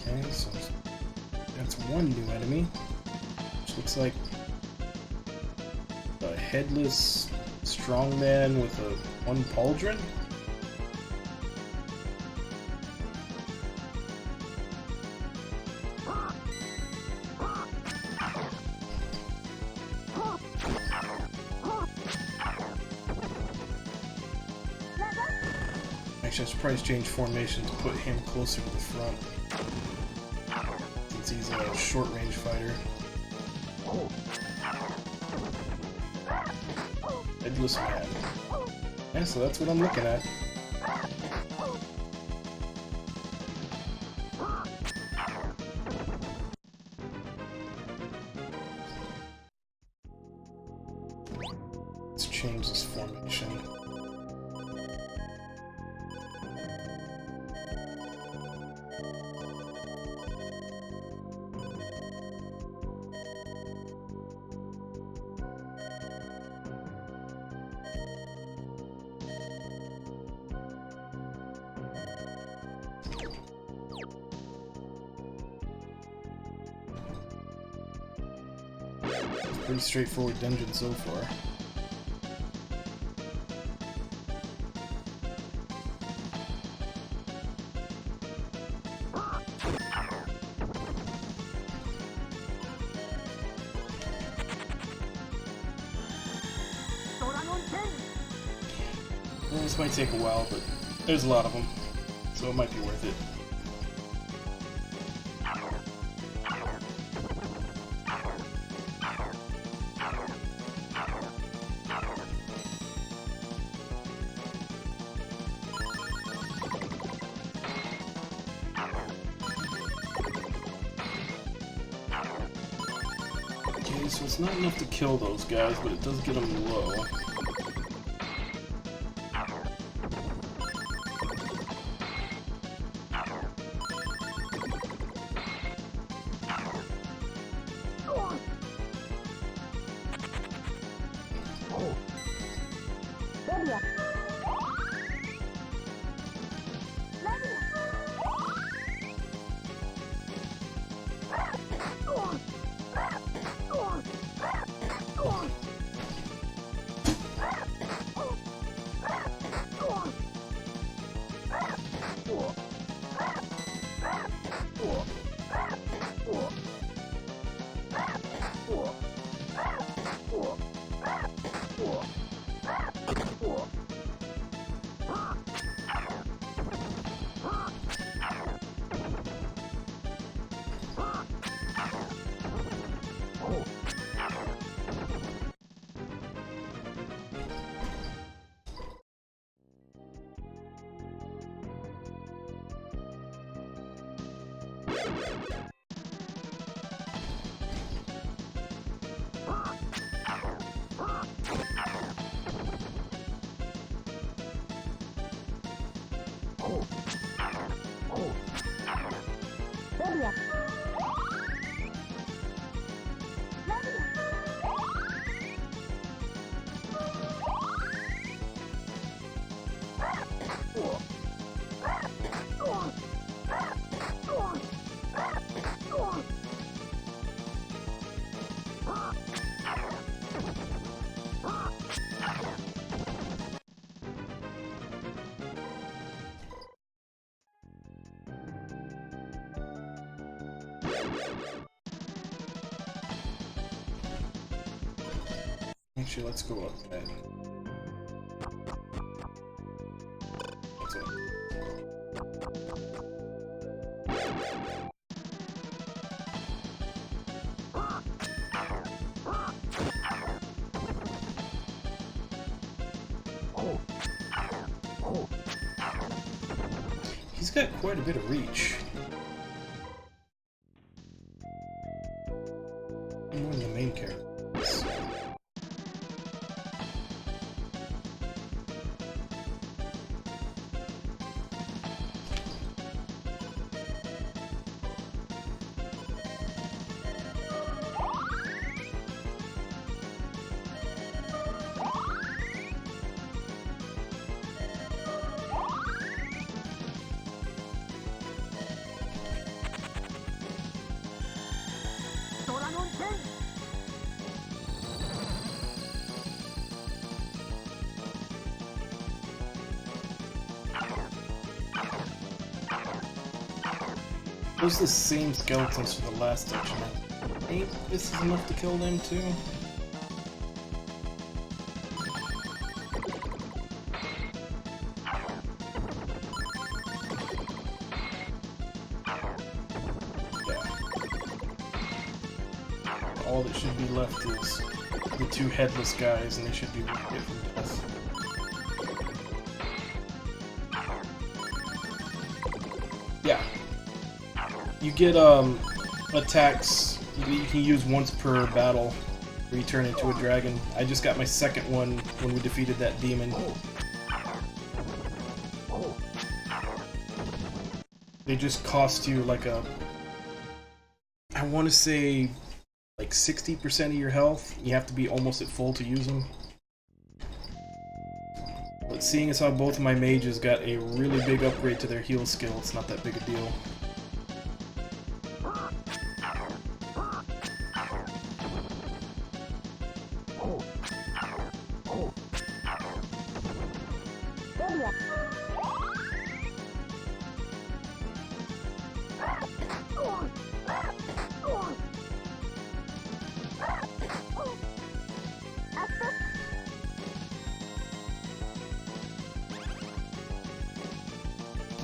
Okay, so that's one new enemy, which looks like a headless strongman with one pauldron. Actually, I should probably change formation to put him closer to the front, since he's a short-range fighter. Headless man. Yeah, so that's what I'm looking at. Let's change this formation. Pretty straightforward dungeon so far. Well, this might take a while, but there's a lot of them, so it might be worth it. Okay, so it's not enough to kill those guys, but it does get them low. Actually, let's go up that. That's it. He's got quite a bit of reach. More than the main character. Those are the same skeletons for the last section. Ain't this is enough to kill them too? Yeah. All that should be left is the two headless guys, and they should be worth it from death. Yeah. You get attacks you can use once per battle where you turn into a dragon. I just got my second one when we defeated that demon. They just cost you like I want to say like 60% of your health. You have to be almost at full to use them. But seeing as how both of my mages got a really big upgrade to their heal skill, it's not that big a deal.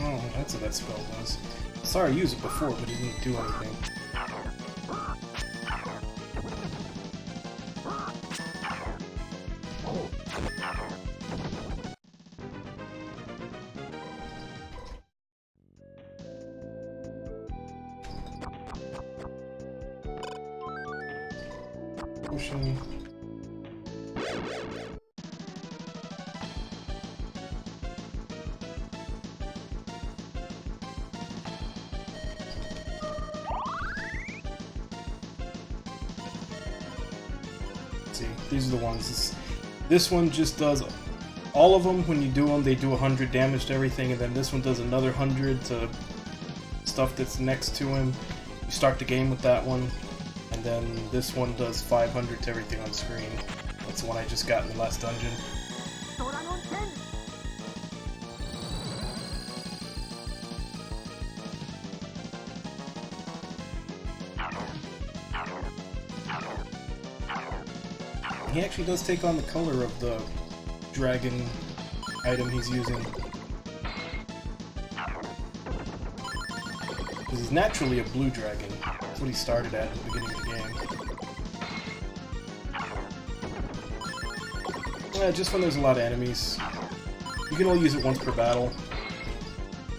Oh, that's what that spell does. Sorry, I used it before, but it didn't do anything. Potion. See, these are the ones. This one just does all of them. When you do them, they do 100 damage to everything, and then this one does another 100 to stuff that's next to him. You start the game with that one, and then this one does 500 to everything on screen. That's the one I just got in the last dungeon. He actually does take on the color of the dragon item he's using. Because he's naturally a blue dragon. That's what he started at the beginning of the game. Yeah, just when there's a lot of enemies. You can only use it once per battle.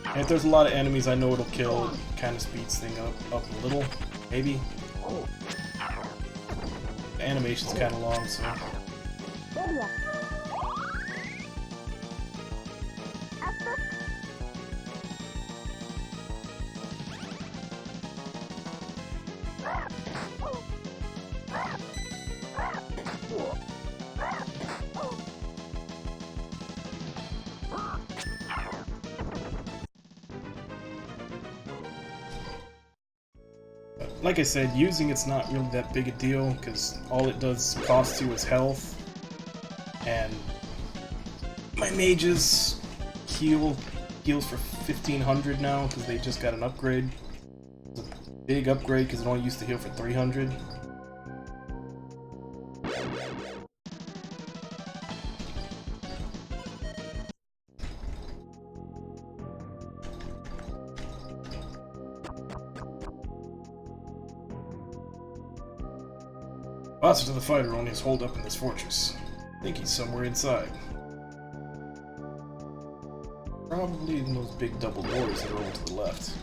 And if there's a lot of enemies I know it'll kill, it kind of speeds things up a little, maybe. The animation's kind of long, so... Like I said, using it's not really that big a deal, because all it does cost you is health. And my mages heals for 1500 now, because they just got an upgrade. It's a big upgrade, because it only used to heal for 300. Bosses of the fighter only is holed up in this fortress. I think he's somewhere inside. Probably in those big double doors that are over to the left.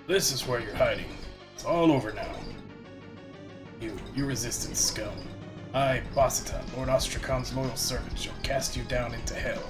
This is where you're hiding. It's all over now. You resistance scum. I, Basatan, Lord Ostracon's loyal servant, shall cast you down into hell.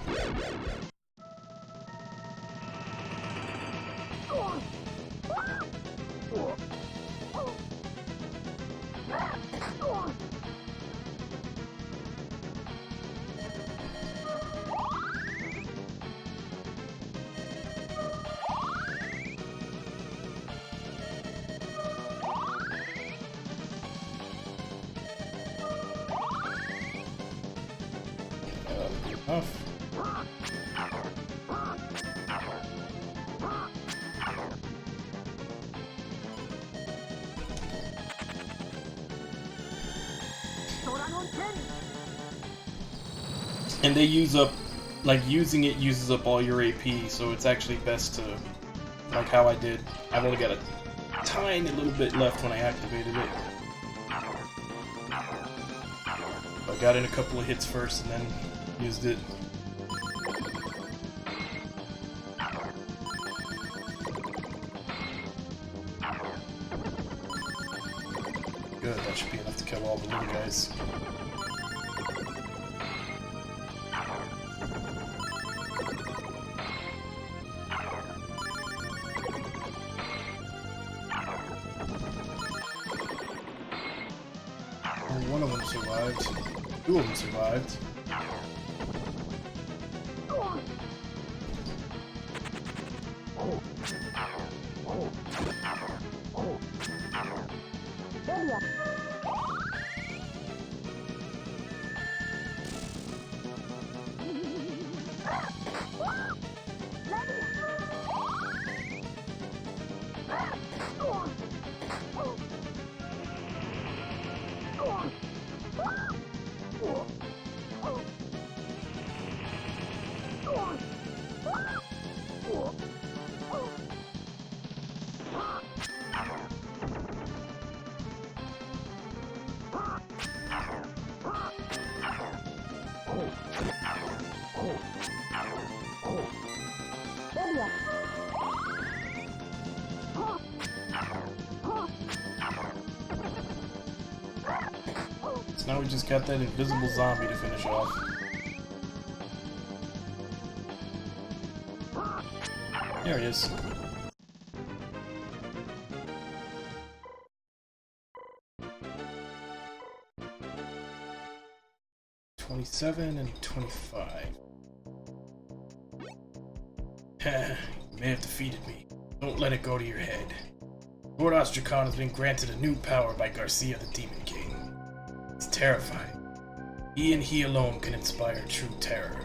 Enough. And they use up, like, using it uses up all your AP, so it's actually best to, like how I did. I've only got a tiny little bit left when I activated it. I got in a couple of hits first and then used it. Good, that should be enough to kill all the little guys. One of them survived. Two of them survived. So now we just got that invisible zombie to finish off. There he is. $27 and $25. You may have defeated me. Don't let it go to your head. Lord Ostracon has been granted a new power by Garcia the Demon King. It's terrifying. He and he alone can inspire true terror.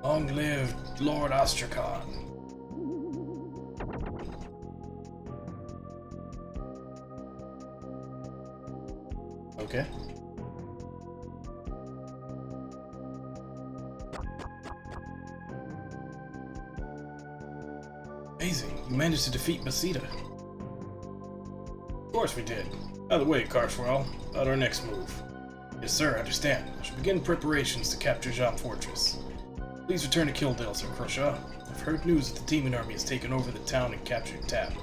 Long live Lord Ostracon. Okay. Amazing, you managed to defeat Basita. Of course we did. By the way, Carswell, about our next move. Yes, sir, I understand. I should begin preparations to capture Jam Fortress. Please return to Kildale, Sir Crusha. I've heard news that the demon army has taken over the town and captured Tab.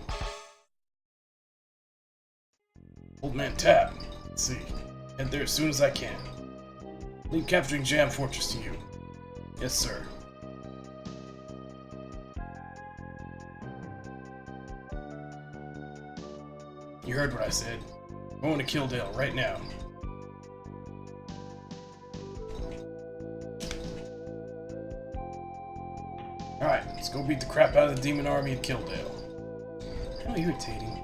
Old man Tab. Let's see. Head there as soon as I can. Leave capturing Jam Fortress to you. Yes, sir. You heard what I said. I'm going to Kildale right now. Alright, let's go beat the crap out of the demon army at Kildale. How irritating.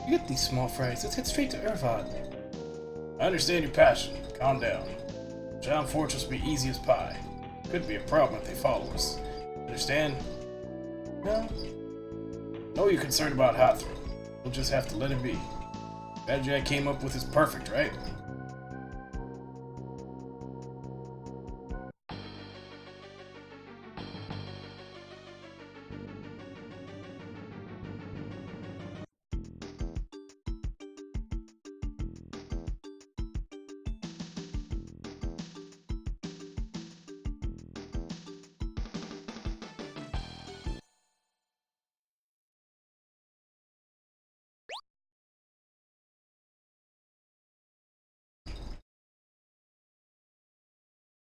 You get these small fries, let's head straight to Irvad. I understand your passion. Calm down. Jam Fortress will be easy as pie. Could be a problem if they follow us. Understand? No? No, you're concerned about Hathram. We'll just have to let it be. The strategy I came up with is perfect, right?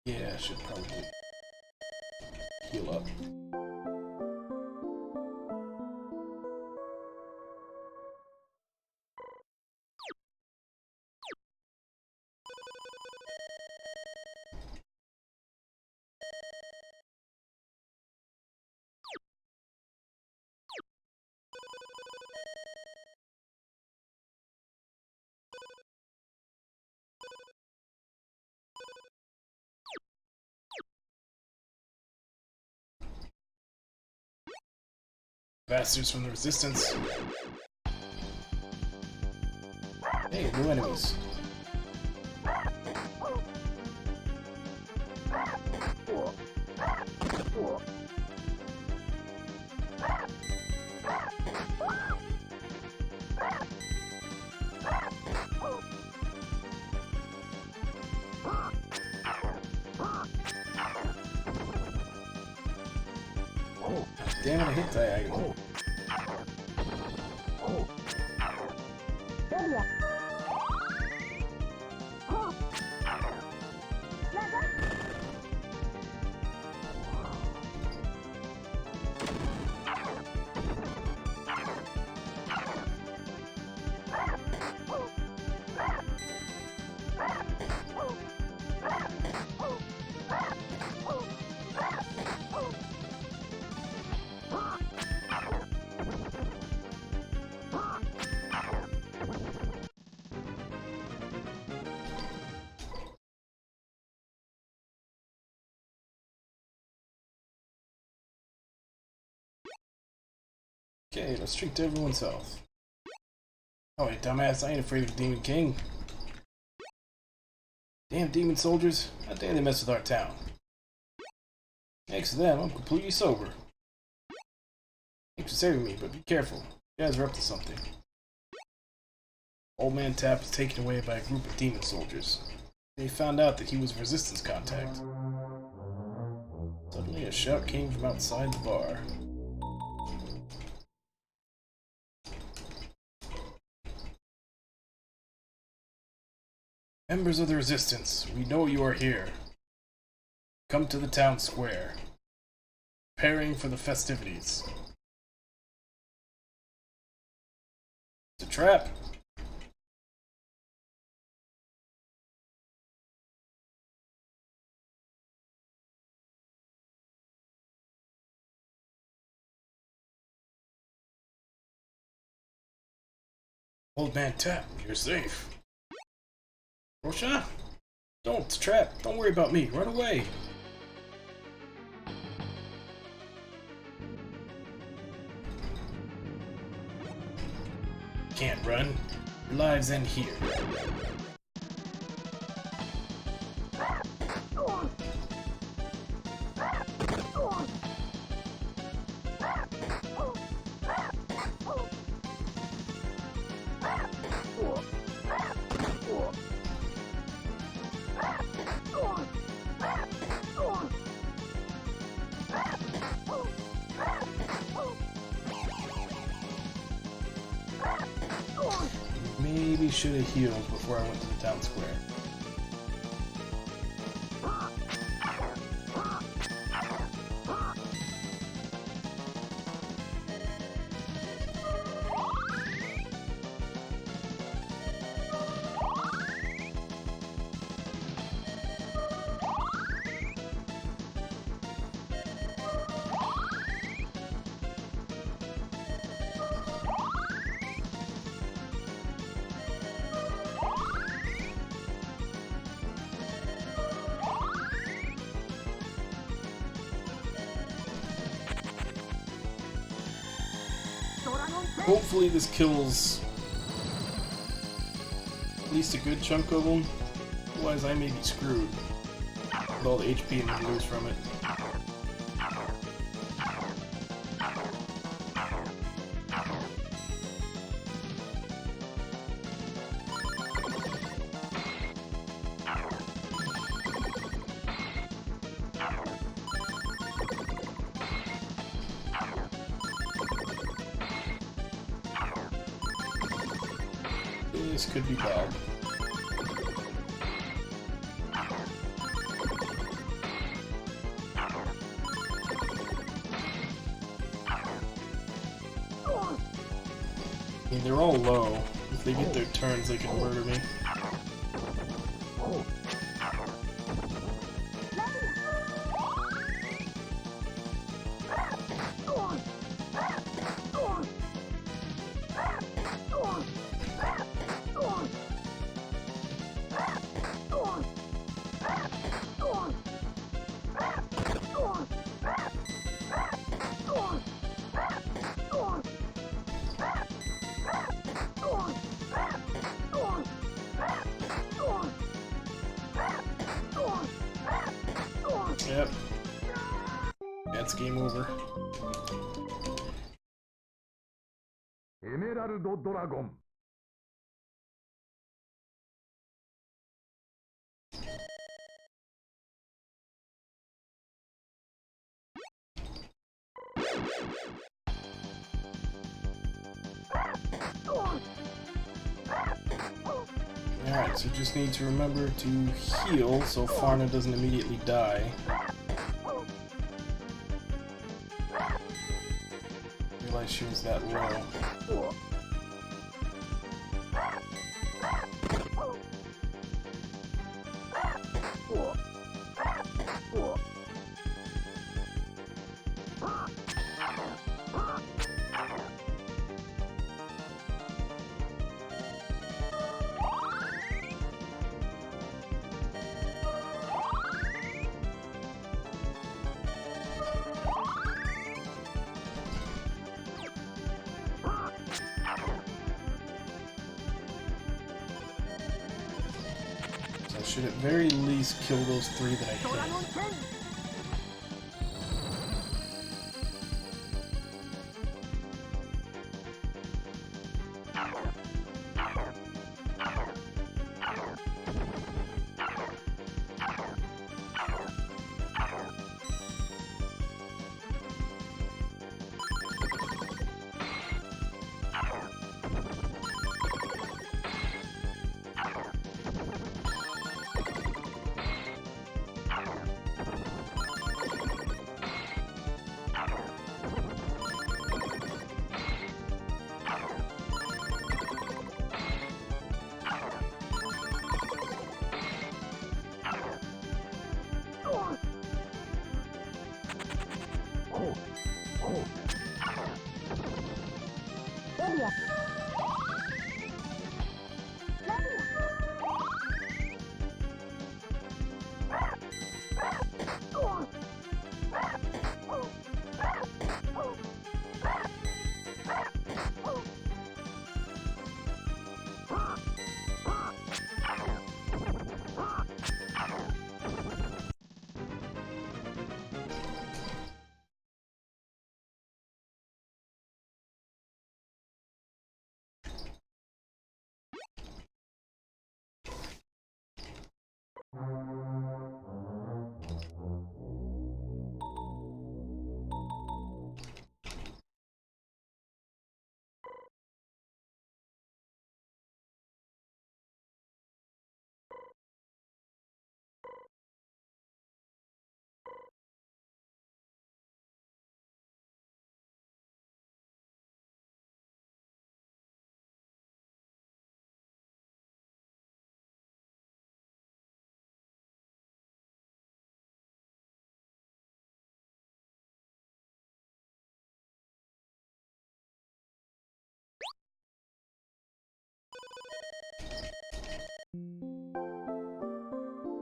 Yeah, I should probably heal up. Bastards from the Resistance. Hey, new enemies. Damn it, I hit diagonal. Okay, let's treat to everyone's health. Oh wait, dumbass, I ain't afraid of the Demon King. Damn demon soldiers, how dare they mess with our town. Thanks to them, I'm completely sober. Thanks for saving me, but be careful. You guys are up to something. Old Man Tap is taken away by a group of demon soldiers. They found out that he was resistance contact. Suddenly a shout came from outside the bar. Members of the Resistance, we know you are here. Come to the town square. Preparing for the festivities. It's a trap. Old man Tap, you're safe. Roshan? Don't, it's a trap. Don't worry about me. Run away. Can't run. Your lives end here. Maybe should have healed before I went to the town square. Hopefully this kills at least a good chunk of them. Otherwise I may be screwed with all the HP I'm gonna lose from it. This could be bad. I mean, they're all low. If they get their turns, they can murder me. Yep. That's game over. エメラルドドラゴン Alright, so just need to remember to heal so Farna doesn't immediately die. Realize she was that low. So I should at very least kill those three that I hit.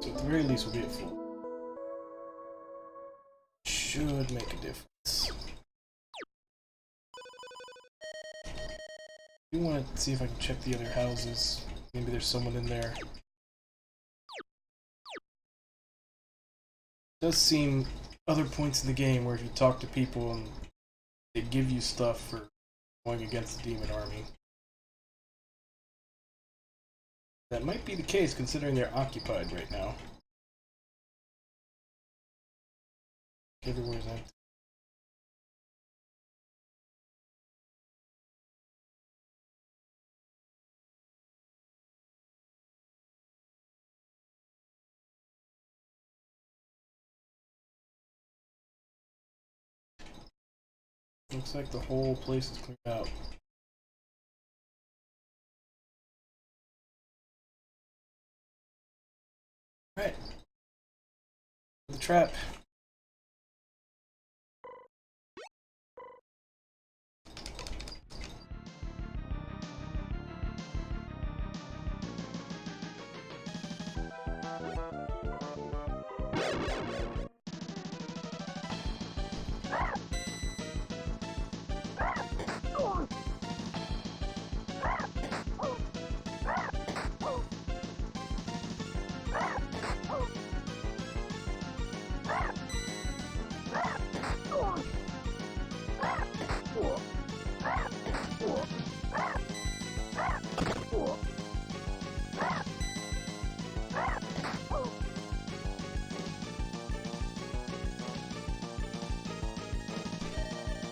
So at the very least, we'll be at full. Should make a difference. I do want to see if I can check the other houses. Maybe there's someone in there. It does seem other points in the game where if you talk to people and they give you stuff for going against the demon army. That might be the case considering they're occupied right now. Everywhere's empty. Looks like the whole place is cleared out. Alright. The trap.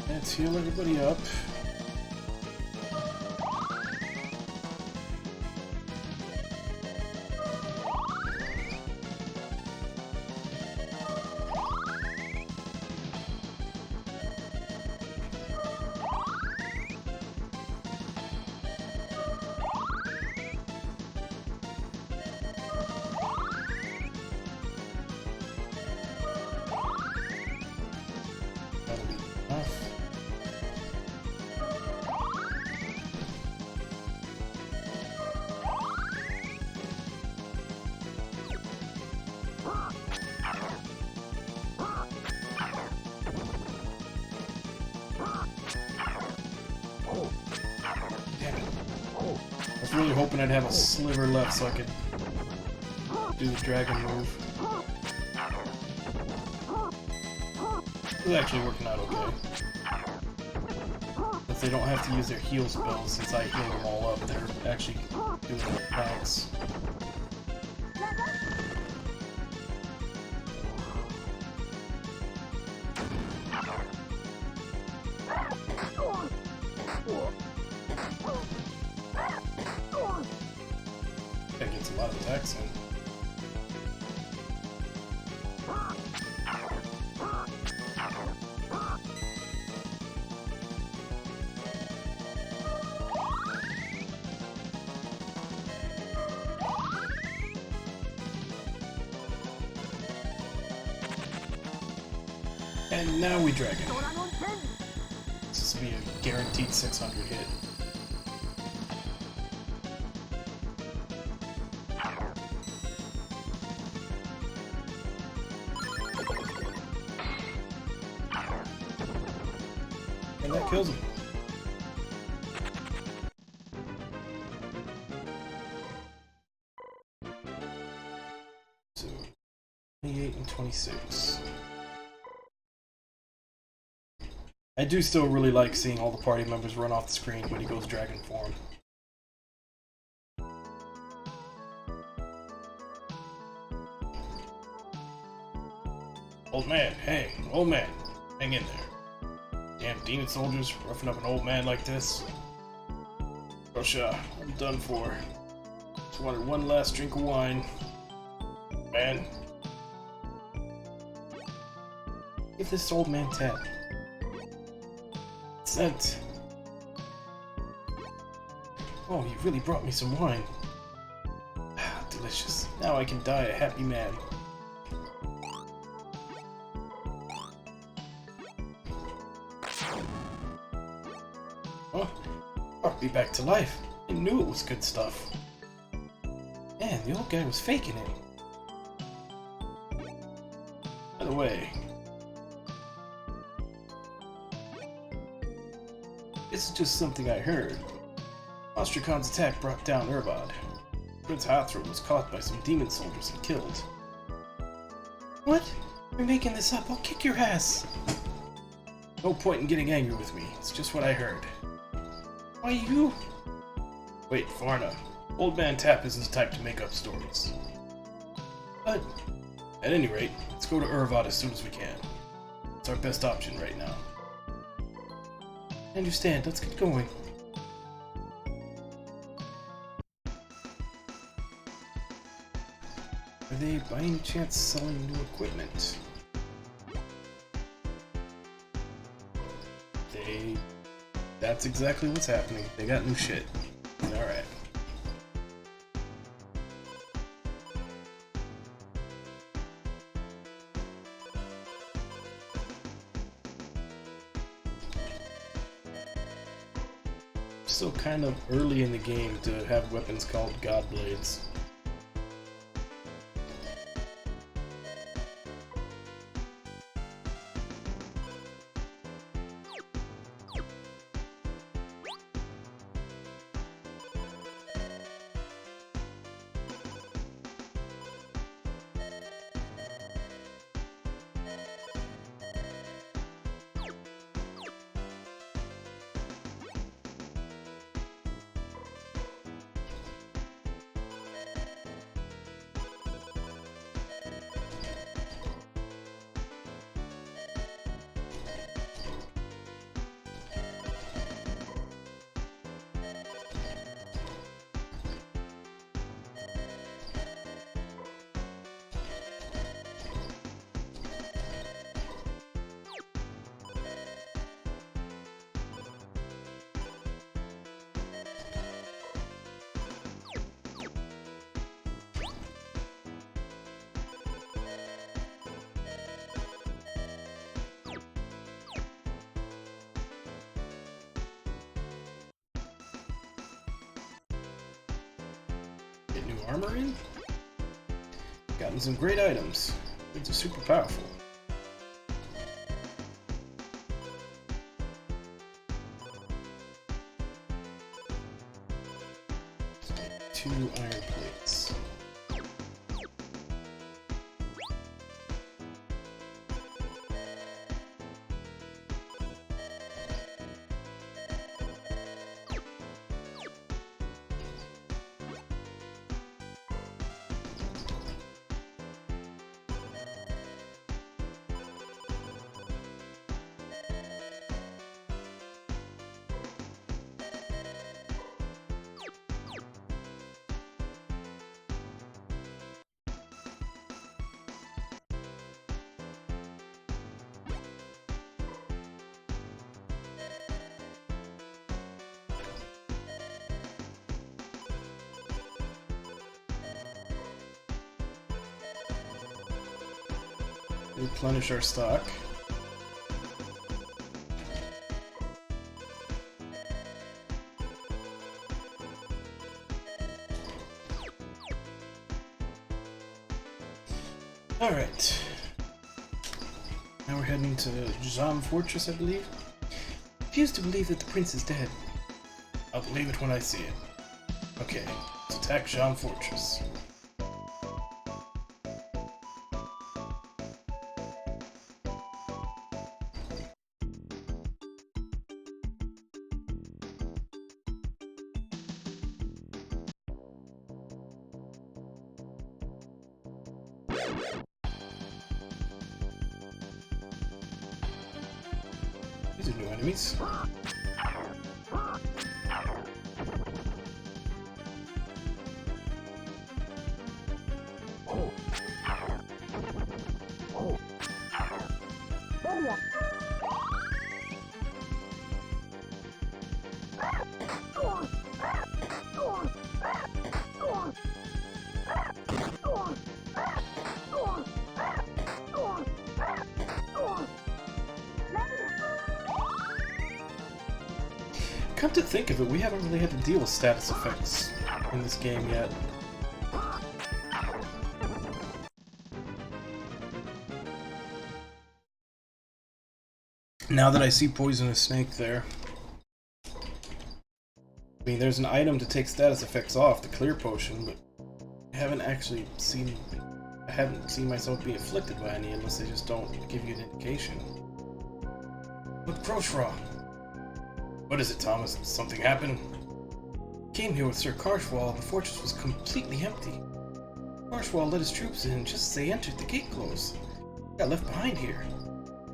Let's heal everybody up. That'll be enough. Damn it. I was really hoping I'd have a sliver left so I could do the dragon move. It was actually working out okay. Since they don't have to use their heal spells, since I healed them all up, they're actually doing their attacks. That gets a lot of attacks in. And now we drag it. This will be a guaranteed 600 hit. And that kills him. So, 28 and 26. I do still really like seeing all the party members run off the screen when he goes dragon form. Old man, hey, old man, hang in there. Damn demon soldiers roughing up an old man like this. Russia, I'm done for. Just wanted one last drink of wine. Man. Give this old man 10. Cent. Oh, you really brought me some wine. Delicious. Now I can die a happy man. Oh, brought me back to life. I knew it was good stuff. Man, the old guy was faking it. By the way, this is just something I heard. Ostracon's attack brought down Urbad. Prince Hathor was caught by some demon soldiers and killed. What? You're making this up. I'll kick your ass. No point in getting angry with me. It's just what I heard. Why you? Wait, Varna. Old Man Tap isn't the type to make up stories. But, at any rate, let's go to Urbad as soon as we can. It's our best option right now. I understand. Let's get going. Are they by any chance selling new equipment? That's exactly what's happening. They got new shit. Alright. Still kind of early in the game to have weapons called God Blades. Get new armor in? Gotten some great items. These are super powerful. Two iron plates. Replenish our stock. we're heading to Jam Fortress, I believe. I refuse to believe that the prince is dead. I'll believe it when I see it. Okay, let's attack Jam Fortress. These are new enemies. Come to think of it, we haven't really had to deal with status effects in this game yet. Now that I see Poisonous Snake there. I mean, there's an item to take status effects off, the clear potion, but I haven't seen myself be afflicted by any unless they just don't give you an indication. Look, Proshraw! What is it, Thomas? Did something happen? Came here with Sir Karshwal and the fortress was completely empty. Karshwal led his troops in just as they entered, the gate closed. Got left behind here.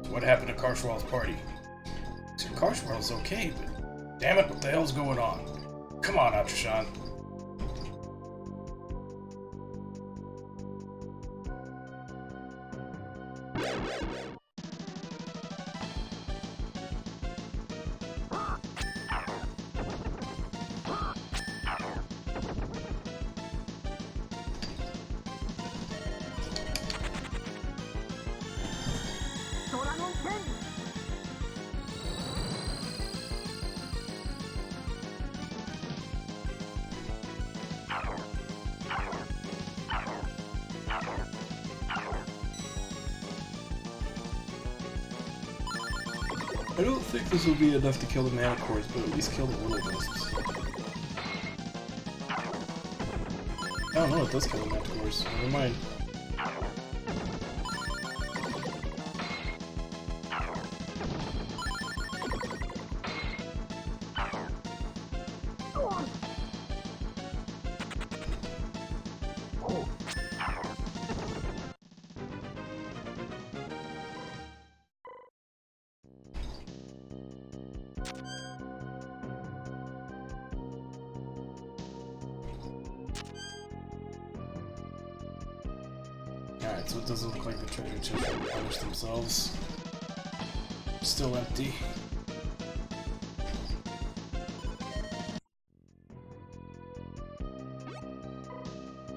So what happened to Karshwal's party? Sir Karshwal's okay, but damn it, what the hell's going on? Come on, Atrishan. I don't think this will be enough to kill the Manticores, but at least kill the Will-O-Wisps. I don't know, it does kill the Manticores. Never mind. Alright, so it doesn't look like the treasure chests will punish themselves. Still empty.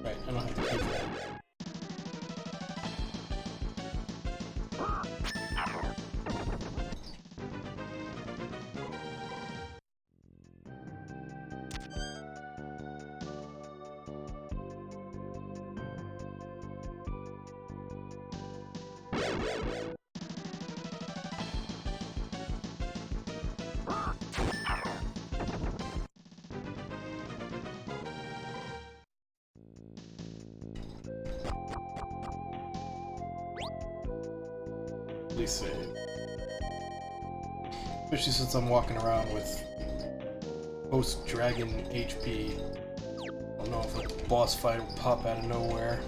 Right, I don't have to pay for that. Save. Especially since I'm walking around with post-dragon HP. I don't know if a boss fight will pop out of nowhere.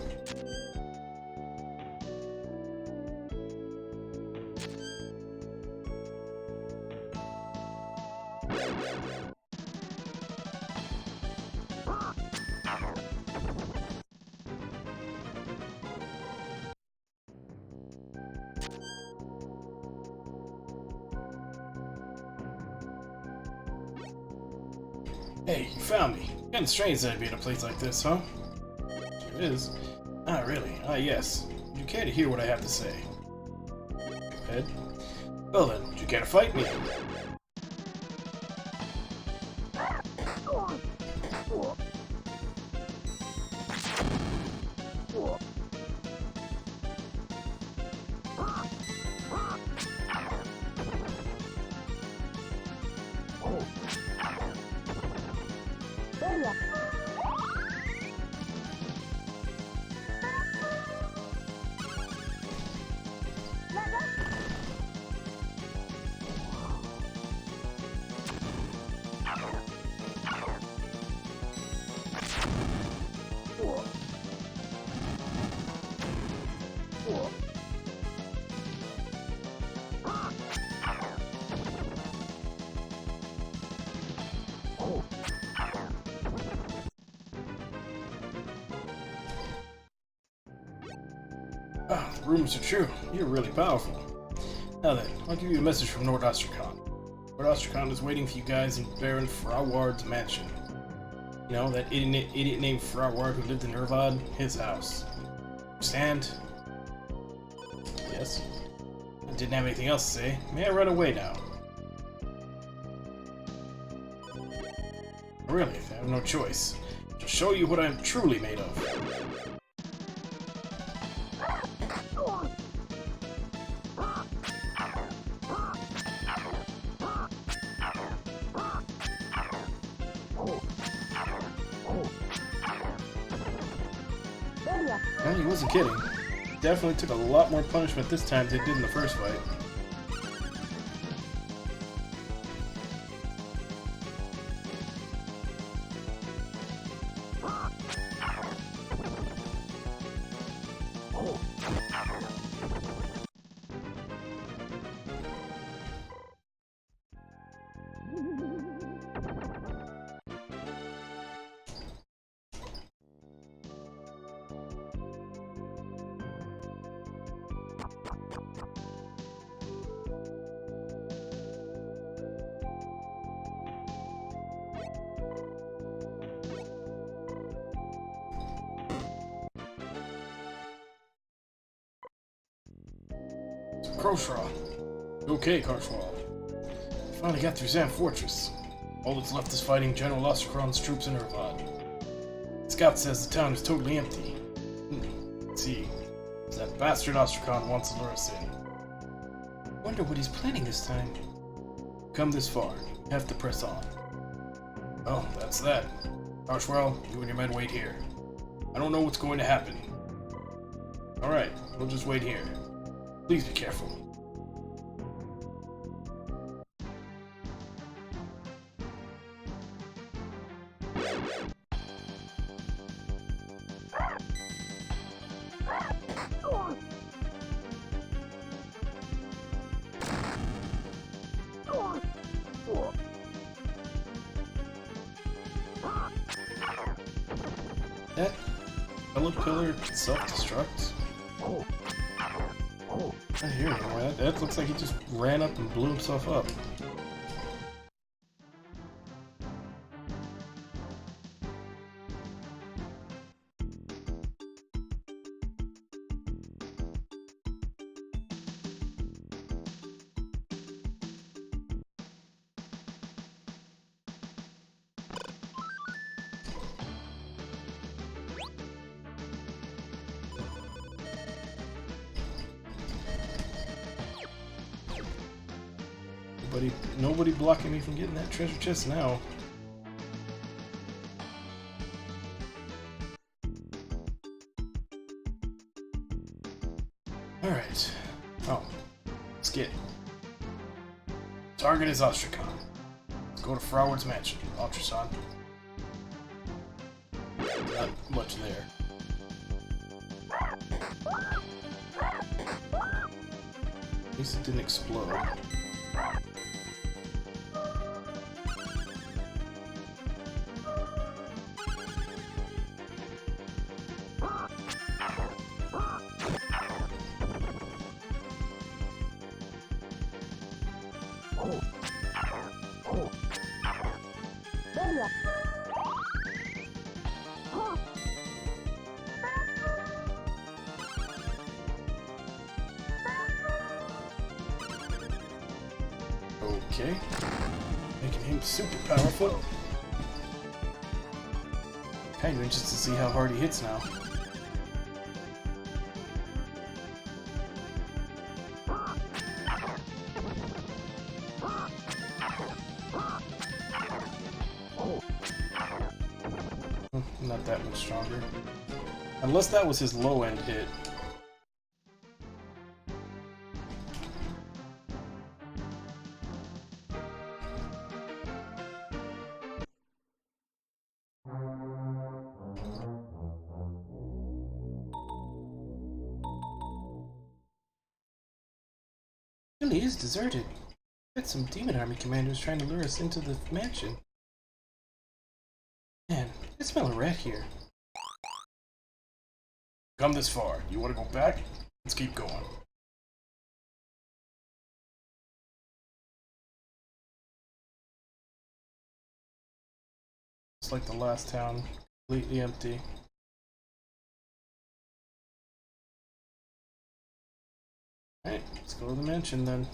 Hey, you found me. Kinda strange that I'd be in a place like this, huh? Sure is. Ah, really? Ah, yes. Would you care to hear what I have to say? Go ahead. Well then, would you care to fight me? rumors are true. You're really powerful. Now then, I'll give you a message from Lord Ostracon. Lord Ostracon is waiting for you guys in Baron Frauward's mansion. You know, that idiot named Frauward who lived in Irvad? His house. Understand? Yes. I didn't have anything else to say. May I run away now? Really, I have no choice. To show you what I'm truly made of. Well, he wasn't kidding. Definitely took a lot more punishment this time than they did in the first fight. Crowshaw. Okay, Karshwal. Finally got through Zam Fortress. All that's left is fighting General Ostracron's troops in Irvad. Scout says the town is totally empty. Let's see. That bastard Ostracon wants to lure us in. Wonder what he's planning this time. Come this far. Have to press on. Oh, that's that. Karshwal, you and your men wait here. I don't know what's going to happen. Alright, we'll just wait here. Please be careful. That yellow pillar self-destructs? I hear anymore. That looks like he just ran up and blew himself up. Nobody blocking me from getting that treasure chest now. Alright. Oh. Let's get. Target is Ostracon. Let's go to Frauward's mansion. Ultrason. Not much there. At least it didn't explode. Okay. Making him super powerful. Kind of interested to see how hard he hits now. Not that much stronger. Unless that was his low-end hit. It really is deserted. Got some demon army commanders trying to lure us into the mansion. Man, I smell a rat here. Come this far. You want to go back? Let's keep going. It's like the last town, completely empty. Alright, let's go to the mansion then.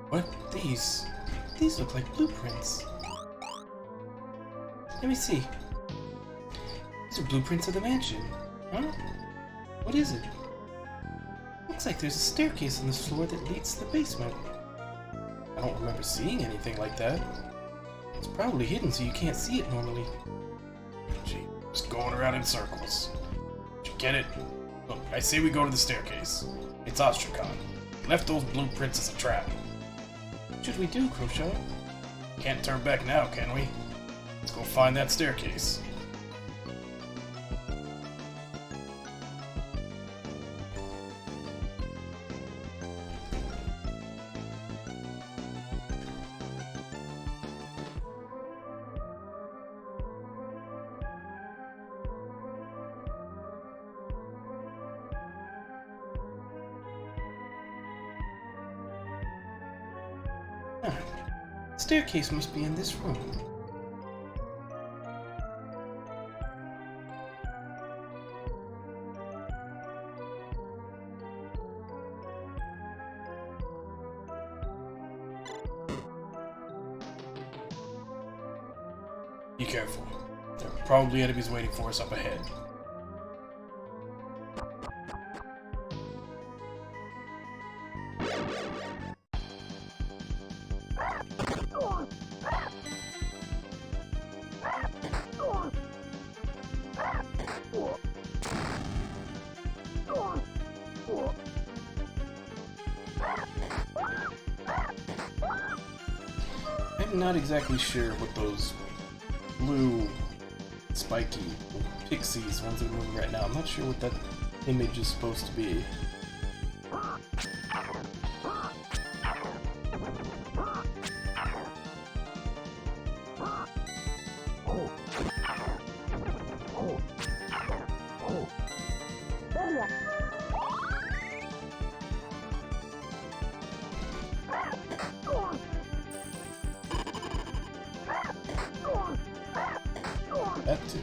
What? These? These look like blueprints. Let me see. These are blueprints of the mansion. Huh? What is it? Looks like there's a staircase on this floor that leads to the basement. I don't remember seeing anything like that. It's probably hidden so you can't see it normally. Gee, just going around in circles. Did you get it? Look, I say we go to the staircase. It's Ostrakhan. He left those blueprints as a trap. What should we do, Crochet? Can't turn back now, can we? Let's go find that staircase. Staircase must be in this room. Be careful. There are probably enemies waiting for us up ahead. I'm not exactly sure what those blue, spiky pixies ones that are moving right now. I'm not sure what that image is supposed to be. That too.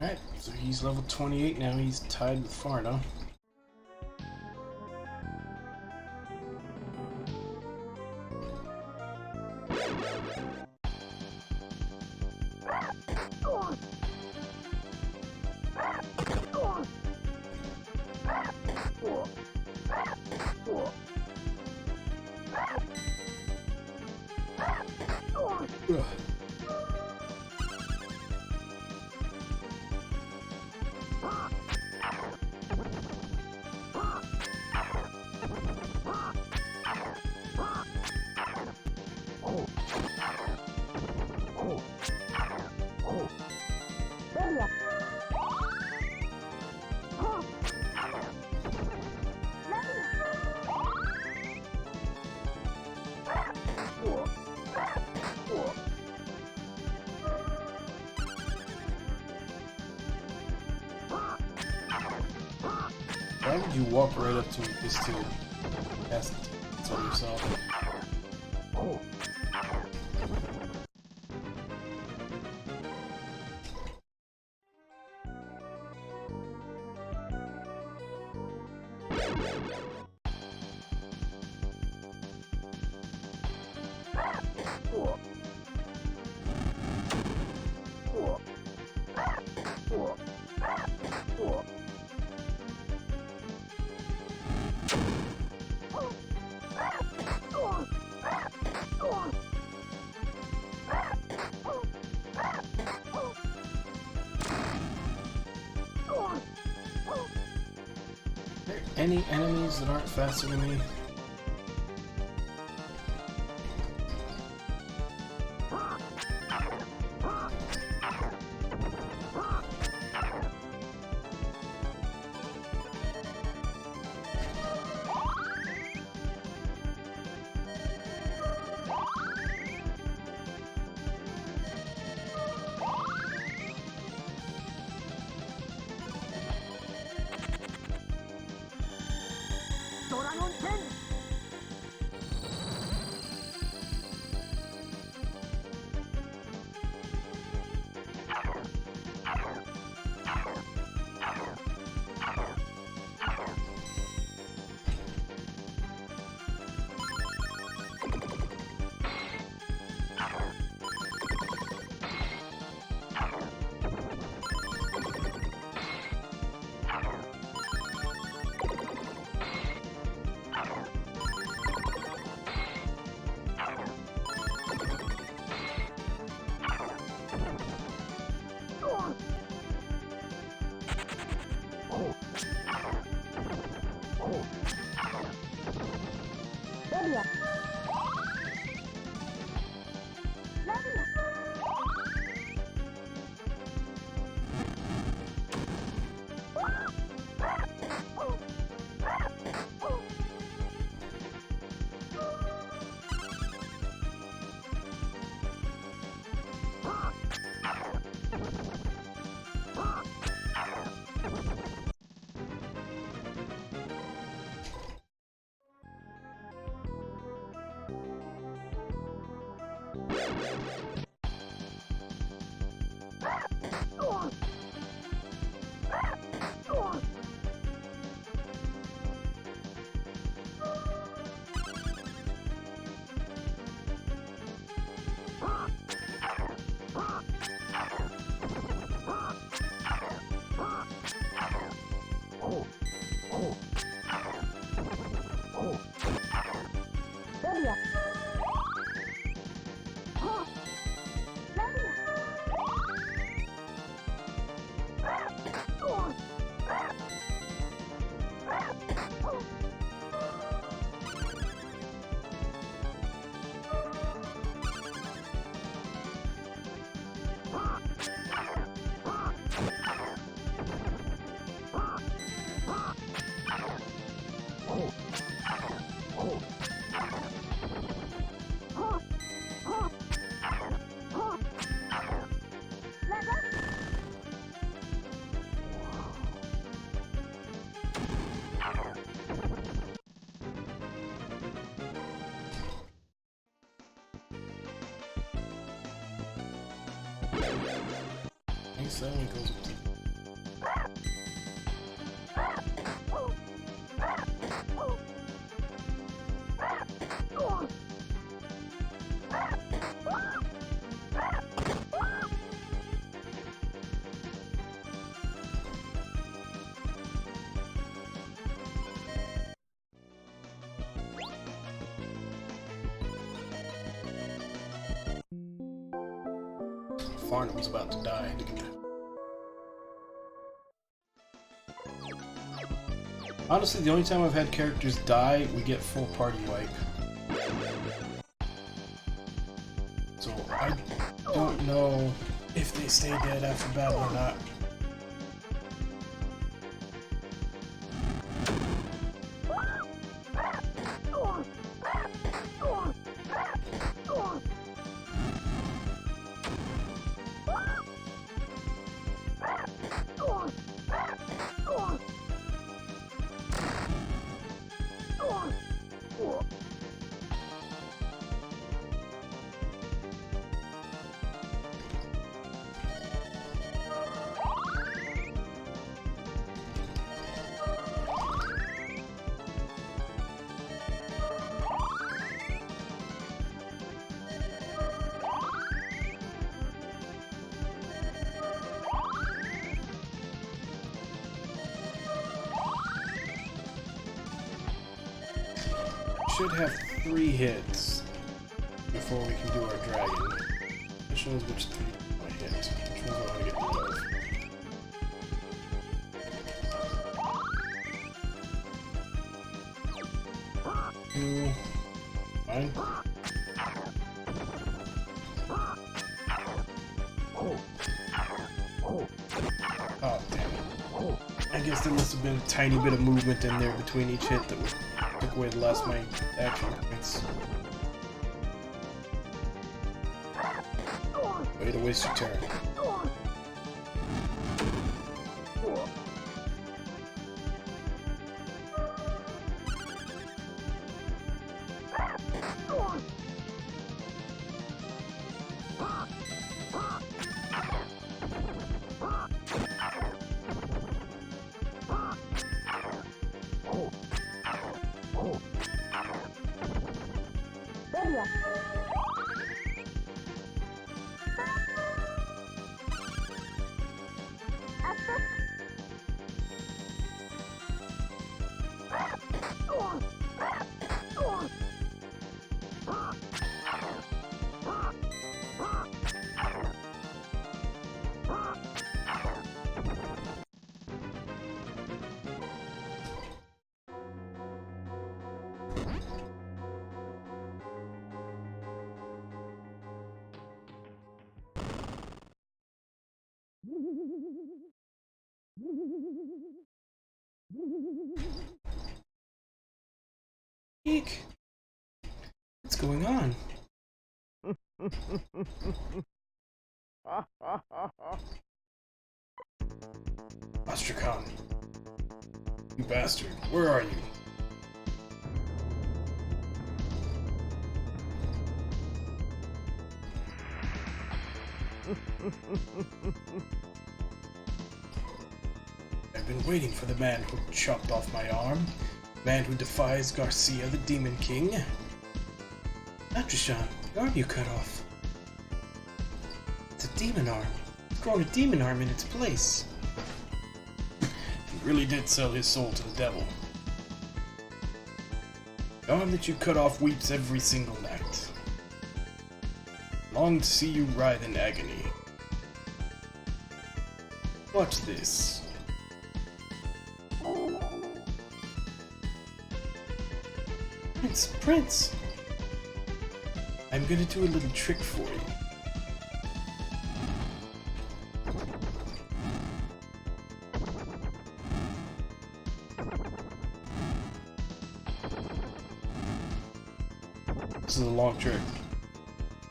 Alright, so he's level 28 now, he's tied with Farna. Why would you walk right up to this tube? Tell yourself. Any enemies that aren't faster than me? I think so, it goes up to... Farna was about to die. Look at that. Honestly, the only time I've had characters die, we get full party wipe. So I don't know if they stay dead after battle or not. Should have 3 hits before we can do our dragon. Which ones which 3 I hit? Which ones do I want to get rid of? Fine. Oh, damn it. I guess there must have been a tiny bit of movement in there between each hit that took away the last of my action points. Way to waste your turn. Eek! What's going on? Ostrakan! You bastard, where are you? I've been waiting for the man who chopped off my arm. Man who defies Garcia, the Demon King. Atrishan, the arm you cut off. It's a demon arm. It's grown a demon arm in its place. He really did sell his soul to the devil. The arm that you cut off weeps every single night. Long to see you writhe in agony. Watch this. Prince! I'm gonna do a little trick for you. This is a long trick.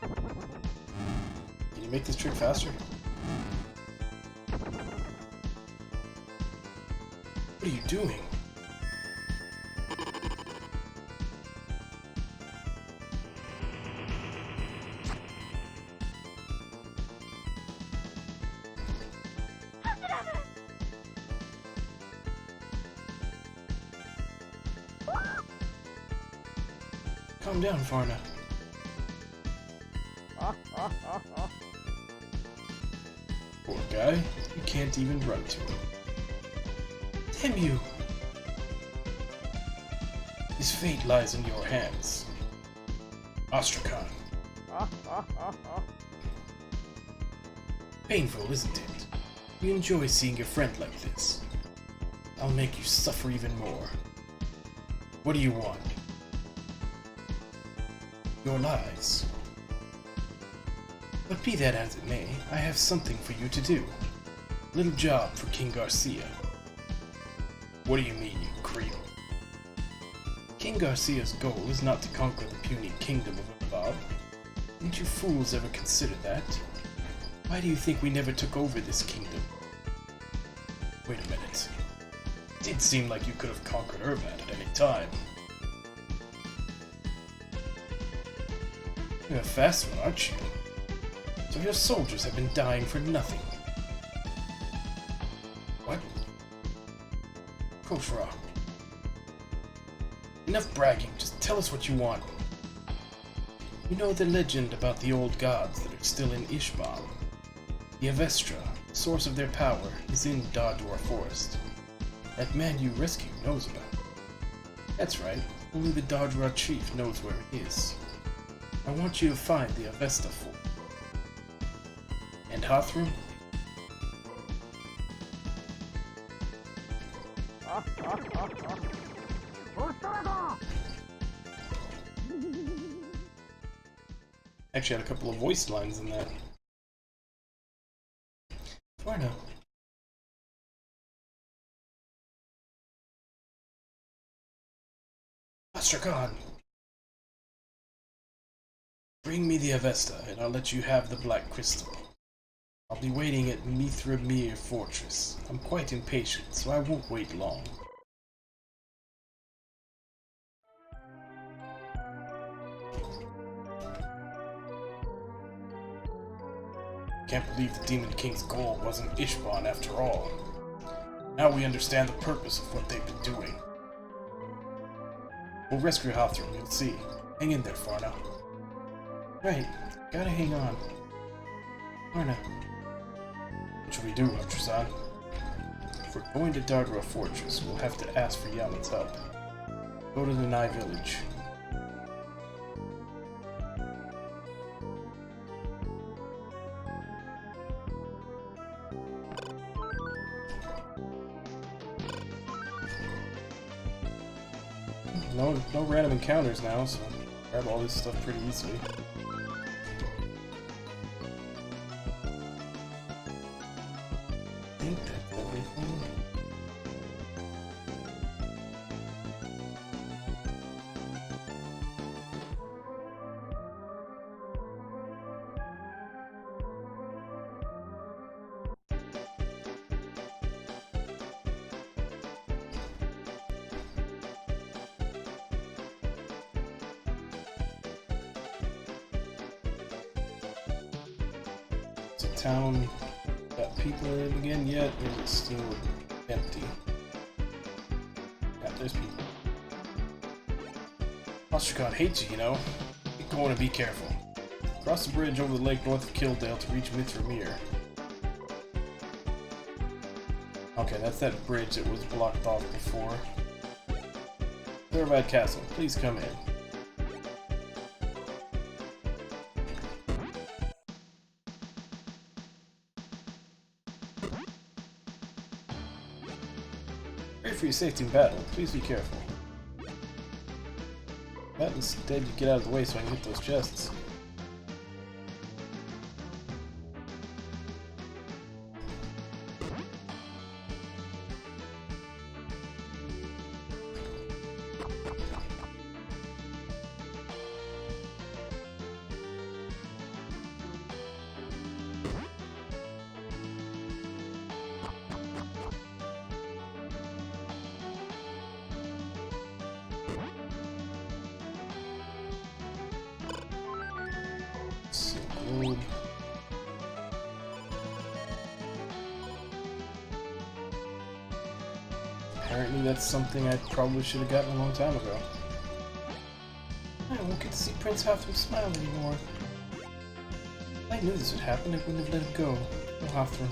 Can you make this trick faster? What are you doing? Calm down, Farna. Poor guy, you can't even run to him. Damn you! His fate lies in your hands. Ostrakan. Painful, isn't it? You enjoy seeing your friend like this. I'll make you suffer even more. What do you want? Your lies. But be that as it may, I have something for you to do. A little job for King Garcia. What do you mean, you creep? King Garcia's goal is not to conquer the puny kingdom of Bob. Didn't you fools ever consider that? Why do you think we never took over this kingdom? Wait a minute. It did seem like you could have conquered Urbat at any time. You're a fast one, aren't you? So your soldiers have been dying for nothing. What? Koshra. Enough bragging, just tell us what you want. You know the legend about the old gods that are still in Ishbal. The Avestra, the source of their power, is in Dardor Forest. That man you rescued knows about it. That's right, only the Dardor chief knows where it is. I want you to find the Avesta fort. And Hathram? Actually had a couple of voice lines in that. Why not? Astrakan! Bring me the Avesta, and I'll let you have the Black Crystal. I'll be waiting at Mithramir Fortress. I'm quite impatient, so I won't wait long. Can't believe the Demon King's goal wasn't Ishban after all. Now we understand the purpose of what they've been doing. We'll rescue Hathram, you'll see. Hang in there, Farna. Right, gotta hang on. Farna. What should we do, Ultrason? If we're going to Dardra Fortress, we'll have to ask for Yaman's help. Go to the Nai village. No random encounters now, so grab all this stuff pretty easily. I think that's everything. Town got people in it again yet, or is it still empty? Yeah, there's people. Ostragon hates you, you know. Get going and be careful. Cross the bridge over the lake north of Kildale to reach Mithramir. Okay, that's that bridge that was blocked off before. Thurvad Castle, please come in. For your safety in battle, please be careful. But instead you get out of the way so I can hit those chests. Apparently that's something I probably should have gotten a long time ago. I won't get to see Prince Hathram smile anymore. If I knew this would happen, I wouldn't have let him go. Oh, Hathram.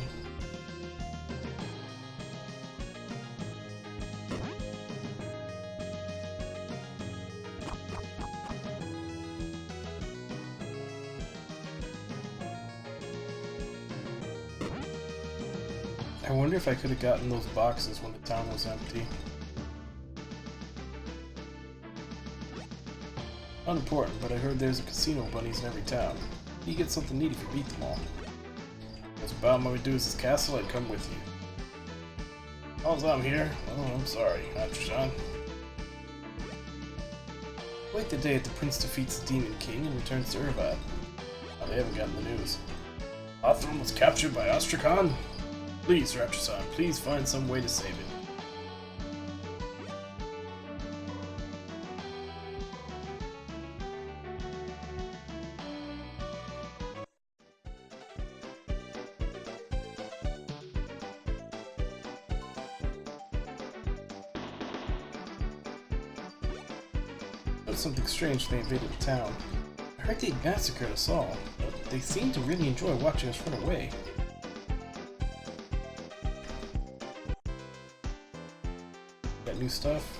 I wonder if I could have gotten those boxes when the town was empty. Unimportant, but I heard there's a casino of bunnies in every town. You get something neat if you beat them all. If it's about my dues this castle, I'd come with you. As I'm here, oh, I'm sorry, Atrishan. Wait the day that the prince defeats the Demon King and returns to Irvad. Oh, they haven't gotten the news. Othram was captured by Astrakhan? Please, Ratchasan, please find some way to save it. But something strange they invaded the town. I heard they massacred us all, but they seem to really enjoy watching us run away. Got new stuff?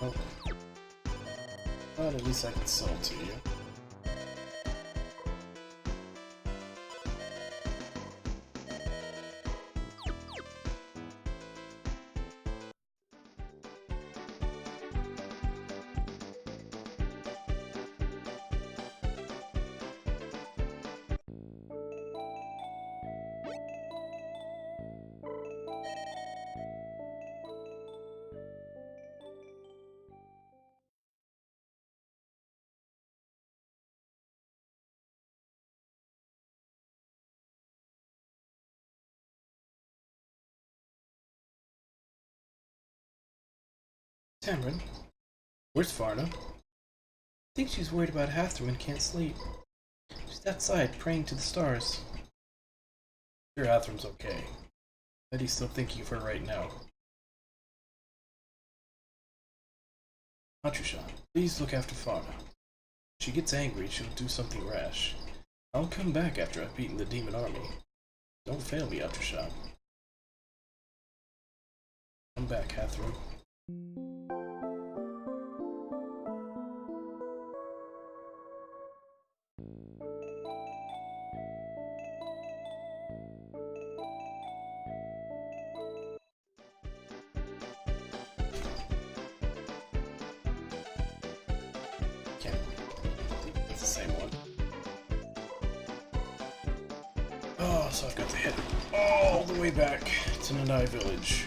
Oh. But at least I can sell to you. Tamron, where's Farna? I think she's worried about Hathram and can't sleep. She's outside, praying to the stars. Sure, Hathram's okay. But he's still thinking of her right now. Atrishan, please look after Farna. If she gets angry, she'll do something rash. I'll come back after I've beaten the demon army. Don't fail me, Atrishan. Come back, Hathram. It's the same one. Oh, so I've got to head all the way back to Nanai Village.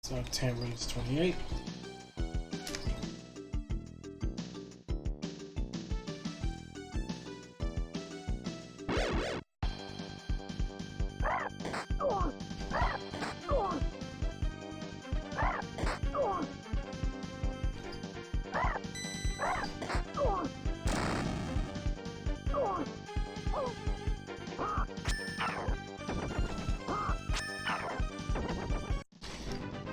So Tamron's 28.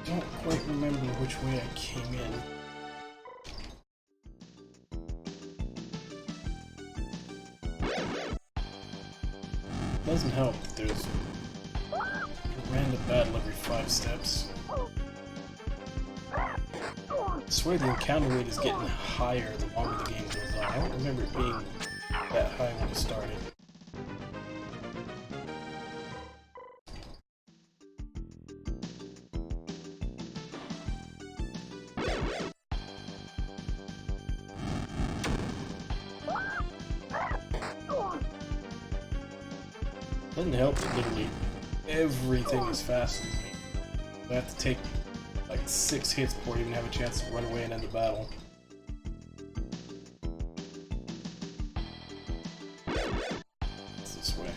Don't quite remember which way I came in. Doesn't help that there's a random battle every 5 steps. I swear the encounter rate is getting higher the longer the game goes on. I don't remember it being that high when it started. Doesn't help that literally everything is faster than me. I have to take like 6 hits before I even have a chance to run away and end the battle. It's this way.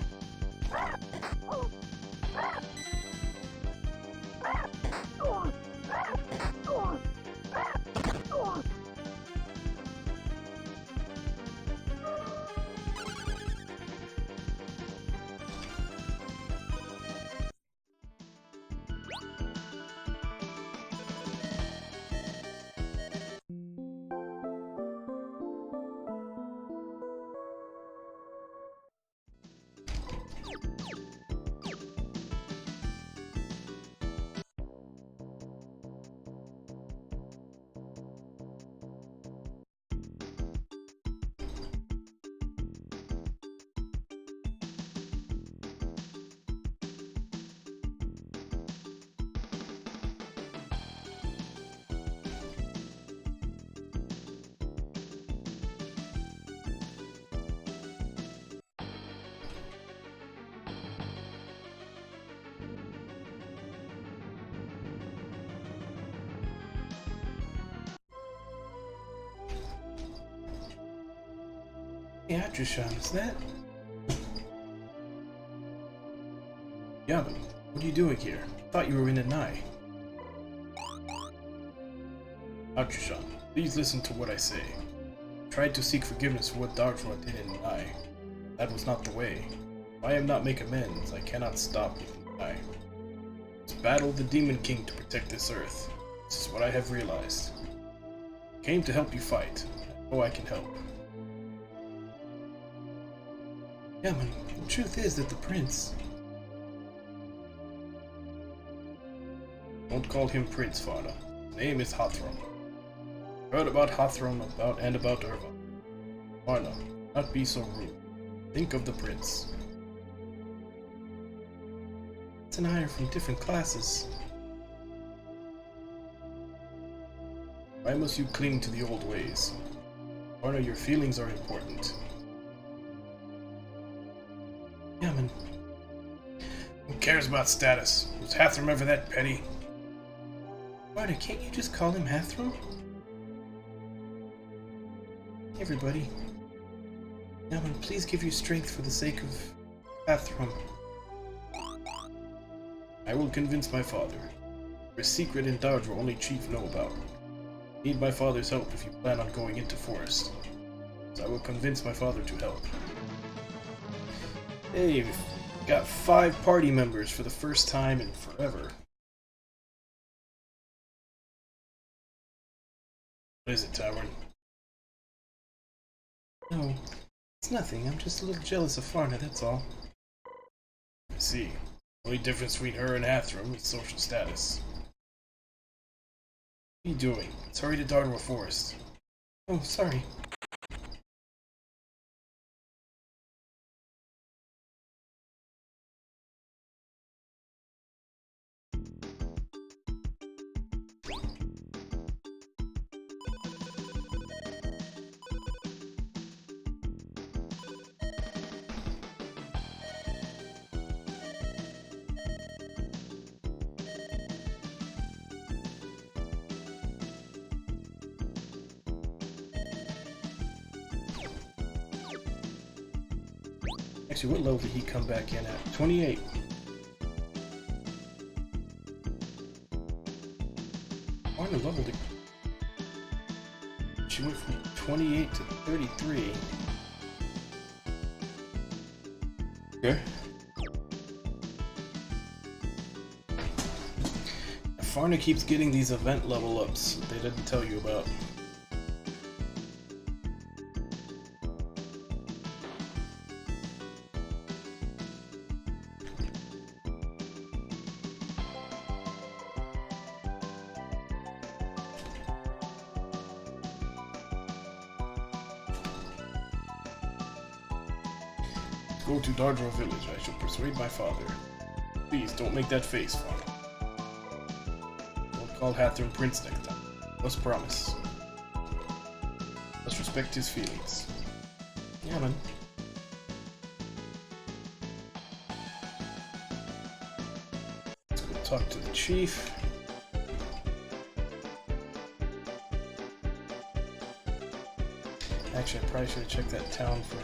Hey, Atrishan, is that? Yaman, what are you doing here? I thought you were in Anai. Atrishan, please listen to what I say. I tried to seek forgiveness for what Darkwa did in Anai. That was not the way. If I am not make amends, I cannot stop in Anai. Let's battle the Demon King to protect this earth. This is what I have realized. I came to help you fight. I know I can help. Yeah, man, the truth is that the prince... Don't call him Prince, Farna. His name is Hathram. Heard about Hathram and about Irva. Farna, not be so rude. Think of the prince. Prince and I are from different classes. Why must you cling to the old ways? Farna, your feelings are important. Yeah, man. Who cares about status? Was Hathram ever that petty? Barda, can't you just call him Hathram? Everybody. Yaman, please give your strength for the sake of Hathram. I will convince my father. There's a secret in Dardra only Chief know about. Need my father's help if you plan on going into forest. So I will convince my father to help. Hey, we've got 5 party members for the first time in forever. What is it, Tavern? No, it's nothing. I'm just a little jealous of Farna, that's all. I see. The only difference between her and Hathram is social status. What are you doing? Let's hurry to Dardwa Forest. Oh, sorry. Actually, what level did he come back in at? 28. Farna leveled it. She went from 28 to 33. Okay. Farna keeps getting these event level ups that they didn't tell you about. Go to Dardra village. I shall persuade my father. Please, don't make that face, father. Don't call Hathorn Prince next time. Must promise. Must respect his feelings. Yeah, man. Let's go talk to the chief. Actually, I probably should have checked that town for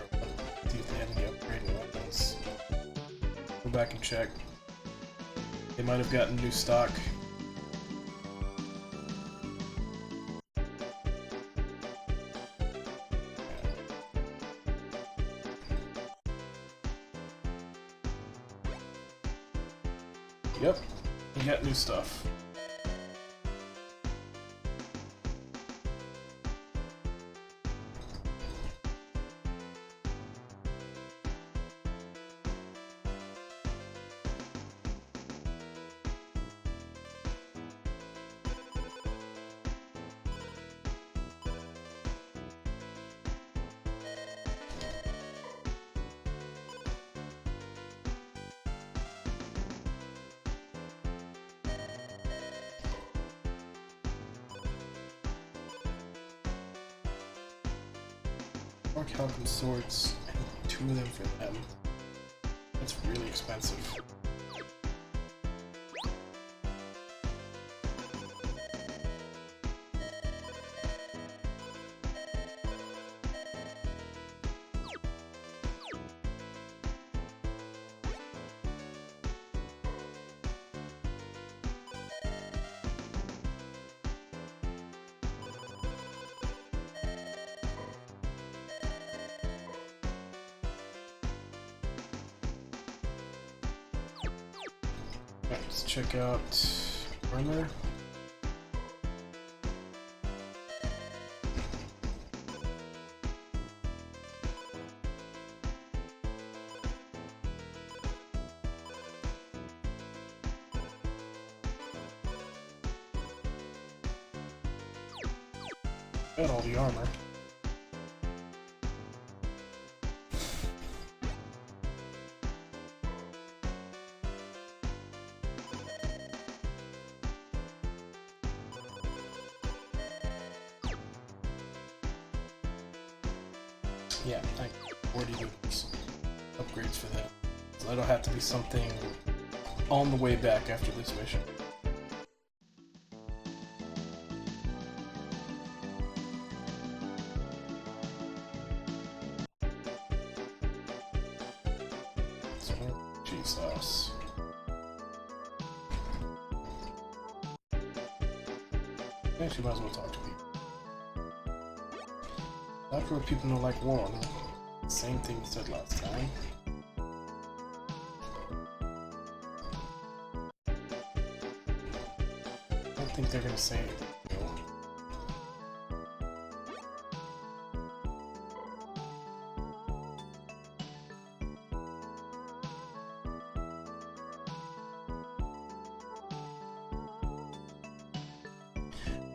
see if they have any upgraded weapons. Go back and check. They might have gotten new stock. Yep, we got new stuff. Dark Halcom swords, and 2 of them for them. That's really expensive. Alright, let's check out armor. Got all the armor. Yeah, I 40 upgrades for that. So that'll have to be something on the way back after this mission. Jesus. Actually, might as well talk to people. After what people know like war, no? Same thing we said last time. I don't think they're gonna say anything.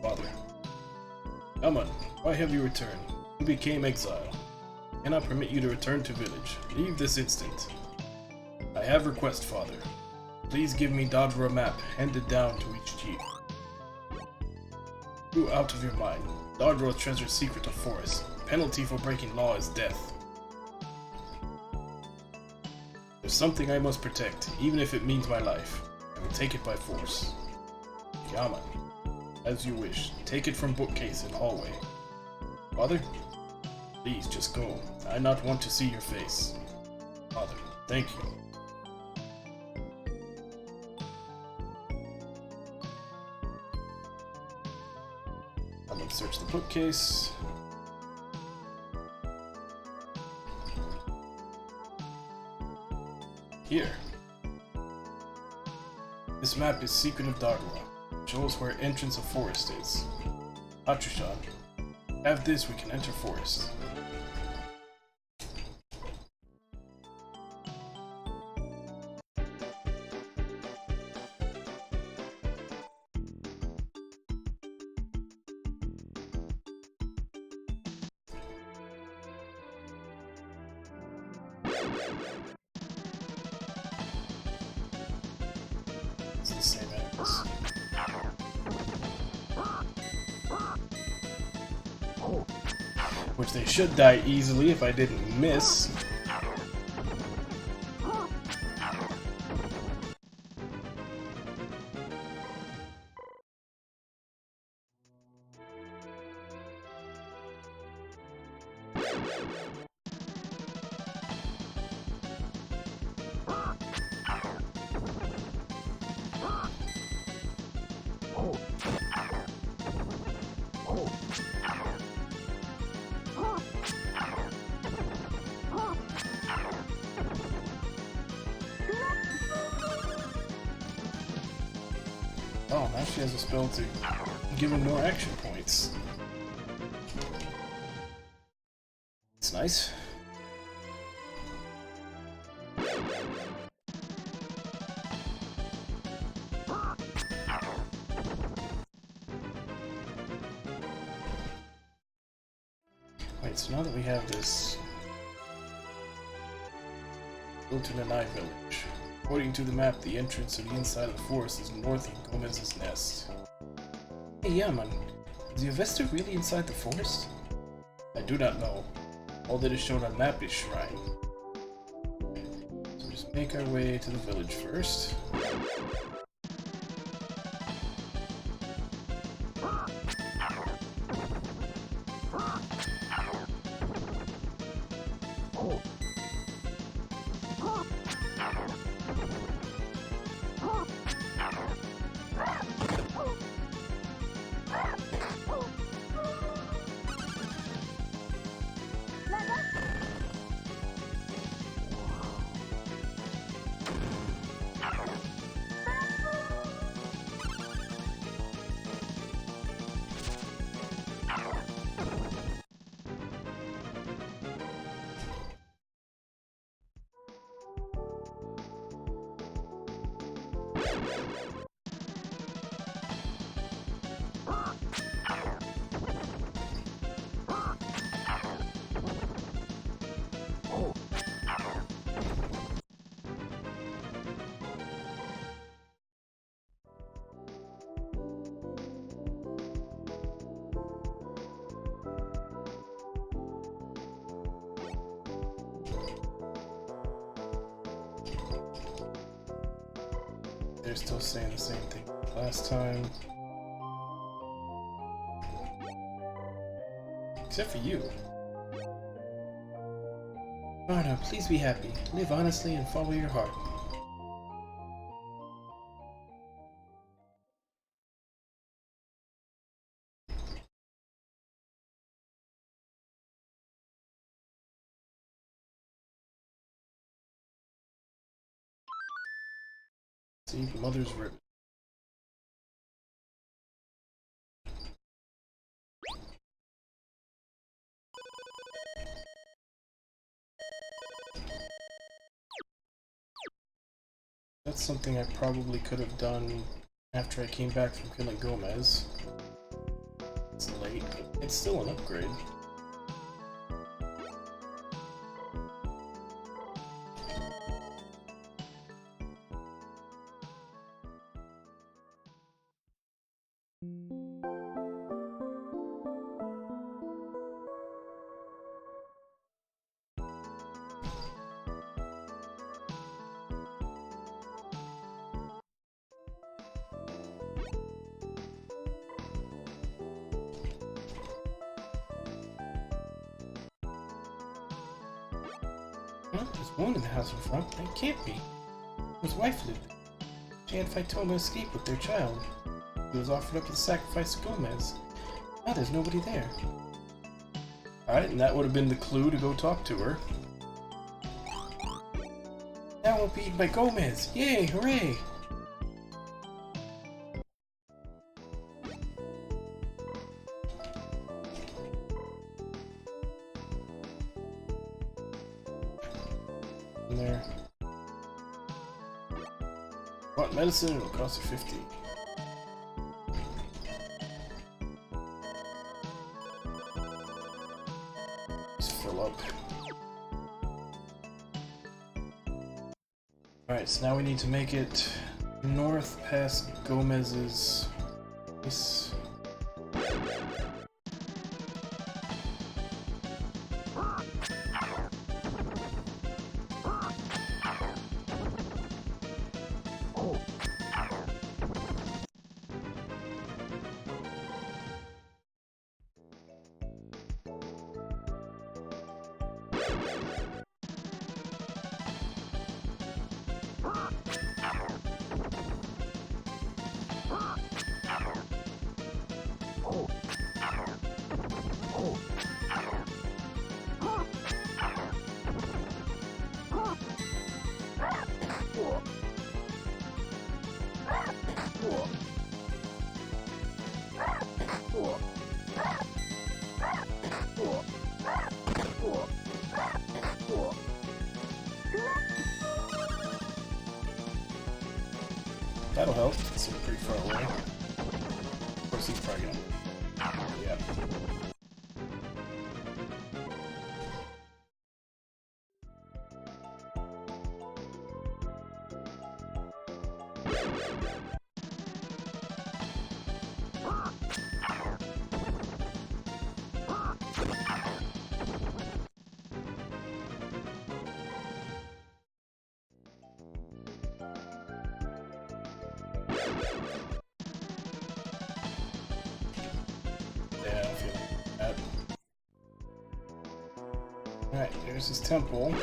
Father. Aman, why have you returned? You became exile. I cannot permit you to return to village. Leave this instant. I have request, Father. Please give me Dodra map, handed down to each chief. You out of your mind. Dodra treasures secret of forest. Penalty for breaking law is death. There's something I must protect, even if it means my life. I will take it by force. Yaman. As you wish. Take it from bookcase in hallway. Father? Please, just go. I not want to see your face. Father, thank you. I'm gonna search the bookcase. Here. This map is Secret of Dagua. Shows where entrance of forest is. Atrushan. Have this, we can enter forest. It's the same enemies. Which they should die easily if I didn't miss. Oh, now she has a spell to give him more action points. It's nice. Wait, so now that we have this, go to the Night Village. According to the map, the entrance to the inside of the forest is north of Gomez's nest. Hey, yeah, man. Is the Avesta really inside the forest? I do not know. All that is shown on map is shrine. So we just make our way to the village first. They're still saying the same thing last time. Except for you. Varna, please be happy. Live honestly and follow your heart. See, mother's ribbon. That's something I probably could have done after I came back from killing Gomez. It's late, but it's still an upgrade. Huh? There's one in the house in front. That can't be. His wife lived there. She had Faitoma escape with their child. He was offered up to sacrifice to Gomez. Now there's nobody there. Alright, and that would have been the clue to go talk to her. Now we'll be eaten by Gomez! Yay! Hooray! There. What medicine? It'll cost you 50. Just fill up. Alright, so now we need to make it north past Gomez's place. That'll help. It's pretty far away. Of course, he's probably gonna. Yeah. Yeah, I feel that. Alright, there's his temple.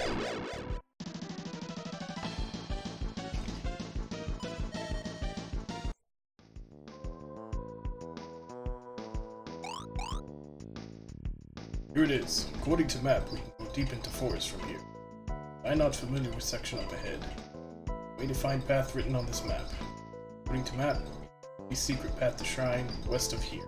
Here it is. According to map, we can go deep into forest from here. I'm not familiar with section up ahead. Way to find path written on this map. According to map, the secret path to shrine west of here.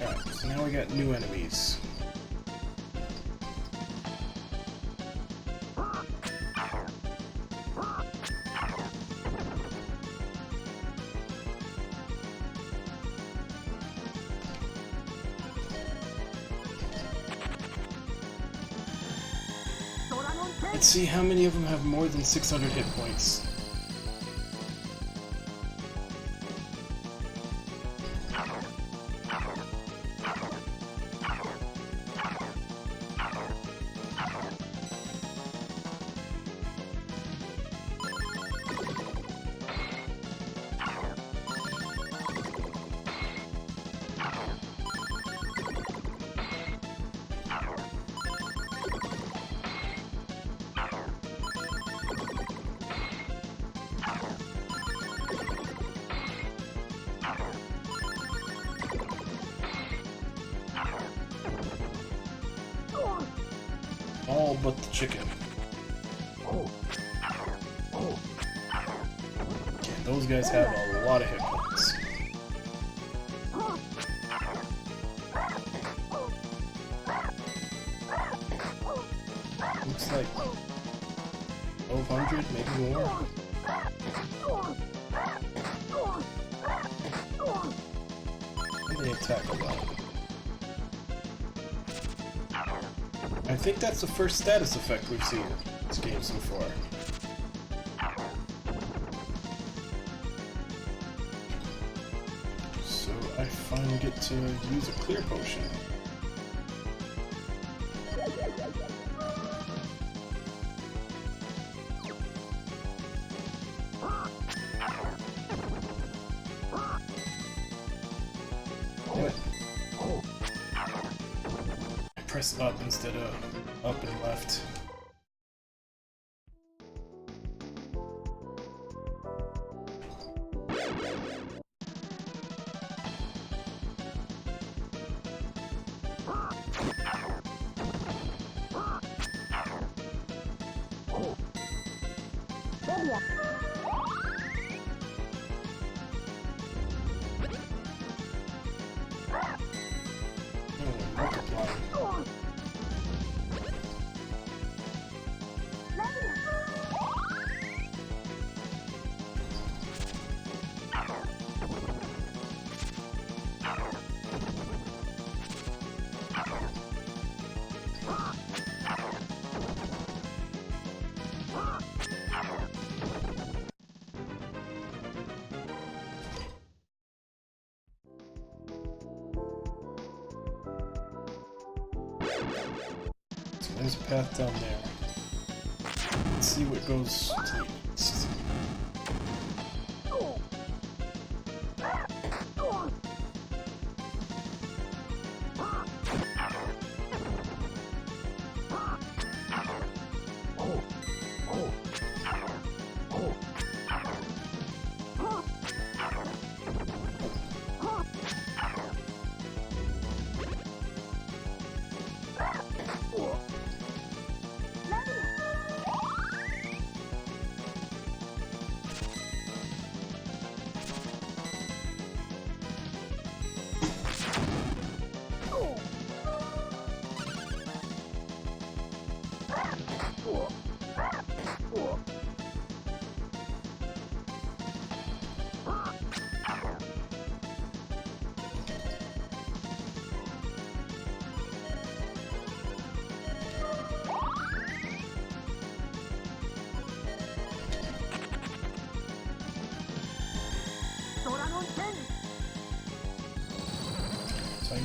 Alright, so now we got new enemies. Let's see how many of them have more than 600 hit points. All but the chicken. Okay, those guys have a lot of hit points. Looks like 1200, maybe more. And they attack a lot. I think that's the first status effect we've seen in this game so far. So I finally get to use a clear potion. Press up instead of up and left. So there's a path down there. Let's see what goes to the east.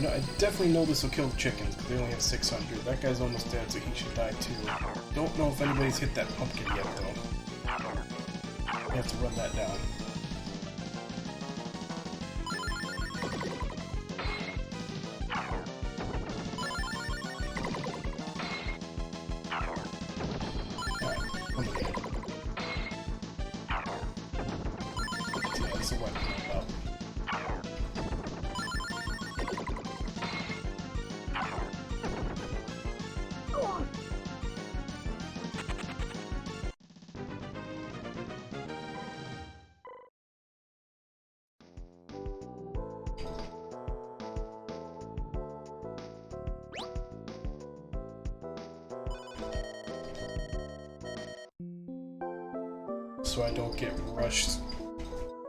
I definitely know this will kill the chickens, because they only have 600. That guy's almost dead, so he should die too. Don't know if anybody's hit that pumpkin yet, though. We have to run that down. Alright, come again. Yeah, that's a weapon about. So I don't get rushed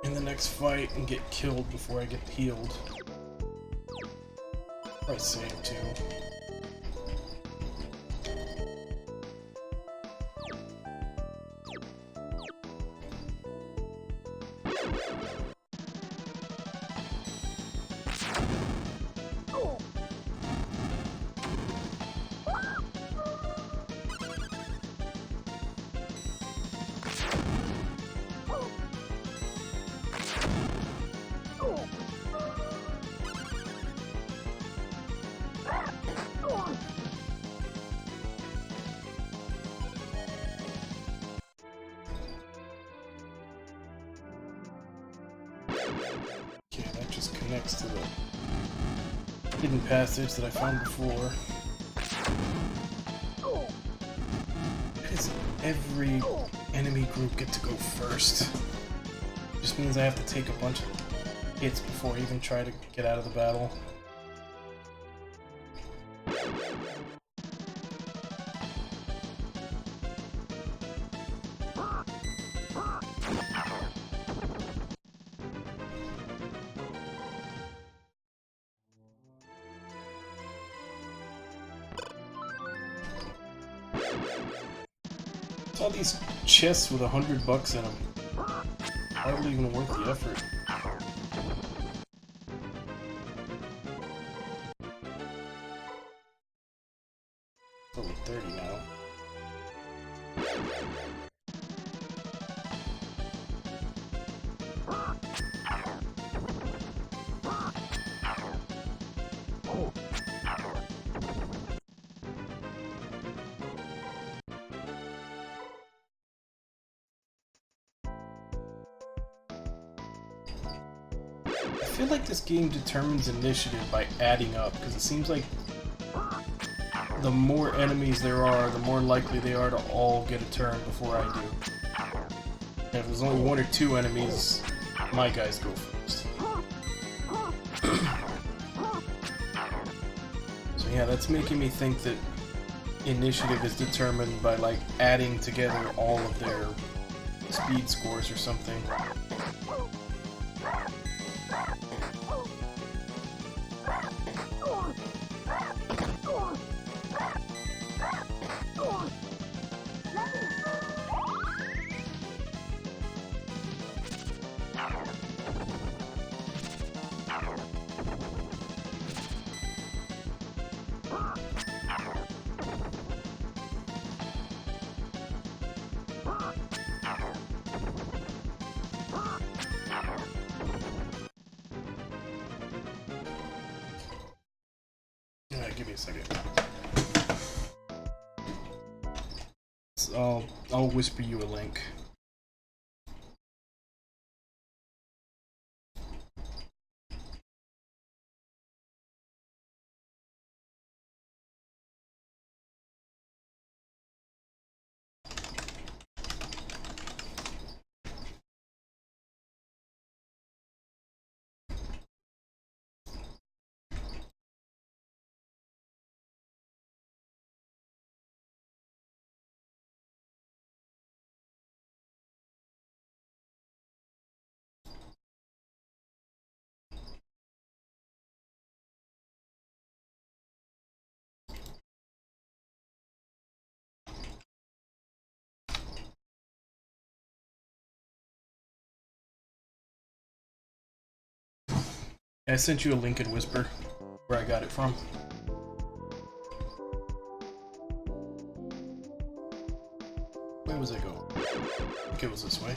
in the next fight and get killed before I get healed. Probably save too. Okay, that just connects to the hidden passage that I found before. Why does every enemy group get to go first? Just means I have to take a bunch of hits before I even try to get out of the battle. All these chests with $100 in them. Hardly even worth the effort. Over 30 now. I feel like this game determines initiative by adding up, because it seems like the more enemies there are, the more likely they are to all get a turn before I do. And if there's only one or two enemies, my guys go first. So yeah, that's making me think that initiative is determined by like adding together all of their speed scores or something. Give me a second. I'll whisper you a link. I sent you a link in Whisper, where I got it from. Where was I going? I think it was this way.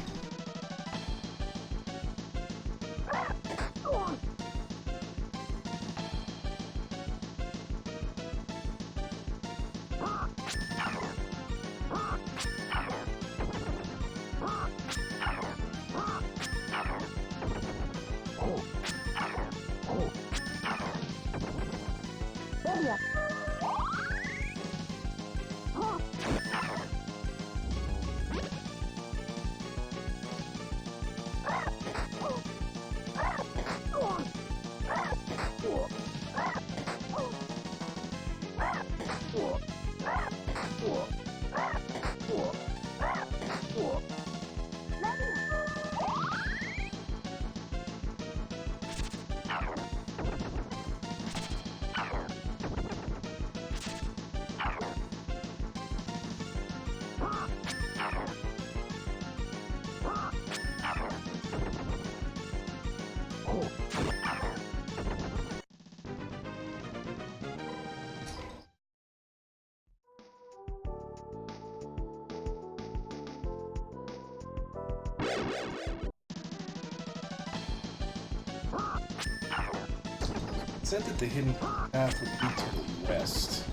It said that the hidden path would lead to the west.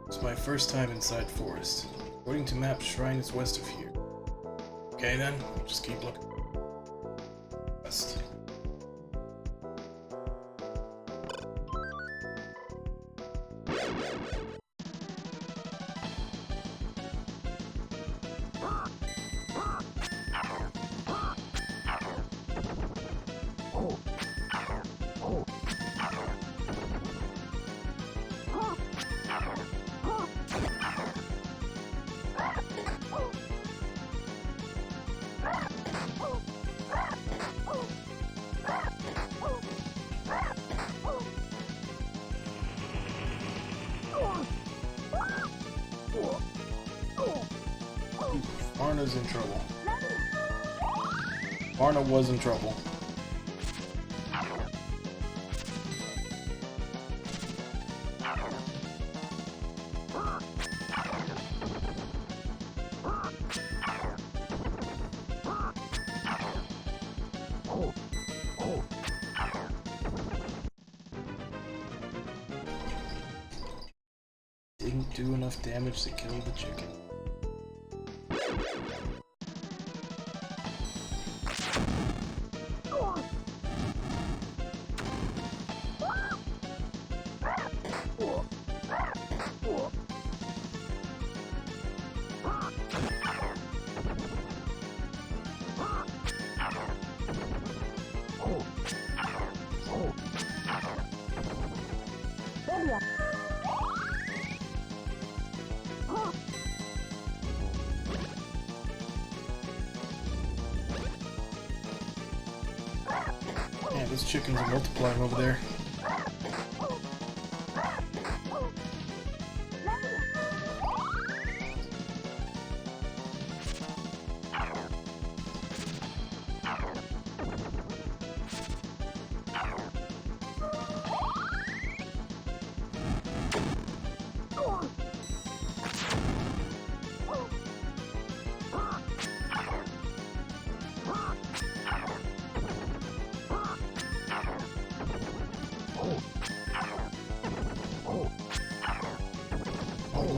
It's my first time inside forest. According to map, shrine is west of here. Okay then, just keep looking. West. Varna's in trouble. Varna was in trouble. Didn't do enough damage to kill the chicken. Man, those chickens are multiplying over there.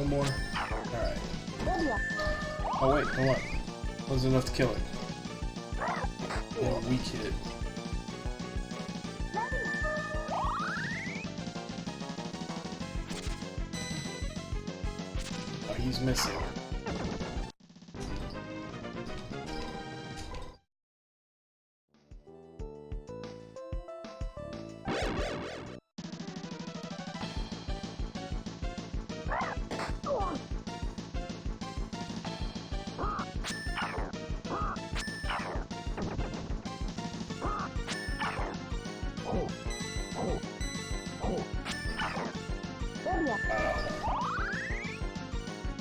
one more. Alright. Oh wait, hold on. Wasn't enough to kill it. Yeah, weak hit. Oh, he's missing.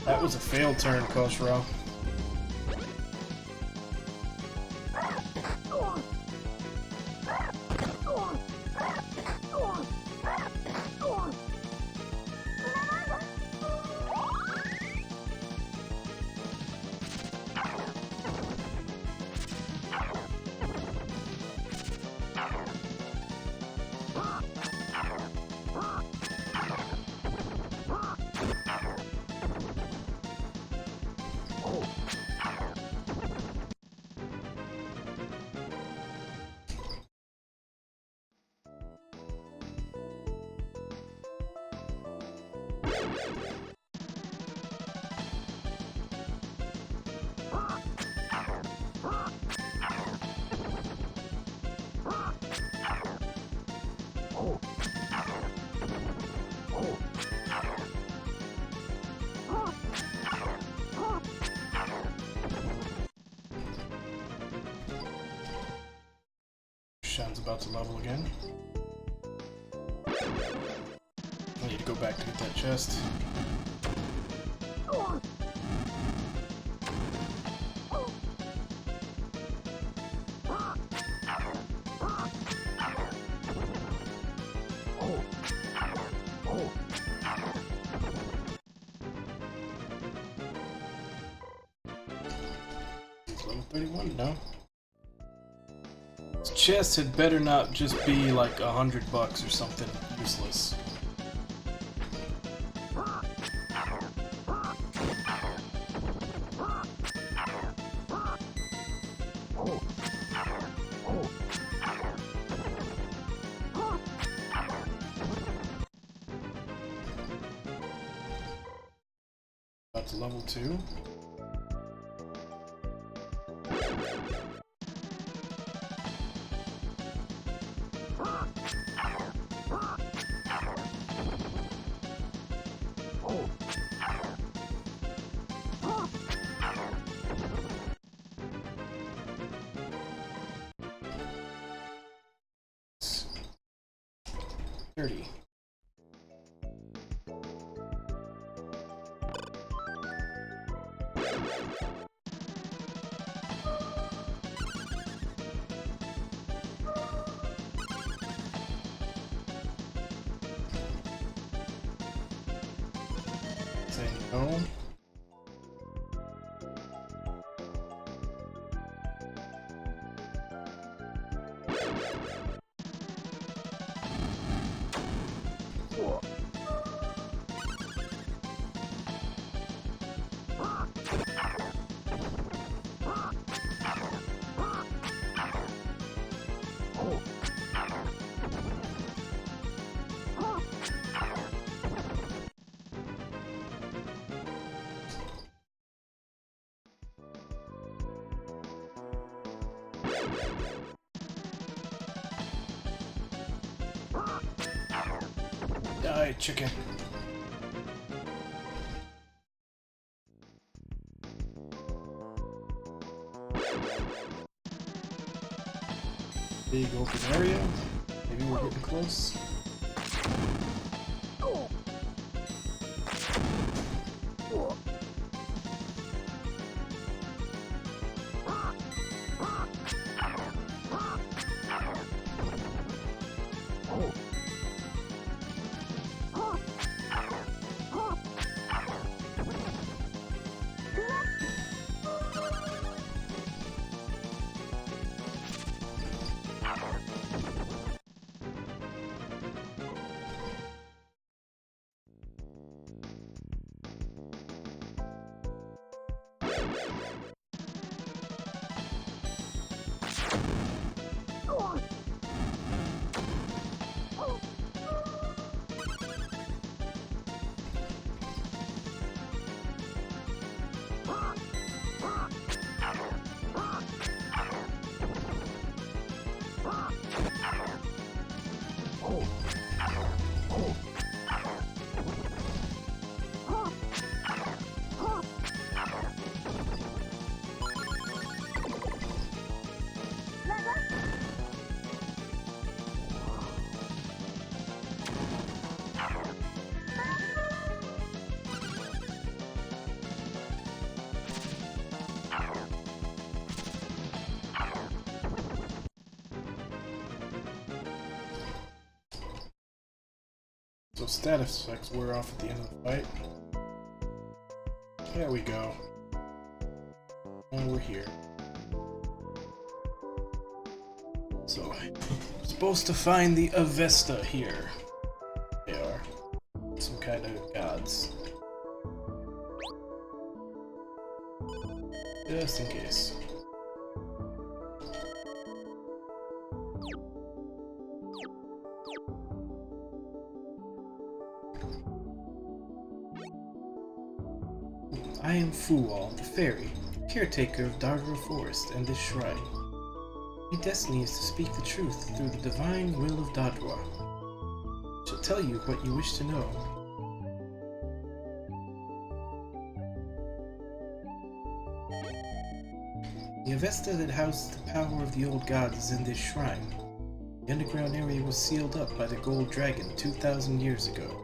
That was a failed turn, Koshiro. Shen's about to level again. I need to go back to get that chest. It's level 31 now. This chest had better not just be like $100 or something useless. About to level 2. $30. Say no. Die, chicken. Big open area. Maybe we're getting close. So status effects wear off at the end of the fight. There we go. And we're here. So, we're supposed to find the Avesta here. They are. Some kind of gods. Just in case. I am Fuwal, the fairy, caretaker of Dargra Forest and this shrine. My destiny is to speak the truth through the divine will of Dadra. I shall tell you what you wish to know. The Avesta that houses the power of the old gods is in this shrine. The underground area was sealed up by the Gold Dragon 2,000 years ago.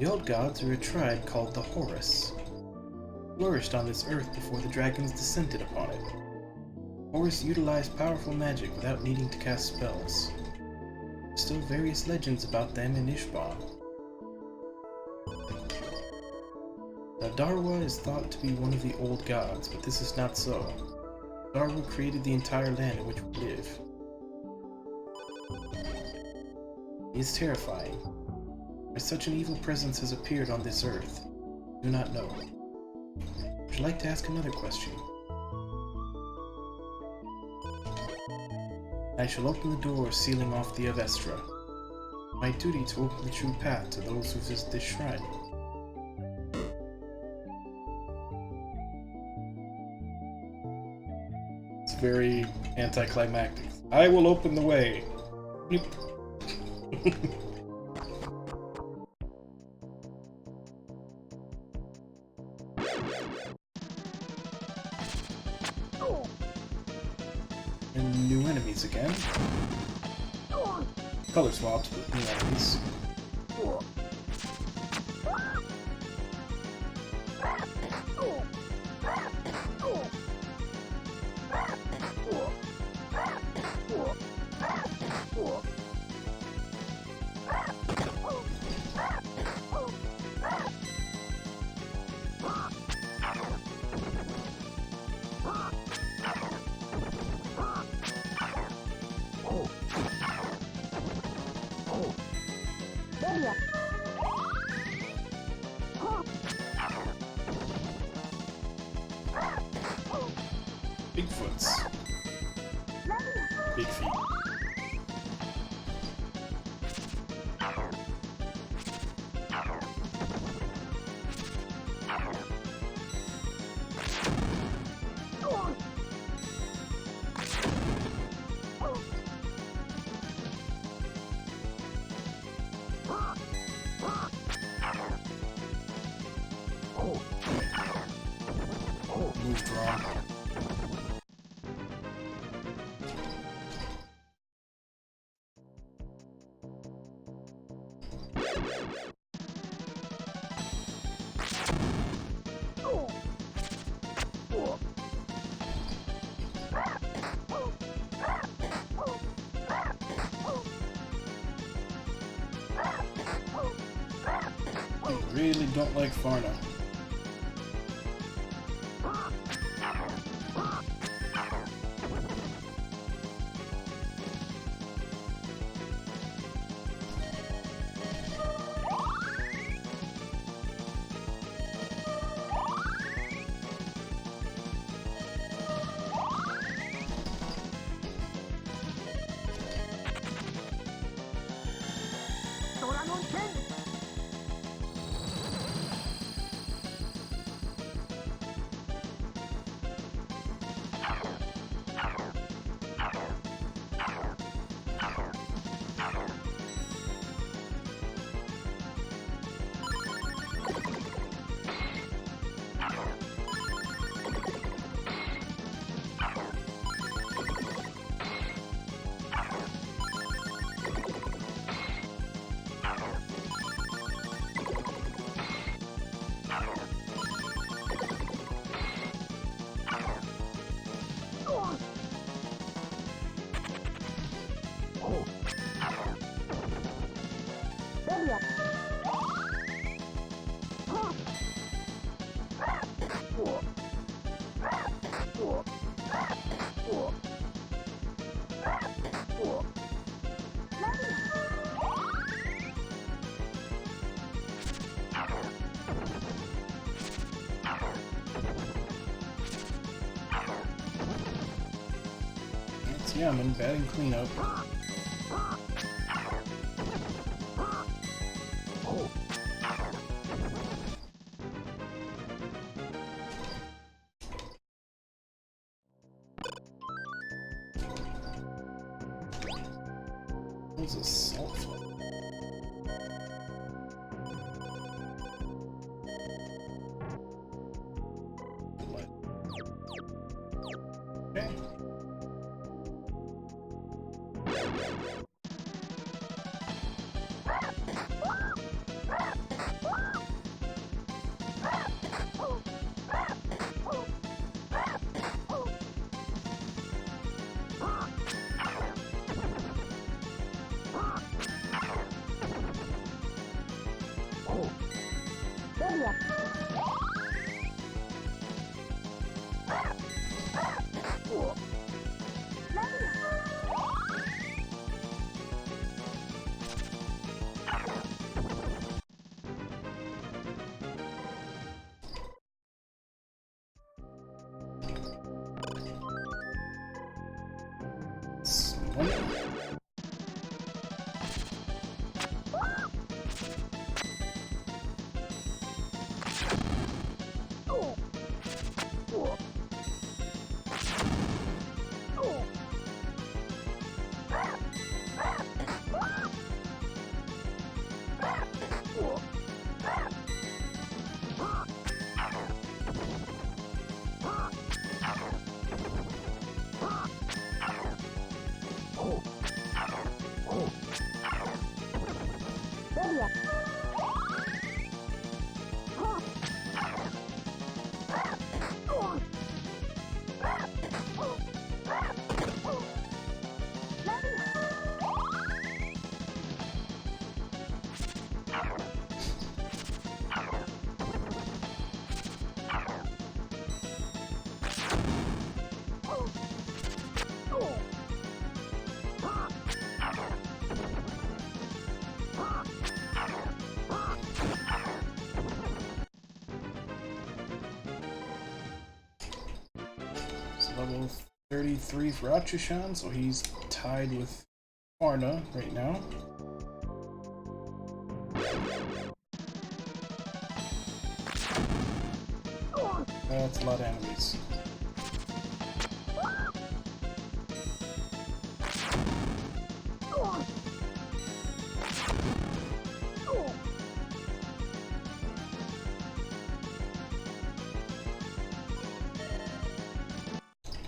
The old gods are a tribe called the Horus. Flourished on this earth before the dragons descended upon it. Horus utilized powerful magic without needing to cast spells. There are still various legends about them in Ishban. Now Darwa is thought to be one of the old gods, but this is not so. Darwa created the entire land in which we live. He is terrifying. Why such an evil presence has appeared on this earth, I do not know. Would you like to ask another question? I shall open the door sealing off the Avestra. My duty to open the true path to those who visit this shrine. It's very anticlimactic. I will open the way. And new enemies again. Color swaps with new enemies. Bigfoots. Big feet. Moved wrong. I really don't like Farna. Yeah, I'm in batting cleanup. What's a salt fly? Okay. Level 33 for Achishan, so he's tied with Arna right now. That's a lot of enemies.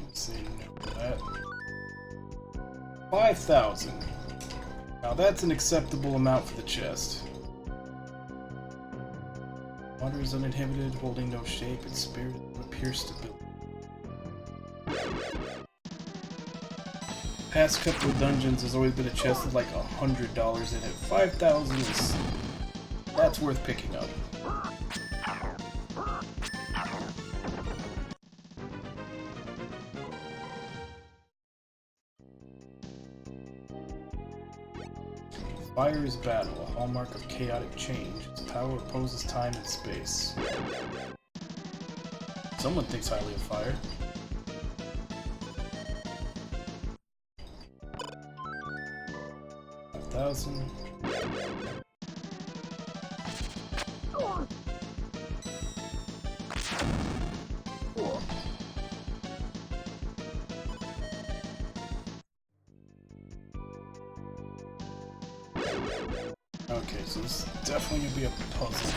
Let's see, that 5,000. Now that's an acceptable amount for the chest. Water is uninhibited, holding no shape, its spirit appears stability. Past couple of dungeons has always been a chest with like $100 in it. 5,000 is... that's worth picking up. Fire is battle, a hallmark of chaotic change. Its power opposes time and space. Someone thinks highly of fire. $1,000. Okay, so this is definitely gonna be a puzzle.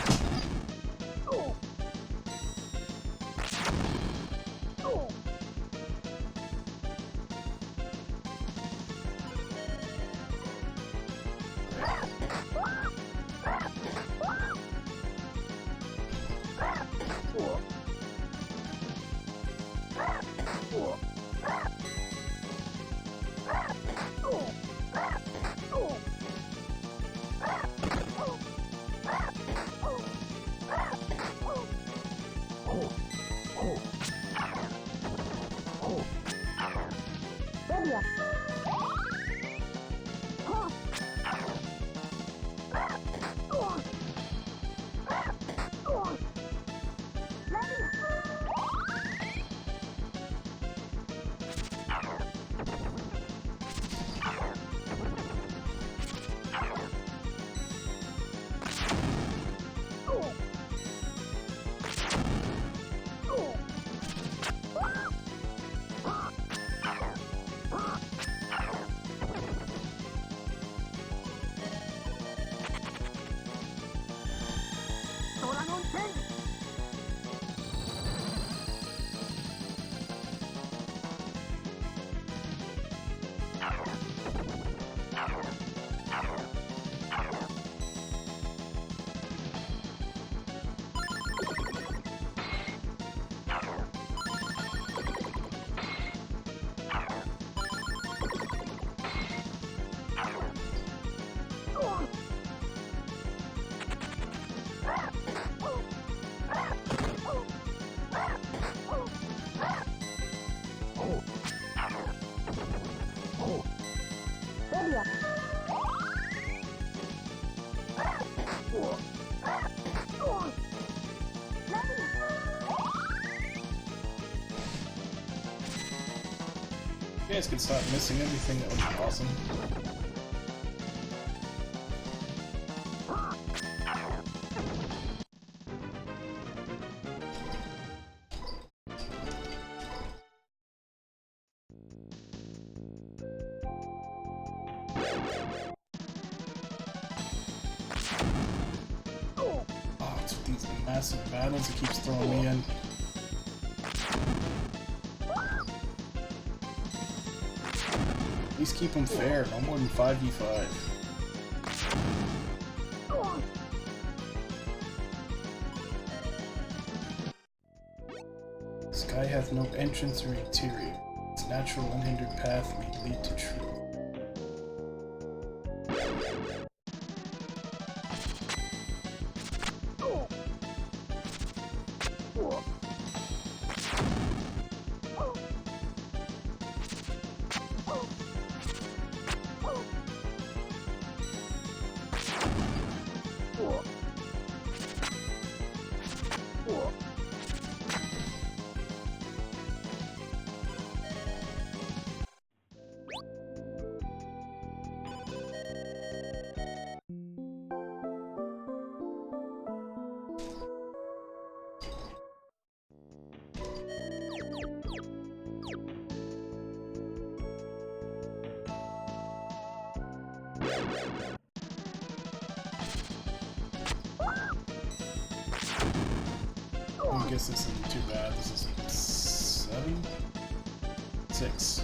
guys could stop missing everything, that would be awesome. Oh, it's these massive battles it keeps throwing me in. At least keep them fair, no more than 5v5. Sky hath no entrance or interior. Its natural unhindered path may lead to truth. I guess this isn't too bad. This is 7? 6.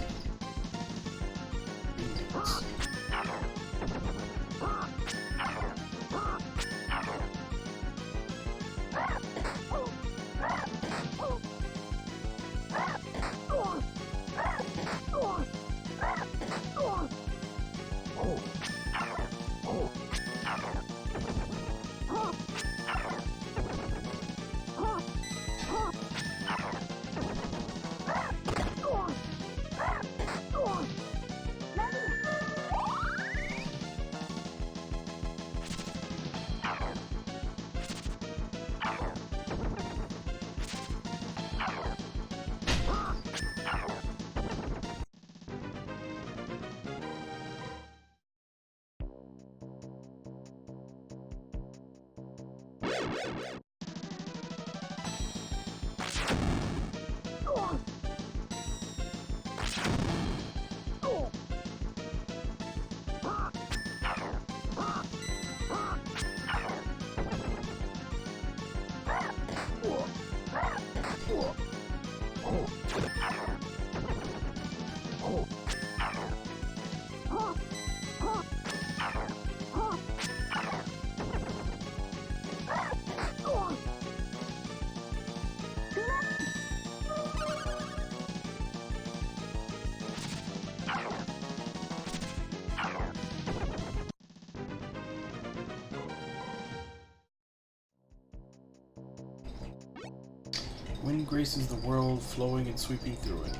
Wind graces the world, flowing and sweeping through it,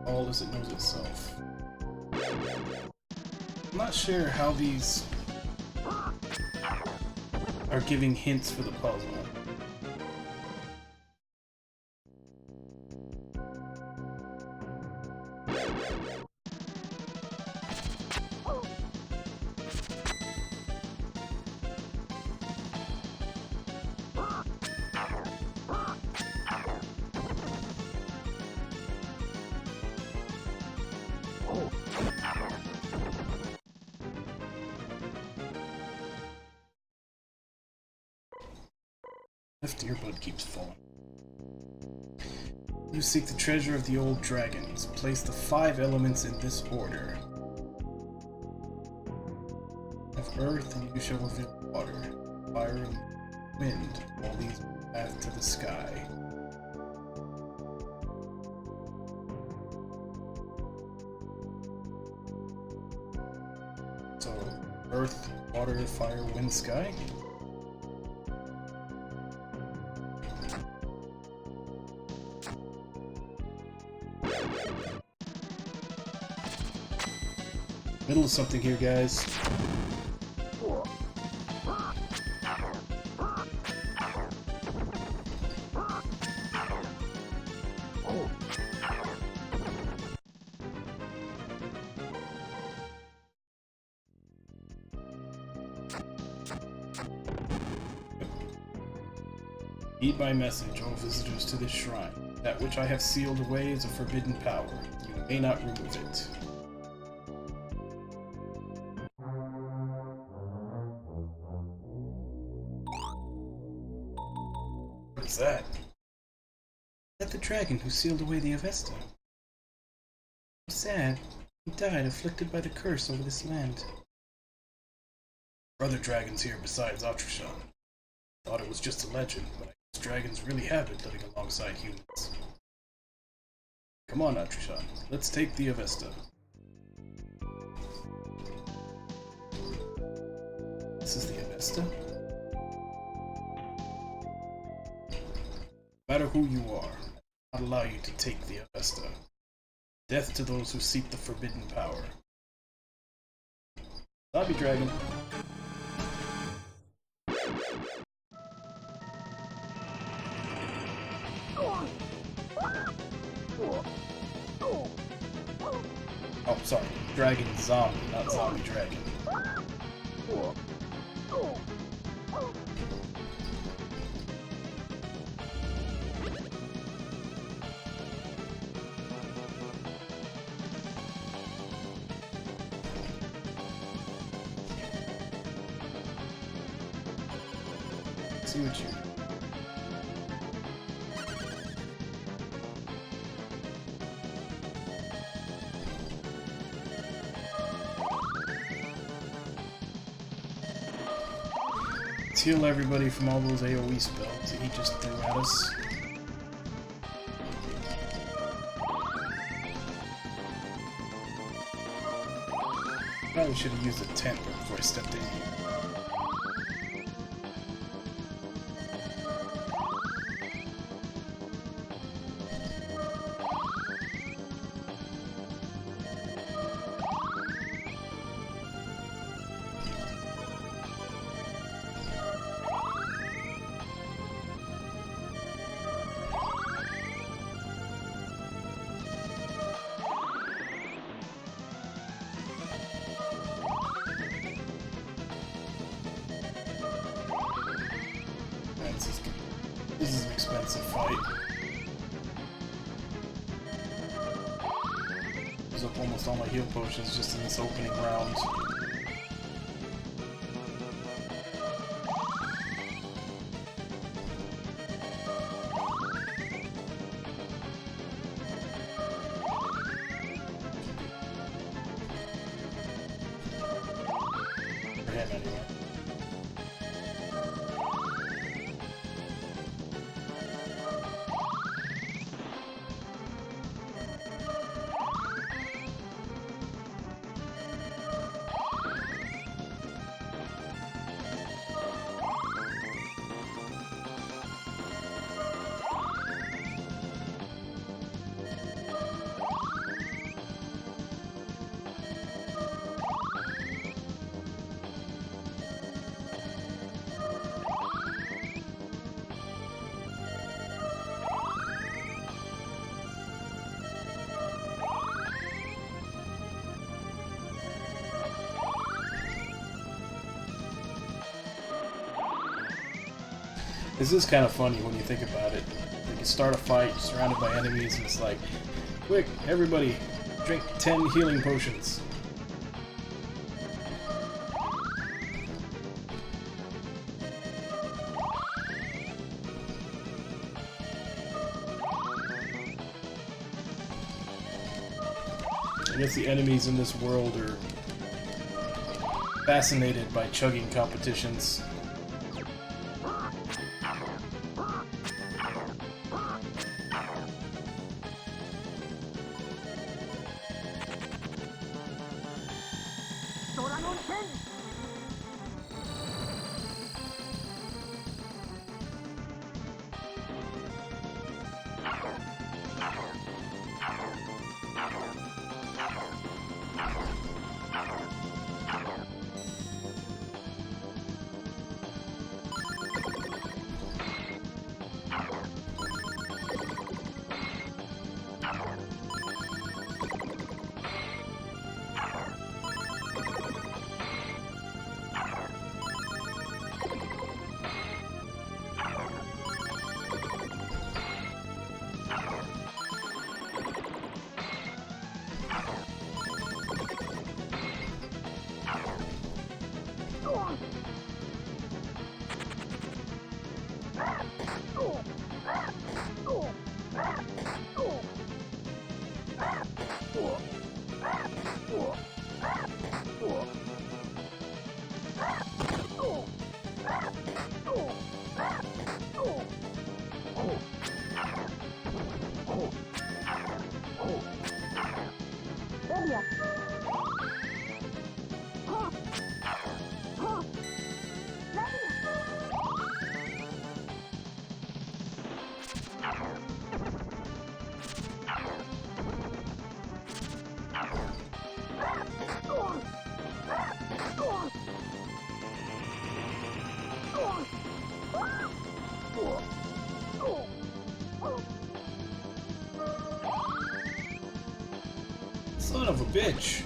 all as it knows itself. I'm not sure how these are giving hints for the puzzle. Left earbud keeps falling. You seek the treasure of the old dragons. Place the 5 elements in this order. Of earth, and you shall reveal water, fire, and wind. All these path to the sky. So, earth, water, fire, wind, sky. Middle of something here, guys. Heed my message, O visitors to this shrine. That which I have sealed away is a forbidden power. You may not remove it. What is that? Is that the dragon who sealed away the Avesta? Sad. He died afflicted by the curse over this land. There are other dragons here besides Atrishan. Thought it was just a legend, but I guess dragons really have been living alongside humans. Come on, Atrishan. Let's take the Avesta. This is the Avesta? No matter who you are, I will not allow you to take the Avesta. Death to those who seek the forbidden power. Zombie dragon. Oh, sorry. Dragon zombie, not zombie dragon. See what you... Let's heal everybody from all those AoE spells that he just threw at us. Probably should have used a tent before I stepped in here. This is an expensive fight. Use up almost all my heal potions just in this opening round. For him, anyway. This is kind of funny when you think about it. You can start a fight surrounded by enemies and it's like, quick, everybody, drink 10 healing potions. I guess the enemies in this world are fascinated by chugging competitions. Son of a bitch.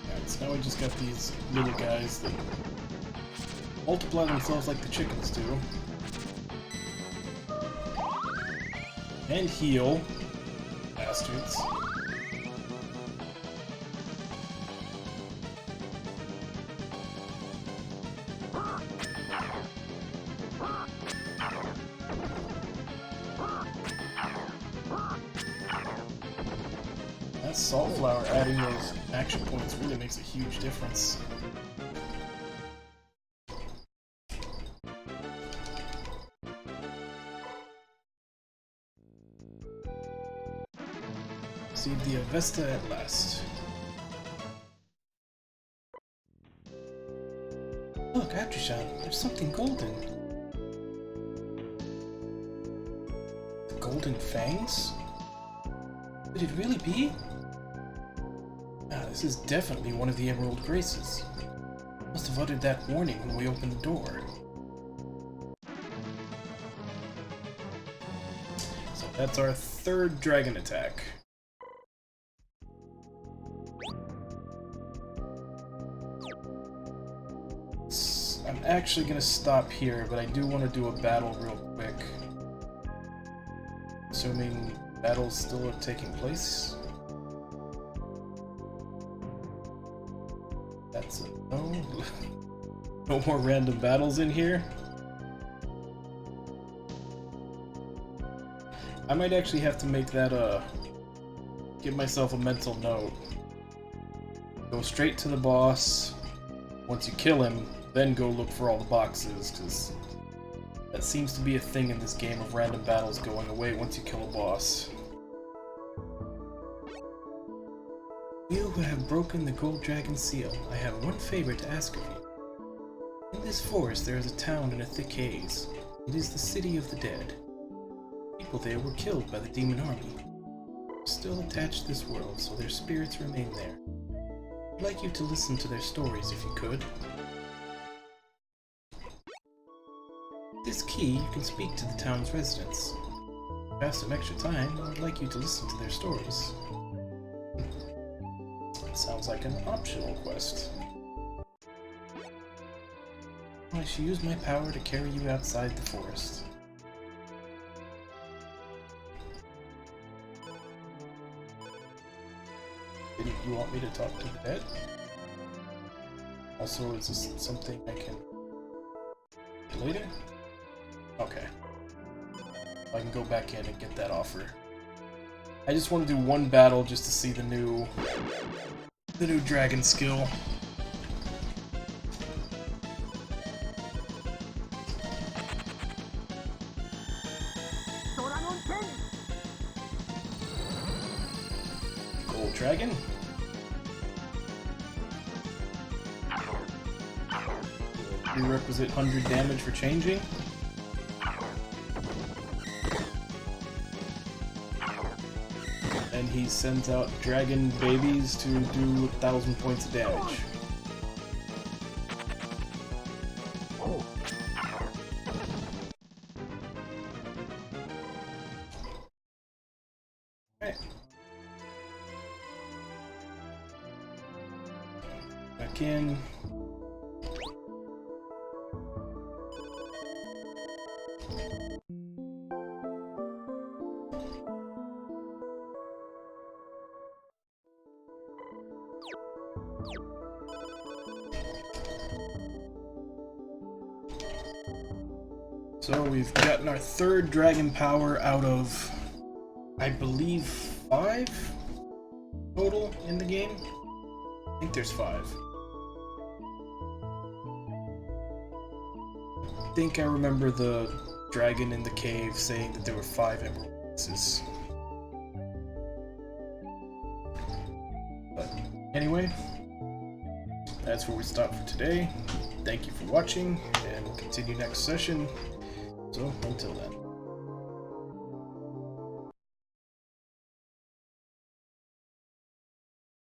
Alright, so now we just got these little guys that multiply themselves like the chickens do. And heal. Bastards. That salt flower adding those action points really makes a huge difference. Receive the Avesta at last. Look, Atrishan, there's something golden. The golden fangs? Could it really be? Ah, this is definitely one of the Emerald Graces. Must have uttered that warning when we opened the door. So that's our third dragon attack. I'm actually gonna stop here, but I do want to do a battle real quick. Assuming battles still are taking place. That's a no. No more random battles in here. I might actually have to make that give myself a mental note. Go straight to the boss. Once you kill him, then go look for all the boxes, because that seems to be a thing in this game of random battles going away once you kill a boss. You who have broken the Gold Dragon seal, I have one favor to ask of you. In this forest there is a town in a thick haze. It is the City of the Dead. People there were killed by the demon army. Still attached to this world, so their spirits remain there. I'd like you to listen to their stories if you could. This key, you can speak to the town's residents. If you have some extra time, I would like you to listen to their stories. Sounds like an optional quest. I shall use my power to carry you outside the forest. Didn't you want me to talk to the dead? Also, is this something I can do later? Okay. I can go back in and get that offer. I just want to do one battle just to see the new dragon skill. Gold dragon. Prerequisite 100 damage for changing. And he sends out dragon babies to do 1,000 points of damage. Alright. Back in. So we've gotten our third dragon power out of, I believe, 5 total in the game. I think there's 5. I think I remember the dragon in the cave saying that there were 5 emerald pieces. But anyway, that's where we stop for today. Thank you for watching, and we'll continue next session. So, until then.